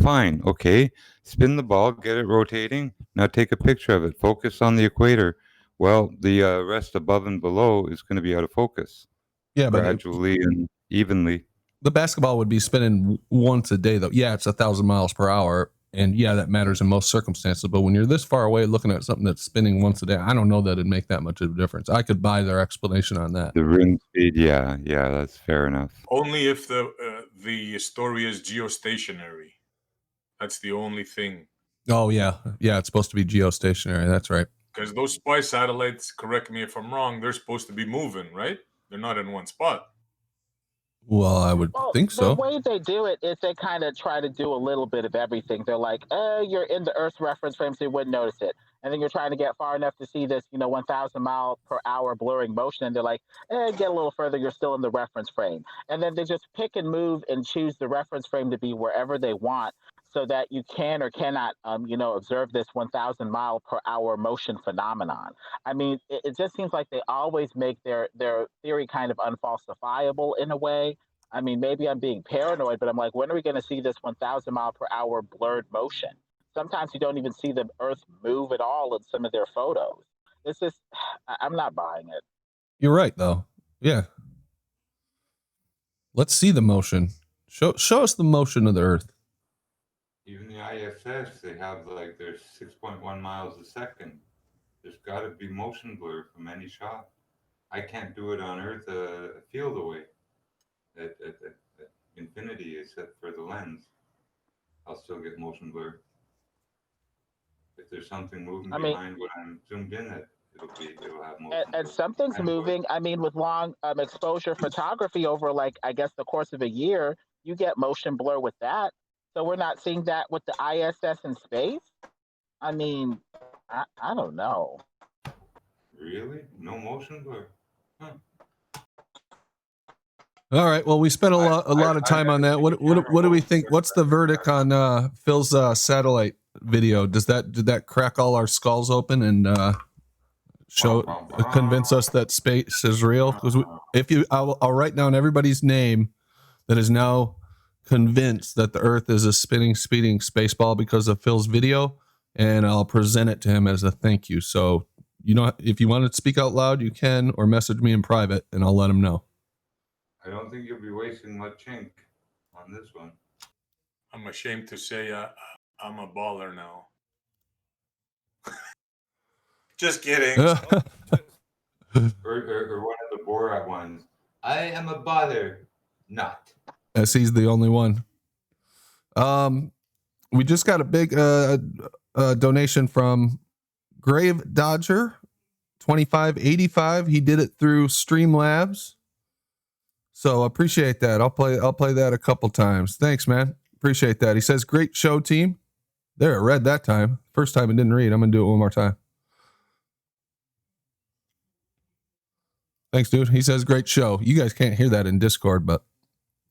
Fine, okay. Spin the ball, get it rotating. Now take a picture of it. Focus on the equator. Well, the rest above and below is going to be out of focus. Yeah, but gradually and evenly. The basketball would be spinning once a day, though. Yeah, it's 1,000 miles per hour. And yeah, that matters in most circumstances. But when you're this far away looking at something that's spinning once a day, I don't know that it'd make that much of a difference. I could buy their explanation on that. The ring speed, yeah, that's fair enough. Only if the story is geostationary. That's the only thing. Oh, yeah. Yeah, it's supposed to be geostationary. That's right. Because those spy satellites, correct me if I'm wrong, they're supposed to be moving, right? They're not in one spot. Well, I would think so. The way they do it is they kind of try to do a little bit of everything. They're like, you're in the Earth's reference frame, so you wouldn't notice it. And then you're trying to get far enough to see this, 1,000 mile per hour blurring motion. And they're like, get a little further, you're still in the reference frame. And then they just pick and move and choose the reference frame to be wherever they want so that you can or cannot, observe this 1,000 mile per hour motion phenomenon. I mean, it just seems like they always make their theory kind of unfalsifiable in a way. I mean, maybe I'm being paranoid, but I'm like, when are we going to see this 1,000 mile per hour blurred motion? Sometimes you don't even see the Earth move at all in some of their photos. It's just, I'm not buying it. You're right, though. Yeah. Let's see the motion. Show us the motion of the Earth. Even the ISS, they have there's 6.1 miles a second. There's got to be motion blur from any shot. I can't do it on Earth a field away at infinity, except for the lens. I'll still get motion blur. If there's something moving behind what I'm zoomed in at, it'll have motion. And something's moving. I mean, with long exposure photography over, I guess, the course of a year, you get motion blur with that. So we're not seeing that with the ISS in space? I mean, I don't know. Really? No motion blur? Huh. All right. Well, we spent a lot of time on that. What do we think? What's the verdict on Phil's satellite video? Did that crack all our skulls open and convince us that space is real? Because I'll write down everybody's name that is now convinced that the Earth is a spinning, speeding space ball because of Phil's video, and I'll present it to him as a thank you. So, if you want to speak out loud, you can, or message me in private, and I'll let him know. I don't think you'll be wasting much ink on this one. I'm ashamed to say I'm a baller now. Just kidding. or one of the Borat ones. I am a baller, not. As he's the only one. We just got a big donation from Grave Dodger, 2585. He did it through Streamlabs. So appreciate that. I'll play that a couple times. Thanks, man. Appreciate that. He says, great show, team. There, I read that time. First time I didn't read. I'm going to do it one more time. Thanks, dude. He says, great show. You guys can't hear that in Discord, but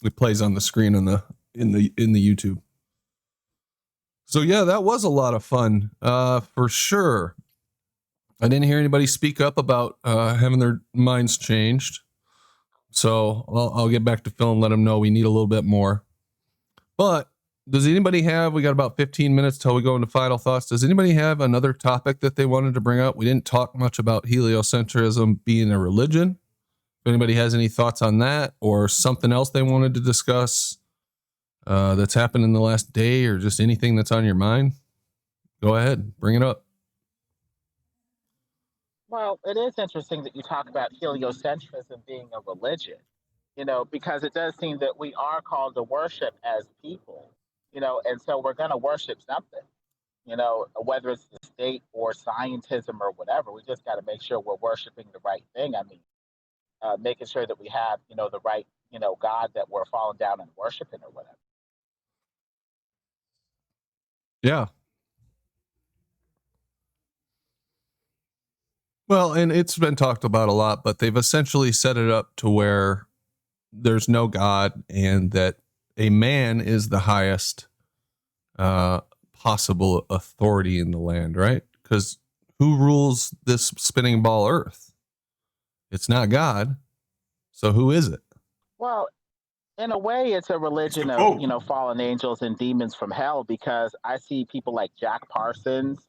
it plays on the screen in the YouTube. So yeah, that was a lot of fun, for sure. I didn't hear anybody speak up about having their minds changed. So I'll get back to Phil and let him know we need a little bit more. But does anybody have, we got about 15 minutes till we go into final thoughts. Does anybody have another topic that they wanted to bring up? We didn't talk much about heliocentrism being a religion. If anybody has any thoughts on that or something else they wanted to discuss that's happened in the last day or just anything that's on your mind, go ahead, bring it up. Well, it is interesting that you talk about heliocentrism being a religion, because it does seem that we are called to worship as people, and so we're going to worship something, whether it's the state or scientism or whatever. We just got to make sure we're worshiping the right thing. I mean, making sure that we have, the right, God that we're falling down and worshiping or whatever. Yeah. Well, and it's been talked about a lot, but they've essentially set it up to where there's no God and that a man is the highest possible authority in the land, right? Because who rules this spinning ball Earth? It's not God. So who is it? Well, in a way, it's a religion of, fallen angels and demons from hell, because I see people like Jack Parsons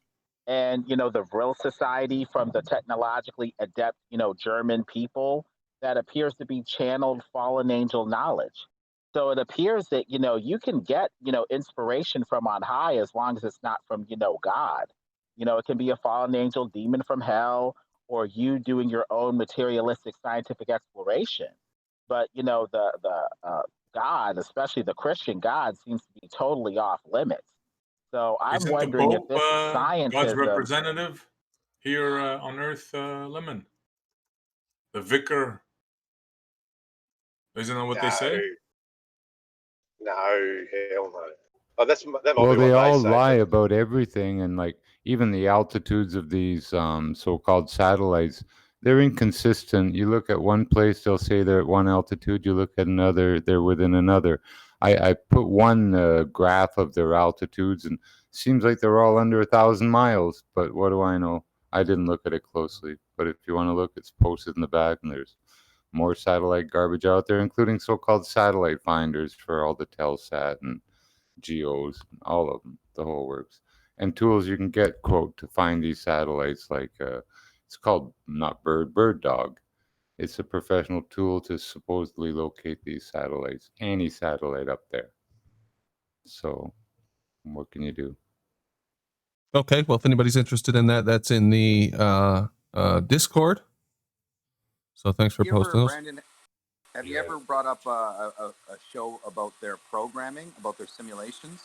and, the Vril Society from the technologically adept, German people that appears to be channeled fallen angel knowledge. So it appears that, you can get, inspiration from on high as long as it's not from, God. It can be a fallen angel demon from hell or you doing your own materialistic scientific exploration. But, the God, especially the Christian God, seems to be totally off limits. So I'm Isn't wondering the if Pope this God's scientism. representative here on Earth, Lemon? The vicar? Isn't that what they say? No, hell no. Oh, that might Well, be they what all say, lie but about everything, and like even the altitudes of these so-called satellites, they're inconsistent. You look at one place, they'll say they're at one altitude. You look at another, they're within another. I put one graph of their altitudes, and it seems like they're all under 1,000 miles. But what do I know? I didn't look at it closely. But if you want to look, it's posted in the back, and there's more satellite garbage out there, including so-called satellite finders for all the Telsat and geos, all of them, the whole works, and tools you can get, quote, to find these satellites, like it's called not bird dog. It's a professional tool to supposedly locate these satellites, any satellite up there. So what can you do? Okay, well, if anybody's interested in that, that's in the Discord. So thanks for posting those. Brandon, have you ever brought up a show about their programming, about their simulations,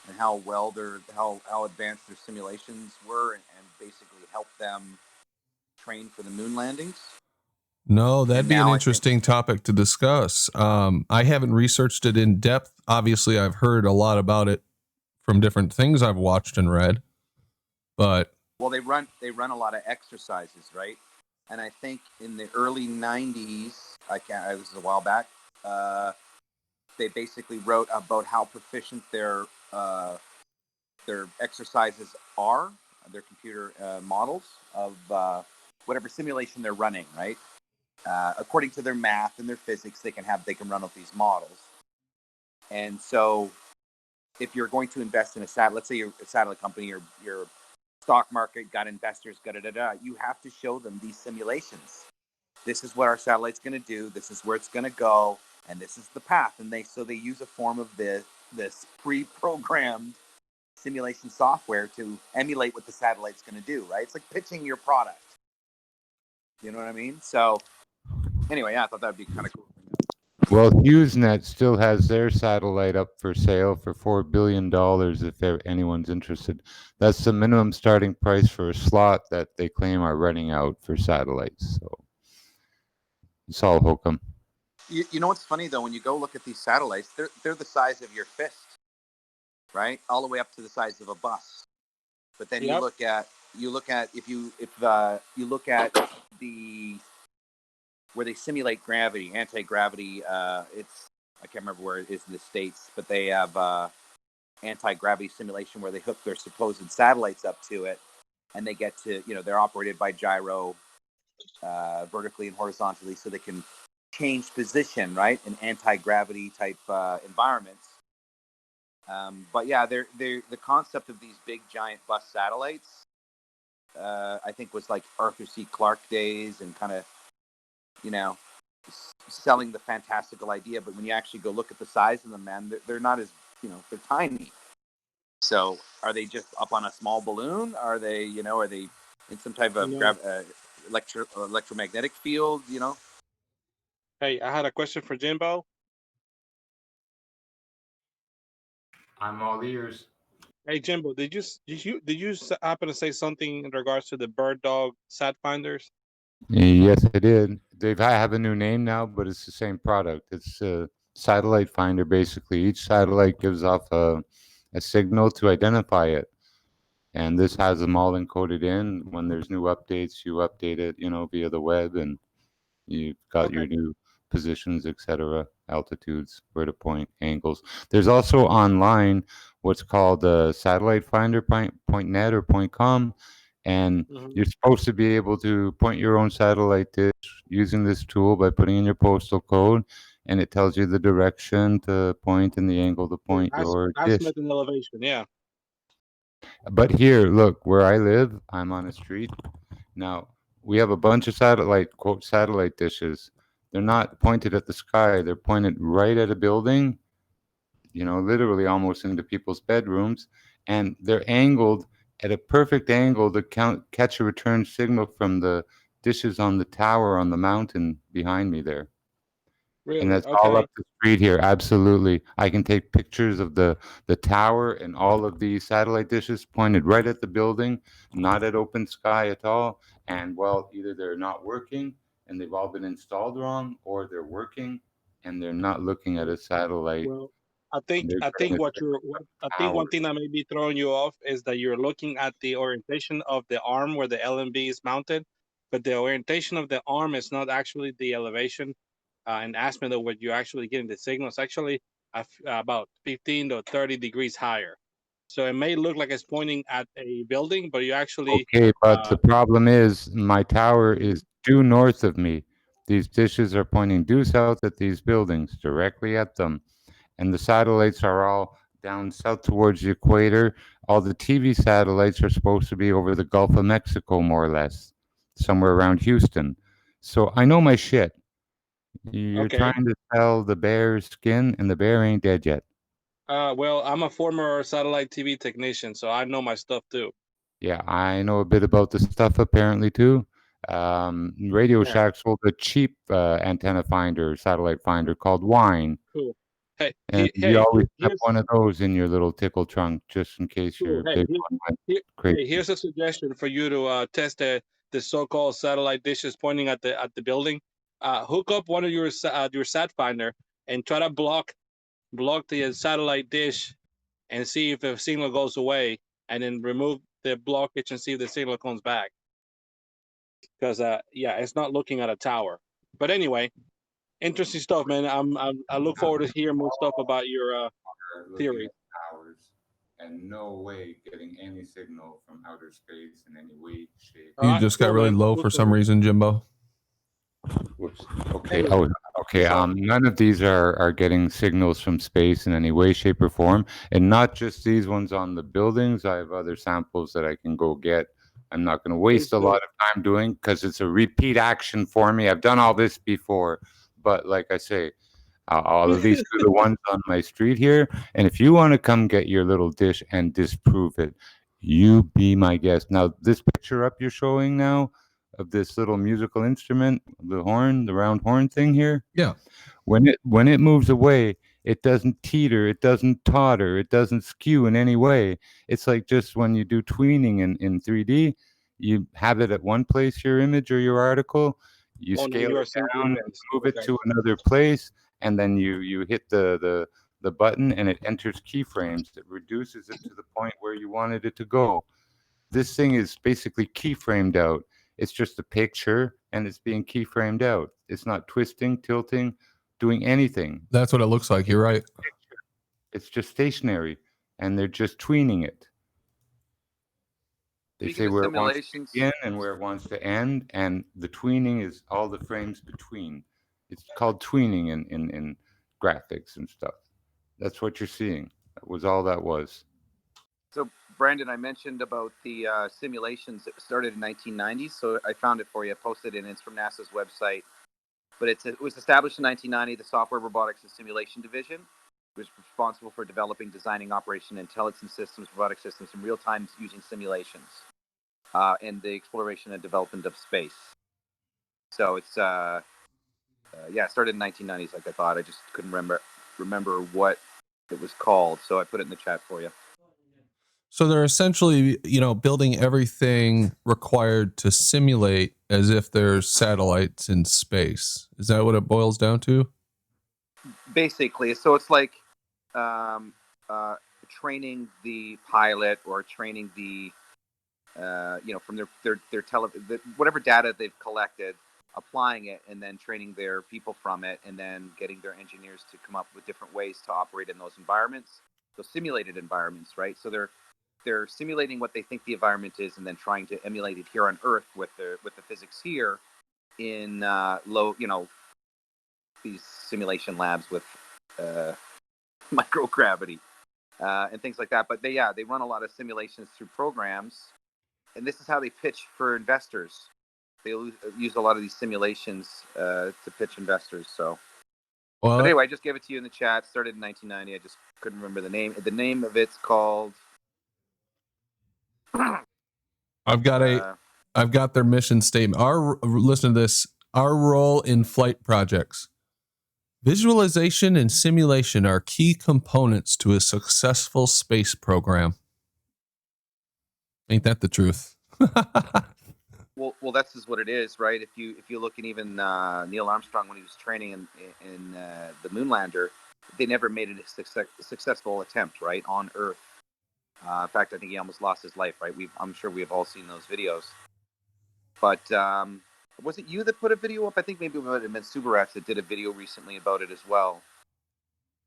and how well how advanced their simulations were, and basically help them train for the moon landings? No, that'd be an interesting topic to discuss. I haven't researched it in depth. Obviously, I've heard a lot about it from different things I've watched and read, but well, they run a lot of exercises, right? And I think in the early 90s, this is a while back, they basically wrote about how proficient their exercises are, their computer models of whatever simulation they're running, right? According to their math and their physics, they can run with these models. And so, if you're going to invest in let's say you're a satellite company, your stock market got investors, you have to show them these simulations. This is what our satellite's going to do. This is where it's going to go, and this is the path. And they use a form of this pre-programmed simulation software to emulate what the satellite's going to do. Right? It's like pitching your product. You know what I mean? So, anyway, yeah, I thought that would be kind of cool. Well, HughesNet still has their satellite up for sale for $4 billion if anyone's interested. That's the minimum starting price for a slot that they claim are running out for satellites. So it's all hokum. You know what's funny, though? When you go look at these satellites, they're the size of your fist, right? All the way up to the size of a bus. But then you look at if you look at the where they simulate gravity, anti-gravity. I can't remember where it is in the States, but they have anti-gravity simulation where they hook their supposed satellites up to it, and they get to, they're operated by gyro vertically and horizontally, so they can change position, right, in anti-gravity type environments. But yeah, the concept of these big giant bus satellites, I think, was like Arthur C. Clarke days, and kind of, selling the fantastical idea. But when you actually go look at the size of them, man, they're not as, they're tiny. So are they just up on a small balloon? Are they in some type of electromagnetic field? Hey, I had a question for Jimbo. I'm all ears. Hey, Jimbo, did you happen to say something in regards to the bird dog sat finders? Yes, I did. I have a new name now, but it's the same product. It's a satellite finder, basically. Each satellite gives off a signal to identify it. And this has them all encoded in. When there's new updates, you update it, via the web, and you've got your new positions, etc., altitudes, where to point, angles. There's also online what's called Satellite Finder, .net or .com, and you're supposed to be able to point your own satellite dish using this tool by putting in your postal code, and it tells you the direction to point and the angle to point your dish. Azimuth and elevation, yeah. But here, look, where I live, I'm on a street. Now, we have a bunch of satellite dishes. They're not pointed at the sky. They're pointed right at a building, literally almost into people's bedrooms. And they're angled at a perfect angle to catch a return signal from the dishes on the tower on the mountain behind me there. Really? And that's all up the street here. Absolutely. I can take pictures of the tower and all of the satellite dishes pointed right at the building, not at open sky at all. And well, either they're not working and they've all been installed wrong, or they're working and they're not looking at a satellite. Well, I think one thing that may be throwing you off is that you're looking at the orientation of the arm where the LMB is mounted, but the orientation of the arm is not actually the elevation and aspect of what you're actually getting the signal. It's actually about 15 to 30 degrees higher. So it may look like it's pointing at a building, but you actually... Okay, but the problem is my tower is due north of me. These dishes are pointing due south at these buildings, directly at them. And the satellites are all down south towards the equator. All the TV satellites are supposed to be over the Gulf of Mexico, more or less, somewhere around Houston. So I know my shit. You're trying to sell the bear's skin, and the bear ain't dead yet. Well, I'm a former satellite TV technician, so I know my stuff too. Yeah, I know a bit about the stuff apparently too. Radio Shack sold a cheap antenna finder, satellite finder called Wine. Cool. Hey, And you always have one of those in your little tickle trunk just in case your big one went crazy. Here's a suggestion for you to test the so-called satellite dishes pointing at the building. Hook up one of your sat finder and try to block the satellite dish and see if the signal goes away, and then remove the blockage and see if the signal comes back. Because yeah, it's not looking at a tower. But anyway, interesting stuff, man. I look forward to hearing more stuff about your theory. Hours, and no way getting any signal from outer space in any way, shape. You just got really low for some reason, Jimbo. Whoops. Okay. Oh, okay. None of these are getting signals from space in any way, shape, or form, and not just these ones on the buildings. I have other samples that I can go get. I'm not going to waste a lot of time doing because it's a repeat action for me. I've done all this before, but like I say, all of these are the ones on my street here. And if you want to come get your little dish and disprove it, you be my guest. Now, this picture up you're showing now of this little musical instrument, the horn, the round horn thing here. Yeah. When it moves away, it doesn't teeter, it doesn't totter, it doesn't skew in any way. It's like just when you do tweening in 3D, you have it at one place, your image or your article, you scale it down and move it to another place, and then you hit the button and it enters keyframes. It reduces it to the point where you wanted it to go. This thing is basically keyframed out. It's just a picture and it's being keyframed out. It's not twisting, tilting, doing anything. That's what it looks like. You're right. It's just stationary and they're just tweening it. They say where it wants to begin and where it wants to end, and the tweening is all the frames between. It's called tweening in graphics and stuff. That's what you're seeing. That was all that was. So, Brandon, I mentioned about the simulations that started in 1990. So I found it for you. I posted it, and it's from NASA's website. But it was established in 1990. The Software, Robotics, and Simulation Division was responsible for developing, designing, operation, intelligence systems, robotic systems in real time using simulations, and the exploration and development of space. So it's it started in 1990s, like I thought. I just couldn't remember what it was called, so I put it in the chat for you. So they're essentially, building everything required to simulate as if there's satellites in space. Is that what it boils down to? Basically, so it's like training the pilot or training the, from their whatever data they've collected, applying it, and then training their people from it, and then getting their engineers to come up with different ways to operate in those environments, those simulated environments, right? So they're simulating what they think the environment is, and then trying to emulate it here on Earth with the physics here in these simulation labs with microgravity and things like that. But they run a lot of simulations through programs, and this is how they pitch for investors. They use a lot of these simulations to pitch investors. So, but anyway, I just gave it to you in the chat. Started in 1990. I just couldn't remember the name. The name of it's called. I've got their mission statement. Listen to this. Our role in flight projects. Visualization and simulation are key components to a successful space program. Ain't that the truth? Well, that's just what it is, right? If you look at even Neil Armstrong when he was training in the Moonlander, they never made it a successful attempt, right, on Earth. In fact, I think he almost lost his life, right? I'm sure we have all seen those videos. But was it you that put a video up? I think maybe it might have been Subarats that did a video recently about it as well,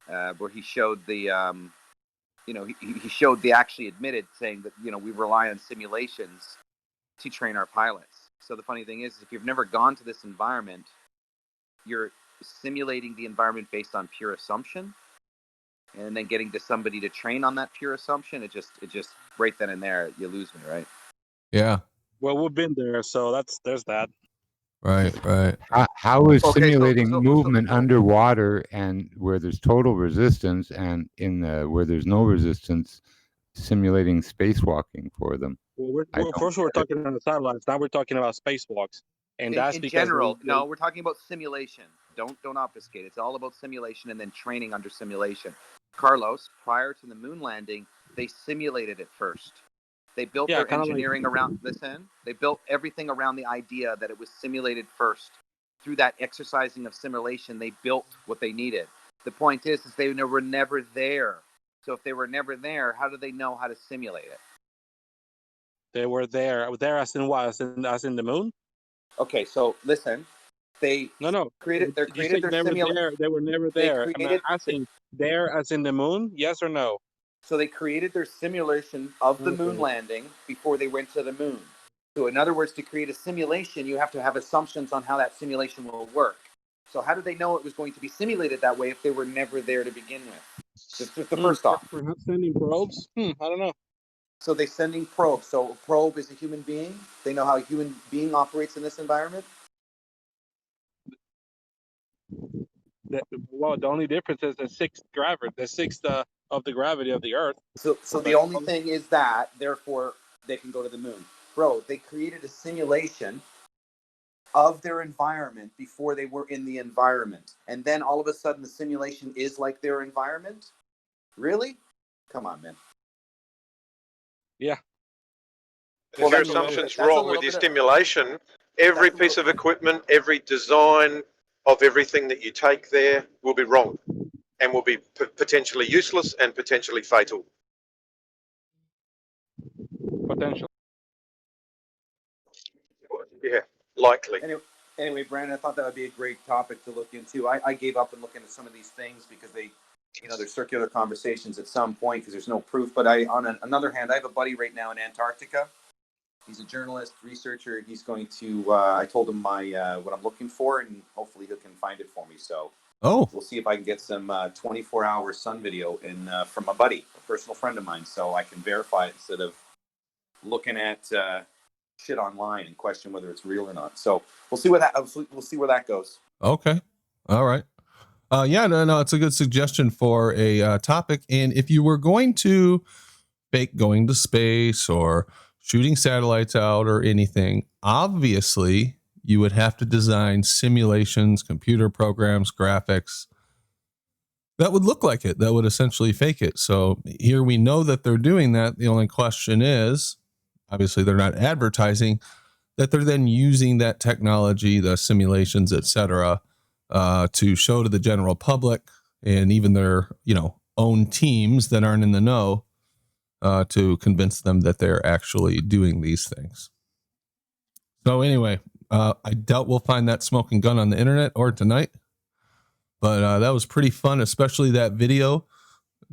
where he showed the, he showed they actually admitted saying that, we rely on simulations to train our pilots. So the funny thing is if you've never gone to this environment, you're simulating the environment based on pure assumption, and then getting to somebody to train on that pure assumption, it just right then and there, you lose me, right? Yeah. Well, we've been there, so there's that. Right. How is simulating movement underwater and where there's total resistance, and where there's no resistance, simulating spacewalking for them? Well, first we're talking about the satellites. Now we're talking about spacewalks, and that's in because general. No, we're talking about simulation. Don't obfuscate. It's all about simulation and then training under simulation. Carlos, prior to the moon landing, they simulated it first. They built their engineering around. Listen, they built everything around the idea that it was simulated first. Through that exercising of simulation, they built what they needed. The point is they were never there. So if they were never there, how do they know how to simulate it? They were there. There as in what? As in the moon? Okay, so listen. They created. They You created said their never simulation. there. They were never They there. I'm created. asking there as in the moon. Yes or no? So they created their simulation of the moon Okay. landing before they went to the moon. So in other words, to create a simulation, you have to have assumptions on how that simulation will work. So how did they know it was going to be simulated that way if they were never there to begin with? Just the first off. Perhaps sending probes. I don't know. So they're sending probes. So a probe is a human being. They know how a human being operates in this environment. Well, the only difference is the sixth of the gravity of the Earth. So the only thing is that, therefore, they can go to the moon. Bro, they created a simulation of their environment before they were in the environment. And then all of a sudden the simulation is like their environment? Really? Come on, man. Yeah. If your assumption's wrong with your stimulation, every piece of equipment, every design of everything that you take there will be wrong and will be potentially useless and potentially fatal. Potential. Yeah, likely. Anyway, Brandon, I thought that would be a great topic to look into. I gave up on looking at some of these things because they're circular conversations at some point because there's no proof. But on another hand, I have a buddy right now in Antarctica. He's a journalist, researcher. He's going to. I told him what I'm looking for, and hopefully he can find it for me. So we'll see if I can get some 24-hour sun video from a buddy, a personal friend of mine, so I can verify it instead of looking at shit online and question whether it's real or not. So we'll see where that goes. Okay, all right. No, it's a good suggestion for a topic. And if you were going to fake going to space or shooting satellites out or anything, obviously you would have to design simulations, computer programs, graphics that would look like it, that would essentially fake it. So here we know that they're doing that. The only question is, obviously they're not advertising that they're then using that technology, the simulations, etc., to show to the general public and even their own teams that aren't in the know, to convince them that they're actually doing these things. So anyway, I doubt we'll find that smoking gun on the internet or tonight, but that was pretty fun, especially that video.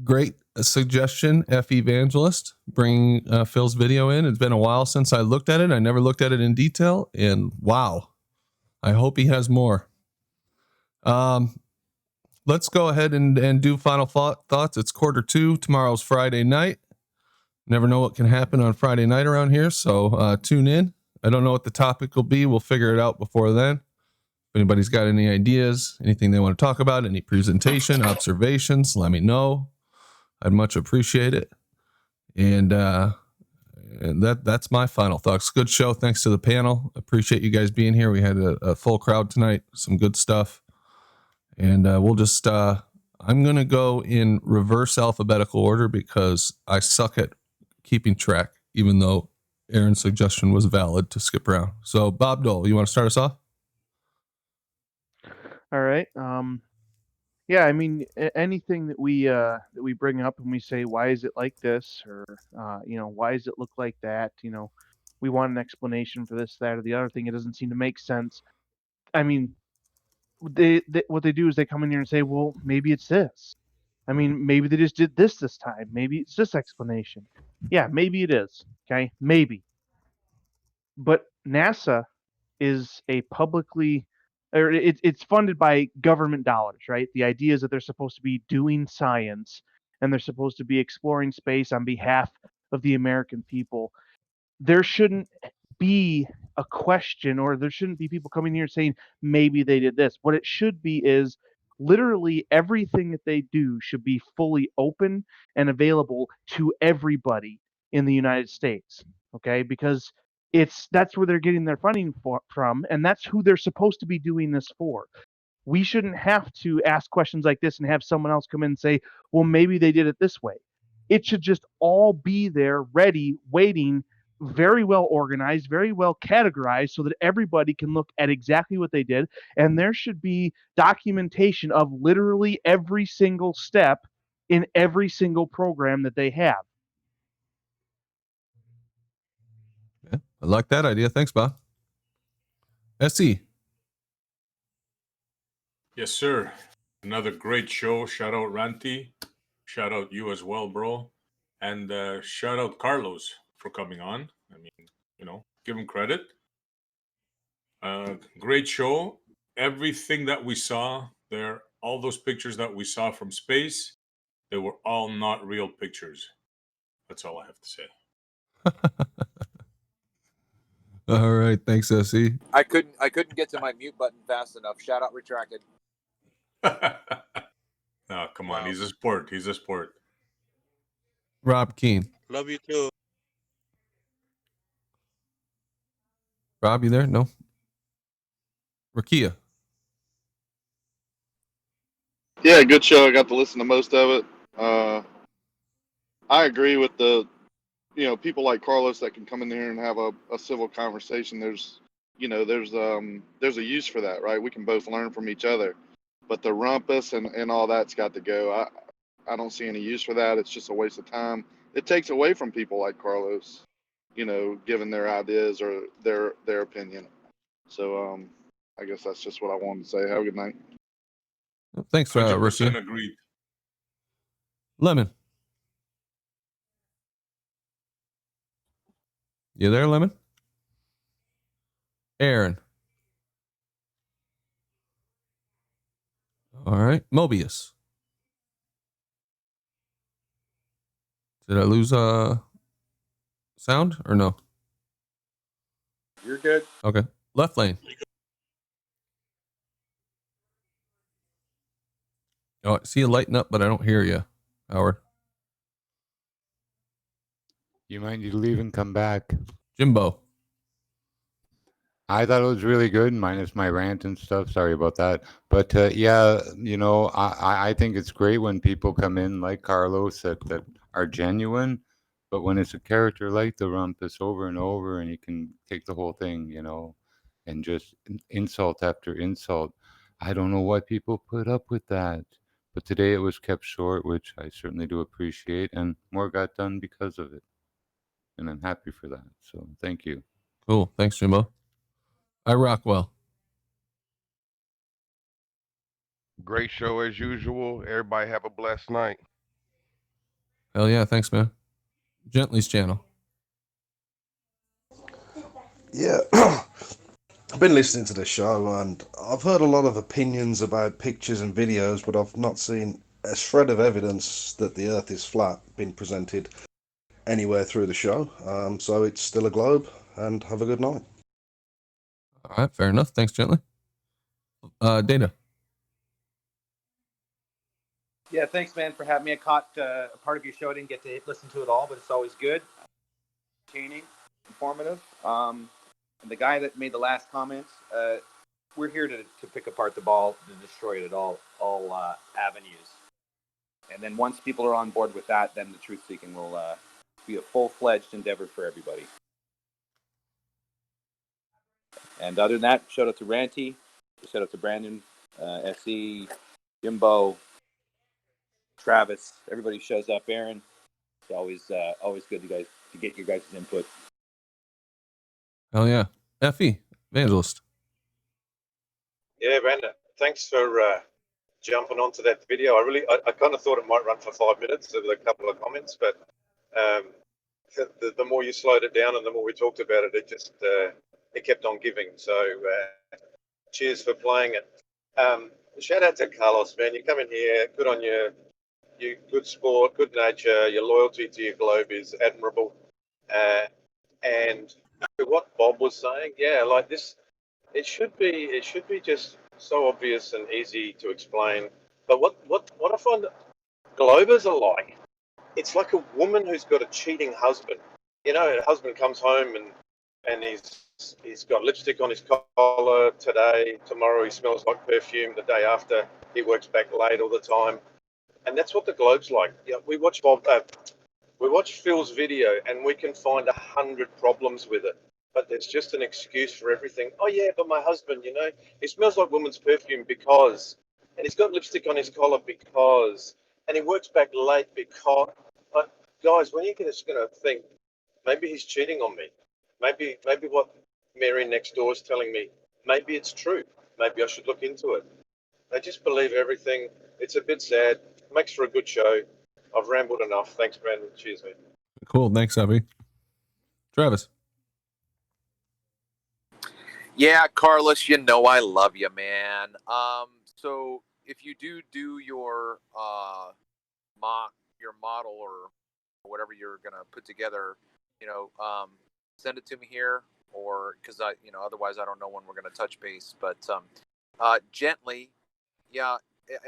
Great suggestion, F Evangelist, bringing Phil's video in. It's been a while since I looked at it. I never looked at it in detail, and wow, I hope he has more. Let's go ahead and do final thoughts. It's 1:45. Tomorrow's Friday night. Never know what can happen on Friday night around here, so tune in. I don't know what the topic will be. We'll figure it out before then. If anybody's got any ideas, anything they want to talk about, any presentation, observations, let me know. I'd much appreciate it. And that's my final thoughts. Good show. Thanks to the panel. Appreciate you guys being here. We had a full crowd tonight. Some good stuff. And we'll just, I'm going to go in reverse alphabetical order because I suck at keeping track, even though Aaron's suggestion was valid to skip around. So Bob Dole, you want to start us off? All right. Yeah, I mean, anything that we bring up and we say, why is it like this, or why does it look like that? We want an explanation for this, that, or the other thing. It doesn't seem to make sense. I mean, what they do is they come in here and say, well, maybe it's this. I mean, maybe they just did this time. Maybe it's this explanation. Yeah, maybe it is. Okay, maybe. But NASA is a publicly, or it's funded by government dollars, right? The idea is that they're supposed to be doing science and they're supposed to be exploring space on behalf of the American people. There shouldn't be a question, or there shouldn't be people coming here saying maybe they did this. What it should be is literally everything that they do should be fully open and available to everybody in the United States. Okay, because that's where they're getting their funding from, and that's who they're supposed to be doing this for. We shouldn't have to ask questions like this and have someone else come in and say, well, maybe they did it this way. It should just all be there, ready, waiting, very well organized, very well categorized, so that everybody can look at exactly what they did. And there should be documentation of literally every single step in every single program that they have. Yeah, I like that idea. Thanks, Bob. SE. Yes, sir. Another great show. Shout out Ranty. Shout out you as well, bro. And shout out Carlos for coming on. I mean, give him credit. Great show. Everything that we saw there, all those pictures that we saw from space, they were all not real pictures. That's all I have to say. All right, thanks, SE. I couldn't get to my mute button fast enough. Shout out retracted. Oh, come on. He's a sport. He's a sport. Rob Keane. Love you too. Rob, you there? No. Rakia. Yeah, good show. I got to listen to most of it. I agree with the, people like Carlos that can come in here and have a civil conversation. There's a use for that, right? We can both learn from each other. But the rumpus and all that's got to go. I don't see any use for that. It's just a waste of time. It takes away from people like Carlos, giving their ideas or their opinion. So I guess that's just what I wanted to say. Have a good night. Thanks, 100% agreed. Lemon. You there, Lemon? Aaron. All right. Mobius. Did I lose sound or no? You're good. Okay. Left lane. Oh, I see you lighting up, but I don't hear you, Howard. You might need to leave and come back. Jimbo. I thought it was really good, minus my rant and stuff. Sorry about that. But yeah, I think it's great when people come in like Carlos that are genuine. But when it's a character like the Rumpus over and over, and you can take the whole thing, and just insult after insult, I don't know why people put up with that. But today it was kept short, which I certainly do appreciate, and more got done because of it. And I'm happy for that. So thank you. Cool. Thanks, Jimbo. I rock well. Great show as usual. Everybody have a blessed night. Hell yeah. Thanks, man. Gently's channel. Yeah. I've been listening to the show and I've heard a lot of opinions about pictures and videos, but I've not seen a shred of evidence that the Earth is flat being presented anywhere through the show. So it's still a globe, and have a good night. All right, fair enough. Thanks, Gently. Dana. Yeah, thanks, man, for having me. I caught a part of your show. I didn't get to listen to it all, but it's always good, entertaining, informative. And the guy that made the last comments, we're here to pick apart the ball, to destroy it at all avenues. And then once people are on board with that, then the truth seeking will be a full-fledged endeavor for everybody. And other than that, shout out to Ranty, shout out to Brandon, SE, Jimbo, Travis, everybody shows up. Aaron, it's always good to get your guys' input. Hell yeah. Effie, Evangelist. Yeah, Brandon, thanks for jumping onto that video. I kind of thought it might run for 5 minutes with a couple of comments, but the more you slowed it down and the more we talked about it, it kept on giving. So cheers for playing it. Shout out to Carlos, man. You come in here, good on you. You good sport, good nature. Your loyalty to your globe is admirable. And what Bob was saying, yeah, like this, it should be just so obvious and easy to explain. But what I find globers are like, it's like a woman who's got a cheating husband. Her husband comes home and he's got lipstick on his collar today. Tomorrow he smells like perfume. The day after he works back late all the time. And that's what the globe's like. We watch Phil's video and we can find 100 problems with it. But there's just an excuse for everything. Oh yeah, but my husband, he smells like woman's perfume because, and he's got lipstick on his collar because, and he works back late because. But guys, when you're just going to think, maybe he's cheating on me. Maybe what Mary next door is telling me, maybe it's true. Maybe I should look into it. They just believe everything. It's a bit sad. Makes for a good show. I've rambled enough. Thanks, Brandon. Cheers, mate. Cool. Thanks, Abby. Travis. Yeah, Carlos, you know I love you, man. So if you do your model or whatever you're gonna put together, send it to me here, or because otherwise I don't know when we're gonna touch base. But gently, yeah.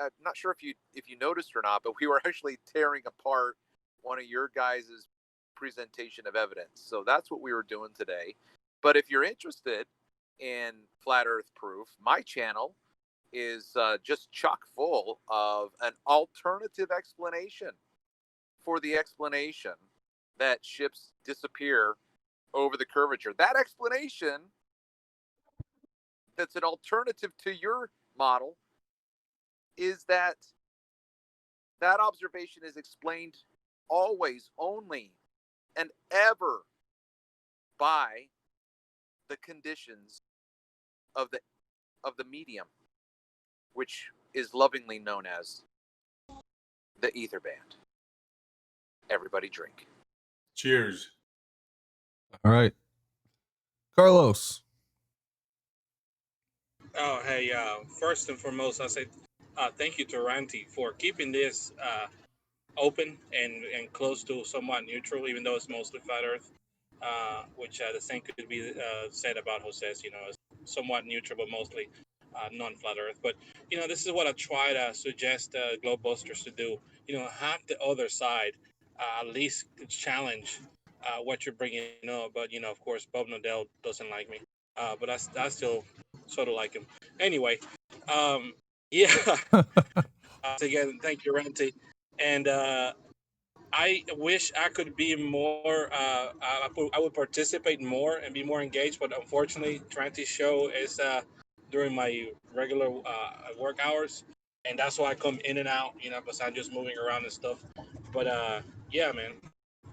I'm not sure if you noticed or not, but we were actually tearing apart one of your guys' presentation of evidence. So that's what we were doing today. But if you're interested in flat Earth proof, my channel is just chock full of an alternative explanation for the explanation that ships disappear over the curvature. That explanation that's an alternative to your model is that observation is explained always, only, and ever by the conditions of the medium, which is lovingly known as the ether band. Everybody drink. Cheers. All right. Carlos. Oh, hey, first and foremost, I say thank you to Ranty for keeping this open and close to somewhat neutral, even though it's mostly flat Earth, which the same could be said about Jose's, it's somewhat neutral, but mostly non-flat Earth. But, this is what I try to suggest Globebusters to do. Have the other side at least challenge what you're bringing up. But, of course, Bob Nodell doesn't like me. But I still sort of like him. Anyway, yeah. Again, thank you, Ranty. And I wish I could be more. I would participate more and be more engaged, but unfortunately, Ranty's show is during my regular work hours, and that's why I come in and out. Because I'm just moving around and stuff. But yeah, man,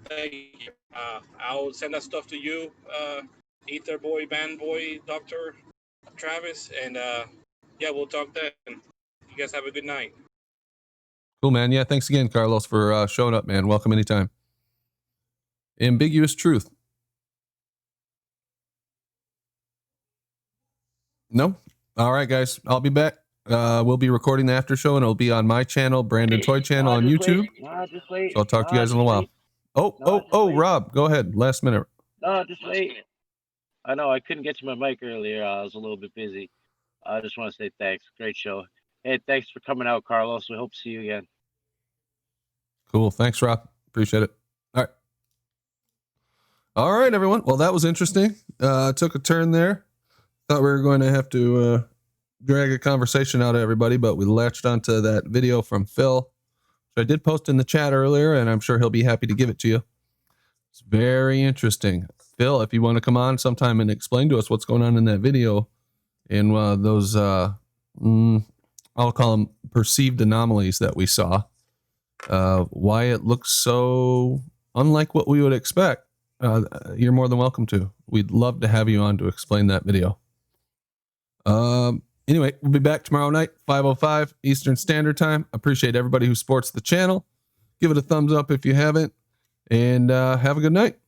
thank you. I'll send that stuff to you, Ether Boy, Band Boy, Doctor Travis, and yeah, we'll talk then. You guys have a good night. Cool, man. Yeah, thanks again, Carlos, for showing up, man. Welcome anytime. Ambiguous truth. No? All right, guys. I'll be back. We'll be recording the after show, and it'll be on my channel, Brandon Toy channel on YouTube. Just wait. So I'll talk to you guys in a while. Wait. Rob, go ahead. Last minute. No, just wait. I know I couldn't get to my mic earlier. I was a little bit busy. I just want to say thanks. Great show. Hey, thanks for coming out, Carlos. We hope to see you again. Cool. Thanks, Rob. Appreciate it. All right, everyone. Well, that was interesting. Took a turn there. Thought we were going to have to drag a conversation out of everybody, but we latched onto that video from Phil, which I did post in the chat earlier, and I'm sure he'll be happy to give it to you. It's very interesting. Phil, if you want to come on sometime and explain to us what's going on in that video and those, I'll call them perceived anomalies that we saw, why it looks so unlike what we would expect, you're more than welcome to. We'd love to have you on to explain that video. Anyway, we'll be back tomorrow night, 5:05 Eastern Standard Time. Appreciate everybody who supports the channel. Give it a thumbs up if you haven't, and have a good night.